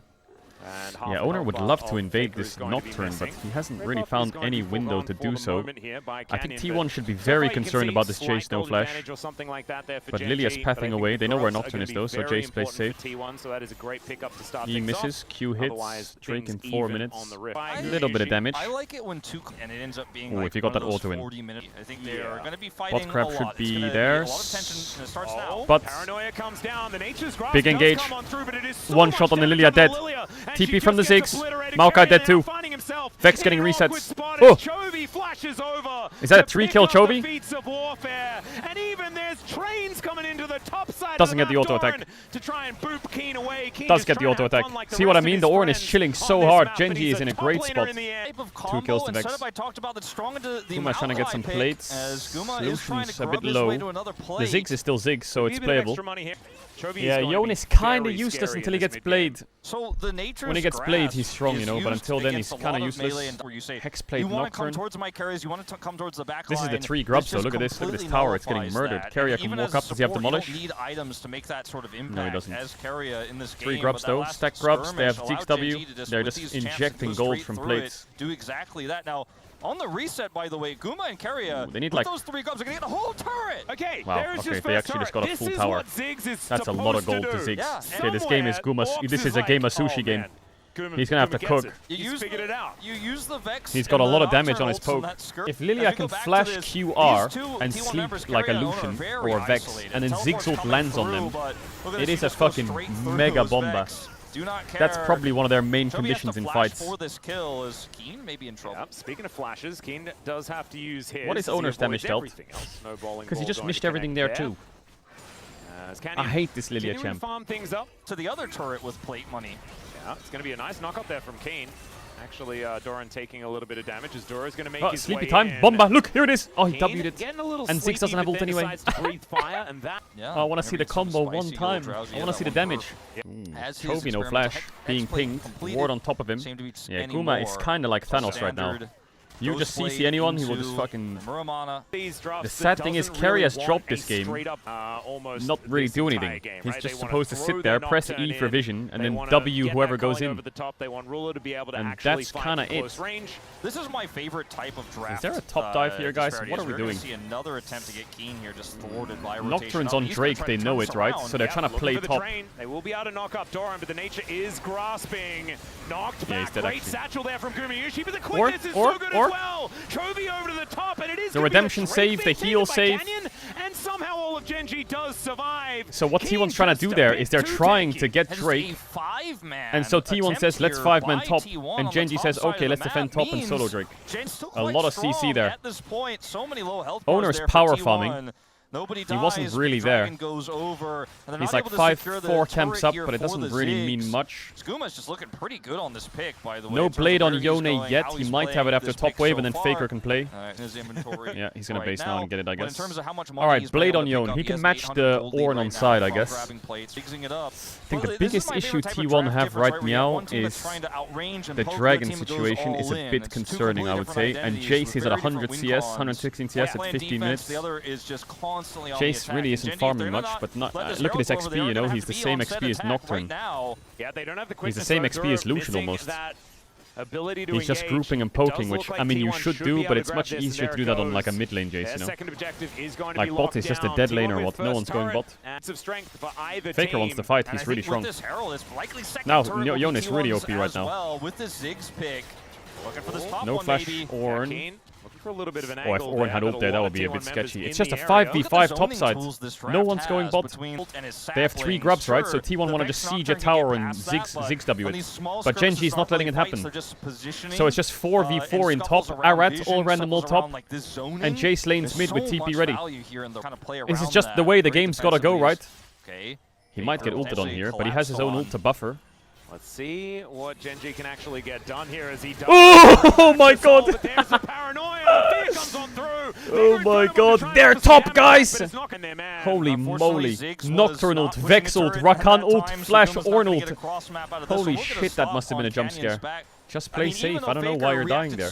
Yeah, Owner would love to invade this Nocturne, but he hasn't really found any window to do so. I think T1 should be very concerned about this Jace no flash. But Lilia's pathing away. They know where Nocturne is though, so Jace plays safe. He misses, Q hits, Drake in 4 minutes. A little bit of damage. I like it when Oh, if you got that auto in. Bot crab should be there. But big engage. One shot on the Lilia, dead. TP from the Ziggs. Maokai dead too. Vex getting resets. Oh! Is that a 3-kill Chovy? Doesn't get the auto attack. Does get the auto attack. See what I mean? The Ornn is chilling so hard. Genji is in a great spot. 2 kills to Vex. Guma's trying to get some plates. Lucian's a bit low. The Ziggs is still Ziggs, so it's playable. Yeah, Yone is kinda useless until he gets played. When he gets played, he's strong, you know, but until then he's kinda useless. Hex plate Nocturne. This is the 3 grubs though, look at this tower, it's getting murdered. Keria can walk up, does he have Demolish? No, he doesn't. 3 grubs though, stack grubs, they have Ziggs W, they're just injecting gold from plates. Do exactly that. Now, on the reset, by the way, Guma and Keria, they need like those 3 grubs are gonna get the whole turret. Okay, wow, okay, they actually just got a full tower. That's a lot of gold to Ziggs. Okay, this game is Guma's. This is a game of sushi game. He's gonna have to cook. He's figured it out. You use the Vex. He's got a lot of damage on his poke. If Lilia can flash QR and sleep like a Lucian or a Vex, and then Ziggs ult lands on them, it is a fucking mega bomba. That's probably one of their main conditions in fights. For this kill is Keen maybe in trouble. Yep. Speaking of flashes, Keen does have to use his. What is Owner's damage dealt? Because he just missed everything there too. I hate this Lilia champ. Farm things up to the other turret with plate money. Yeah, it's going to be a nice knock up there from Keen. Actually, Doran taking a little bit of damage as Dora's going to make his sleepy way time. in. Bomba! Look, here it is! Oh, he Keen W'd it. And sleepy, Ziggs doesn't have ult anyway. I want to see the combo one time. I want to see the damage. Chovy no flash, being pinged, ward on top of him. Yeah, Kuma is kind of like Thanos right now. You just CC anyone, he will just fucking... The sad thing is, Carry has dropped this game, not really do anything. He's just supposed to sit there, press E for vision, and then W whoever goes in. And that's kind of it. This is my favorite type of draft. Is there a top dive here, guys? What are we doing? Another attempt to get Keen here, just thwarted by Nocturne's on Drake, they know it, right? So they're trying to play top. They will be able to knock up Doran, but the nature is grasping. Knocked back. Dead, great actually. satchel there from Gumayushi, but the quickness is so good as well. Chovy over to the top, and it is the redemption save, the heal save. And somehow all of Genji does survive. So what T1's trying to do there is they're trying to get Drake. And so T1 says, let's 5-man top. And Genji says, okay, let's defend top and solo Drake. A lot of CC there. At this point, so many low health Owner's power farming. Nobody dies, he wasn't really there. Goes over, he's like 5-4 camps up, but it doesn't really mean much. Skuma's just looking pretty good on this pick, by the way. No blade on Yone yet. He might have it after top wave, and then Faker can play. His inventory. Yeah, he's gonna base now and get it, I guess. Alright, blade on Yone. He can match the Ornn on side, I guess. I think the biggest issue T1 have right now is the Dragon situation is a bit concerning, I would say. And Jace is at 100 CS, 116 CS at 15 minutes. Jace really isn't farming much, but not, look at his XP, you know, he's the same XP as Nocturne. He's the same XP as Lucian almost. He's just grouping and poking, which, I mean, you should do, but it's much easier to do that on like a mid lane Jace, you know. Like bot is just a dead lane or what, no one's going bot. Faker wants to fight, he's really strong. Now, Yone is really OP right now. No flash, Ornn. For a little bit of an if Ornn had ult there, that would be a bit sketchy. It's just a 5v5 topside. No one's going bot. They have 3 grubs, right? So T1 want to just siege a tower and Ziggs W it. But Genji's not letting it happen. So it's just 4v4 in top. Arat all random ult top. And Jace lanes mid with TP ready. This is just the way the game's gotta go, right? He might get ulted on here, but he has his own ult to buffer. Let's see what Genji can actually get done here as he does. Oh my god! There's the paranoia. Fear comes on through. Oh my god, they're top, guys! Holy moly. Nocturne ult, Vex ult, Rakan ult, Flash Ornn ult. Holy shit, that must have been a jump scare. Just play safe, I don't know why you're dying there.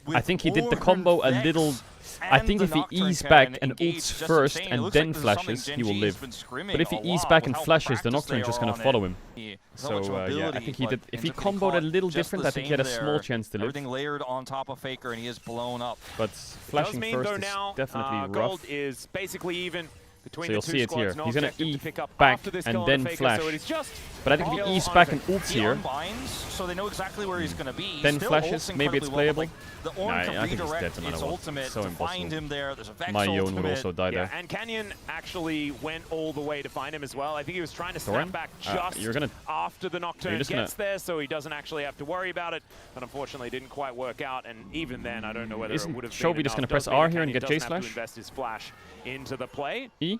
I think he did the combo a little... I think if he E's back and ults first and then flashes, he will live. But if he E's back and flashes, the Nocturne's just gonna follow him. So yeah, I think he did. If he comboed a little different, I think he had a small chance to live. Everything layered on top of Faker, and he is blown up. But flashing first is definitely rough. Gold is basically even. So you'll see it here. He's gonna E back and then flash. But I think if he E's back and ults here, so they know exactly where he's gonna be. Then flashes, maybe it's playable. Nah, I think he's dead no matter what. So impossible. My Yone would also die there. And Canyon actually went all the way to find him as well. I think he was trying to snap back just after the Nocturne gets there, so he doesn't actually have to worry about it. But unfortunately, it didn't quite work out. And even then, I don't know whether it would have been Chovy just gonna press R here and get Jace flash? Invest his flash into the play. E?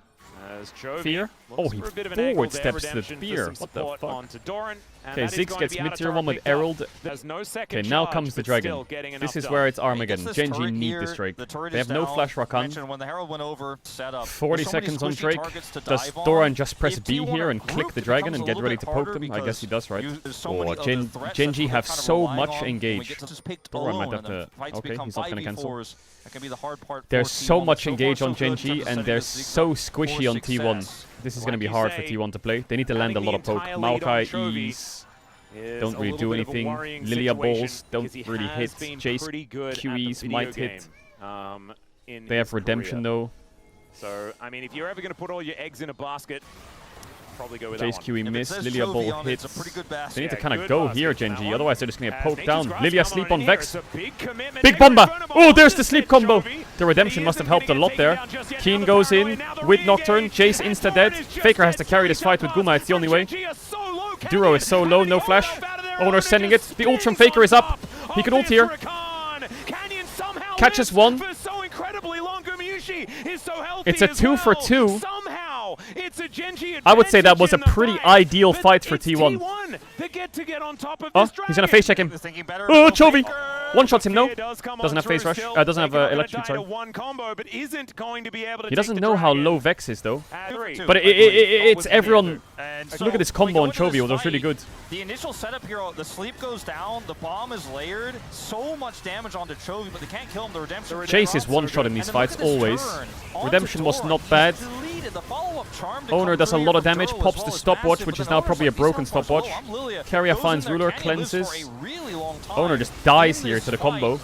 Fear? Oh, he forward steps the Fear. What the fuck? Okay, Ziggs gets mid-tier 1 with Herald. Okay, now comes the Dragon. This is where it's Armageddon. Genji need this Drake. They have no flash Rakan. 40 seconds on Drake. Does Doran just press B here and click the Dragon and get ready to poke them? I guess he does, right? Oh, Genji have so much engaged. Doran might have to... Okay, he's not gonna cancel. There's so much engaged on Genji and they're so squishy on T1. This is going to be hard for T1 to play. They need to land a lot of poke. Maokai E's don't really do anything. Lilia balls don't really hit. Jace QEs might hit. They have redemption though. So, I mean, if you're ever going to put all your eggs in a basket, Jace QE missed. Lilia ball hits. They need to kind of go here, Genji. Otherwise, they're just going to get poked down. Lilia sleep on Vex. Big Bomba! Oh, there's the sleep combo. The redemption must have helped a lot there. Keen goes in with Nocturne. Jace insta-dead. Faker has to carry this fight with Guma. It's the only way. Duro is so low, no flash. Owner sending it. The ult from Faker is up. He can ult here. Catches one. It's a 2 for 2. I would say that was a pretty ideal fight for T1. Oh, he's gonna face check him. Oh, Chovy! One-shots him, no? Doesn't have face rush. Doesn't have electric, sorry. He doesn't know how low Vex is, though. But it's everyone... Look at this combo on Chovy, it was really good. The initial setup here, the sleep goes down, the bomb is layered, so much damage onto Chovy, but they can't kill him. The redemption... Chase is one-shot in these fights, always. Redemption was not bad. Owner does a lot of damage, pops the stopwatch, which is now probably a broken stopwatch. Carrier finds Ruler, cleanses. Owner just dies here to the combo.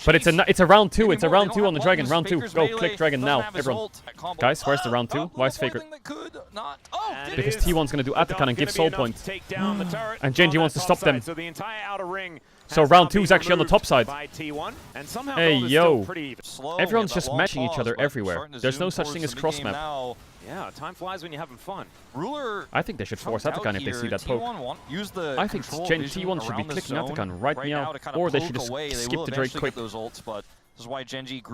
But it's a round 2. It's a round 2 on the Dragon. Round 2. Go, click Dragon now, everyone. Guys, where's the round 2? Why is Faker? Because T1's going to do Atakan and give soul point. And Genji wants to stop them. So round 2 is actually on the top side. Hey, yo. Everyone's just matching each other everywhere. There's no such thing as cross-map. Yeah, time flies when you're having fun. I think they should force Atakan if they see that poke. I think T1 should be clicking Atakan right now. Or they should just skip the Drake quick.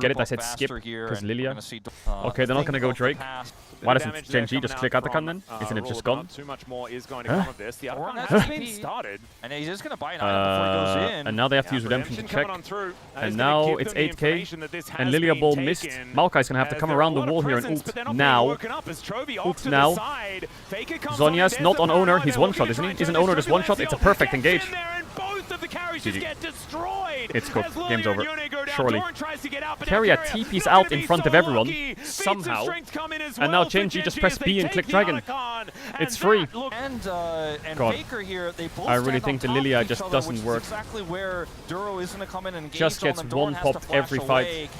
Get it? I said skip, because Lilia. Okay, they're not going to go Drake. Why doesn't Genji just click Atakan then? Isn't it just gone? Too much more is going to come of this. The Atakan has been started. And he's just going to buy an item before he goes in. And now they have to use Redemption to check. And now it's 8k. And Lilia ball missed. Maokai's going to have to come around the wall here and ult now. Ult now. Zhonya's not on Owner. He's one-shot, isn't he? Isn't Owner just one-shot? It's a perfect engage. It's cooked. Game's over. Surely. Carrier TP's out in front of everyone. Somehow. And now Genji just press B and click Dragon. It's free. God. I really think the Lilia just doesn't work. Just gets one popped every fight.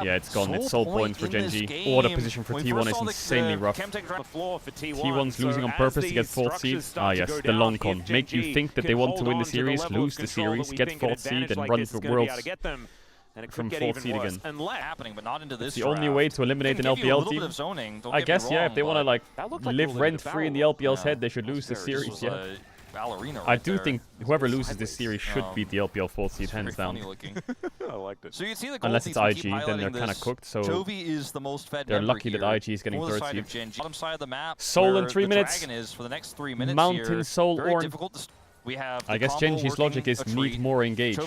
Yeah, it's gone. It's soul points for Genji. Oh, the position for T1 is insanely rough. T1's losing on purpose to get 4th seed. Ah yes, the long con. Make you think that they want to win the series, lose the series, get 4th seed, and run for Worlds from 4th seed again. It's the only way to eliminate an LPL team. I guess, yeah, if they want to like live rent-free in the LPL's head, they should lose the series, yeah. I do think whoever loses this series should beat the LPL 4th seed, hands down. I liked it. So you see the unless it's IG, then they're kind of cooked, so they're lucky that IG is getting 3rd seed. Soul in 3 minutes. Mountain Soul Ornn. I guess Genji's logic is need more engage.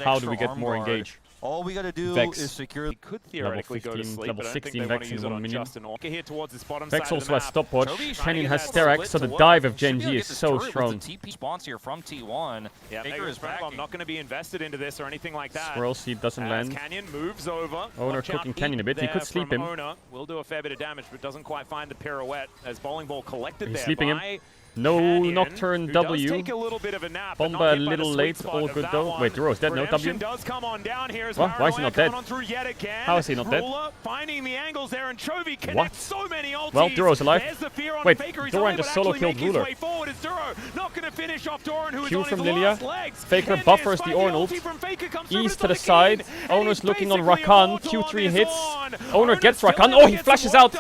How do we get more engage? All we gotta do Vex. is secure. Could theoretically go to sleep, level 16 Vex in 1 minion. Vex also has stopwatch. Canyon has Sterak, so the dive of Genji is so strong. Sponsor from T1. Yeah, I'm not going to be invested into this or anything like that. Swirl Seed doesn't land. Canyon moves over. Owner cooking Canyon a bit. He could sleep him. Will do a fair bit of damage, but doesn't quite find the pirouette as Bowling Ball collected. He's sleeping him. No Nocturne W. Bomba a little late, all good though. Wait, Duro's dead, no W. What? Why is he not dead? How is he not dead? What? Well, Duro's alive. Wait, Doran just solo killed Ruler. Q from Lilia. Faker buffers the Ornn ult. Ease to the side. Owner's looking on Rakan. Q3 hits. Owner gets Rakan. Oh, he flashes out.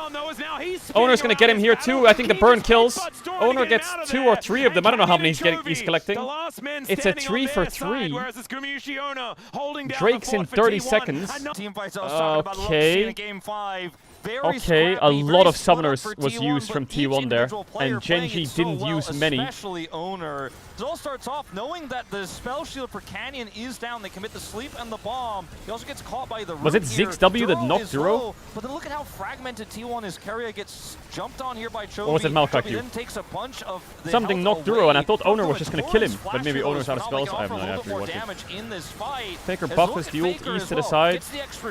Owner's gonna get him here too. I think the burn kills. Owner gets 2 or 3 of them. I don't know how many he's collecting. It's a 3 for 3. Drake's in 30 seconds. Okay. Okay, a lot of summoners was used from T1 there, and Genji didn't use many. It all starts off knowing that the spell shield for Canyon is down. They commit the sleep and the bomb. He also gets caught by the root. Was it Ziggs W that knocked Duro? But then look at how fragmented T1 is. Carrier gets jumped on here by Chovy. Or was it Maokai Q? Then takes a bunch of something knocked Duro, and I thought Owner was just going to kill him. But maybe Owner's out of spells. I have no idea. Faker buffers the ult, east to the side. I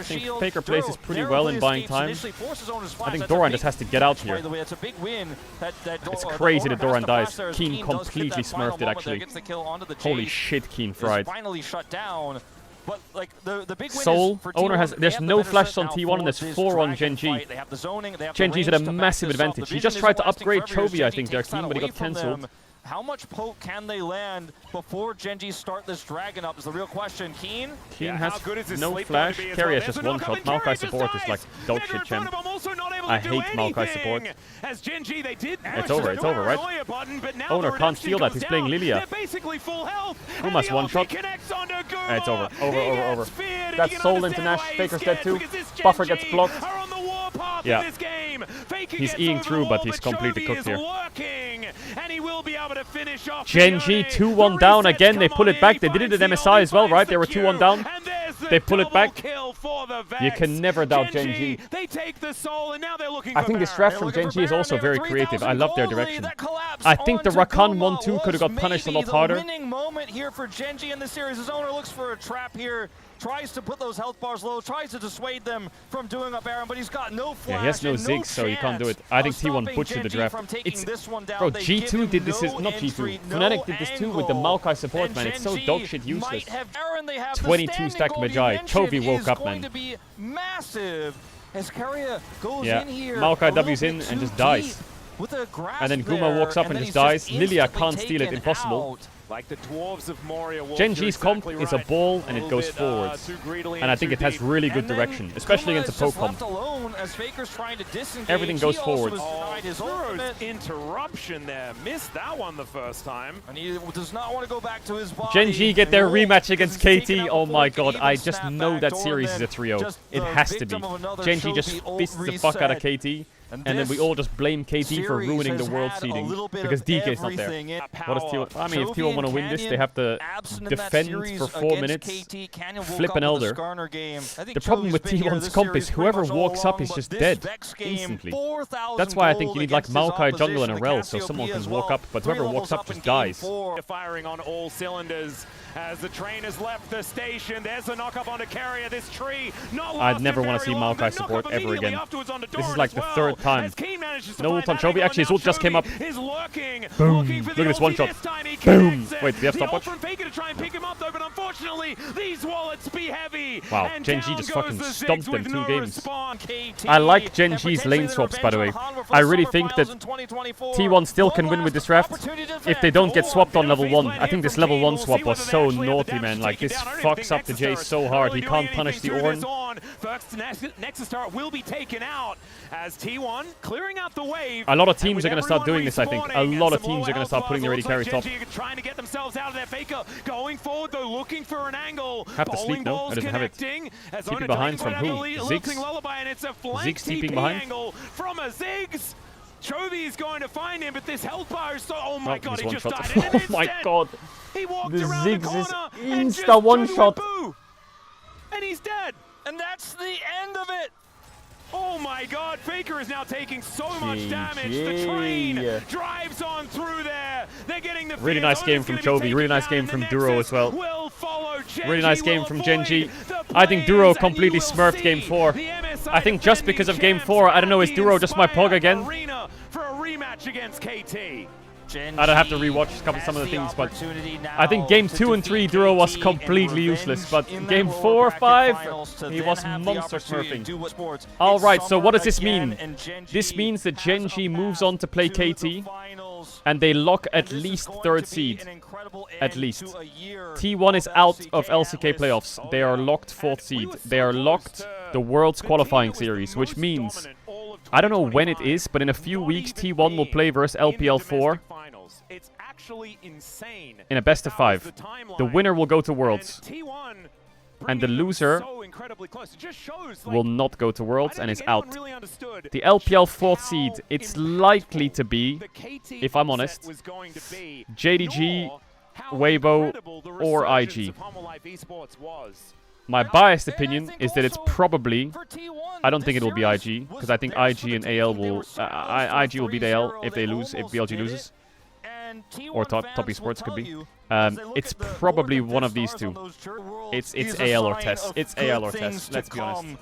think Faker plays this pretty well in buying time. I think Doran just has to get out here. It's crazy that Doran dies. Keen completely smurfed it, actually. Holy shit, Keen fried. Finally shut down. But like like the big win Soul, is for Owner T1. has, They there's have the no better flash set on now T1 and for there's this 4 on Dragon Gen G. fight. They have the zoning, they have Gen the G's at a range to back massive this up. advantage. The He just vision tried to isn't lasting upgrade forever Chovy, here I as Gen think, G their takes that team, but he away got from cancelled. them. How much poke can they land before Gen G start this Dragon up is the real question. Keen? Keen has no flash. Carry has just one shot. Maokai support is like dog shit champ. I hate Maokai support. It's over, right? Owner can't steal that, he's playing Lilia. Kuma's one shot. It's over. Over. That's Soul into Nash. Faker's dead too. Buffer gets blocked. Yeah. He's eating through, but he's completely cooked here. Gen G 2-1 down again. They pull it back. They did it at MSI as well, right? They were 2-1 down. They pull it back. You can never doubt Gen G. I think this draft from Gen G is also very creative. I love their direction. I think the Rakan 1-2 could have got punished a lot harder. Winning moment here for Gen G in the series. His owner looks for a trap here. Tries to put those health bars low, tries to dissuade them from doing up Aaron, but he's got no flash. Yeah, he has no Ziggs, so he can't do it. I think T1 butchered the draft. It's, bro, G2 did this, not G2. Fnatic did this too with the Maokai support, man. It's so dogshit useless. 22 stack Magi. Chovy woke up, man. Yeah, Maokai W's in and just dies. And then Guma walks up and just dies. Lilia can't steal it, impossible. Like the dwarves of Moria. Gen G's comp is a ball and it goes forwards. And I think it has really good direction, especially against a poke comp. Everything goes forwards. Interruption there. Missed that one the first time. And he does not want to go back to his body. Gen G get their rematch against KT. Oh my god, I just know that series is a 3-0. It has to be. Gen G just fists the fuck out of KT. And then we all just blame KT for ruining the world seeding because DK is not there. What is T1? I mean, if T1 want to win this, they have to defend for 4 minutes, flip an Elder. The problem with T1's comp is whoever walks up is just dead instantly. That's why I think you need like Maokai jungle and a Rel so someone can walk up, but whoever walks up just dies. Firing on all cylinders as the train has left the station. There's a knock up onto Carrier. This tree not I'd never want to see Maokai support ever again. This is like the third time. No ult on Chovy. Actually, his ult just came up. Boom. Look at this one shot. Boom. Wait, do we have stopwatch? Wow, Gen G just fucking stomped them 2 games. I like Gen G's lane swaps, by the way. I really think that T1 still can win with this draft if they don't get swapped on level 1. I think this level 1 swap was so naughty, man. Like, this fucks up the Jace so hard. He can't punish the Ornn. First Nexus turret will be taken out as T1 clearing out the wave. A lot of teams are going to start doing this, I think. A lot of teams are going to start putting the ready carry top. Trying to get themselves out of their Faker. Going forward, though, looking for an angle. Have to sleep, no? I didn't have it. TP behind from who? Ziggs? Ziggs TPing behind? From a Ziggs. Chovy is going to find him, but this health bar is so... Oh my god, he just died. Oh my god. He walked the around the Ziggs corner is insta one-shot. And he's dead. And that's the end of it. Oh my god, Faker is now taking so much damage. The train drives on through there. They're getting the really nice game from Chovy. Really nice game from Duro as well. Really nice game from Gen G. I think Duro completely smurfed game 4. I think just because of game 4, I don't know, is Duro just my pog again? For a rematch against KT. I don't have to rewatch some of the things, but I think game 2 and 3 Duro was completely useless, but game 4, 5, he was monster smurfing. Alright, so what does this mean? This means that Gen G moves on to play KT, and they lock at least 3rd seed. At least. T1 is out of LCK playoffs. They are locked 4th seed. They are locked the World's qualifying series, which means... I don't know when it is, but in a few weeks T1 will play versus LPL 4 in a best of 5. The winner will go to Worlds. And the loser will not go to Worlds and is out. The LPL 4th seed, it's likely to be, if I'm honest, JDG, Weibo, or IG. My biased opinion is that it's probably... I don't think it will be IG, because I think IG and AL will... IG will beat AL if they lose, if BLG loses. Or Top Esports could be. It's probably one of these two. It's AL or TES. It's AL or TES, let's be honest.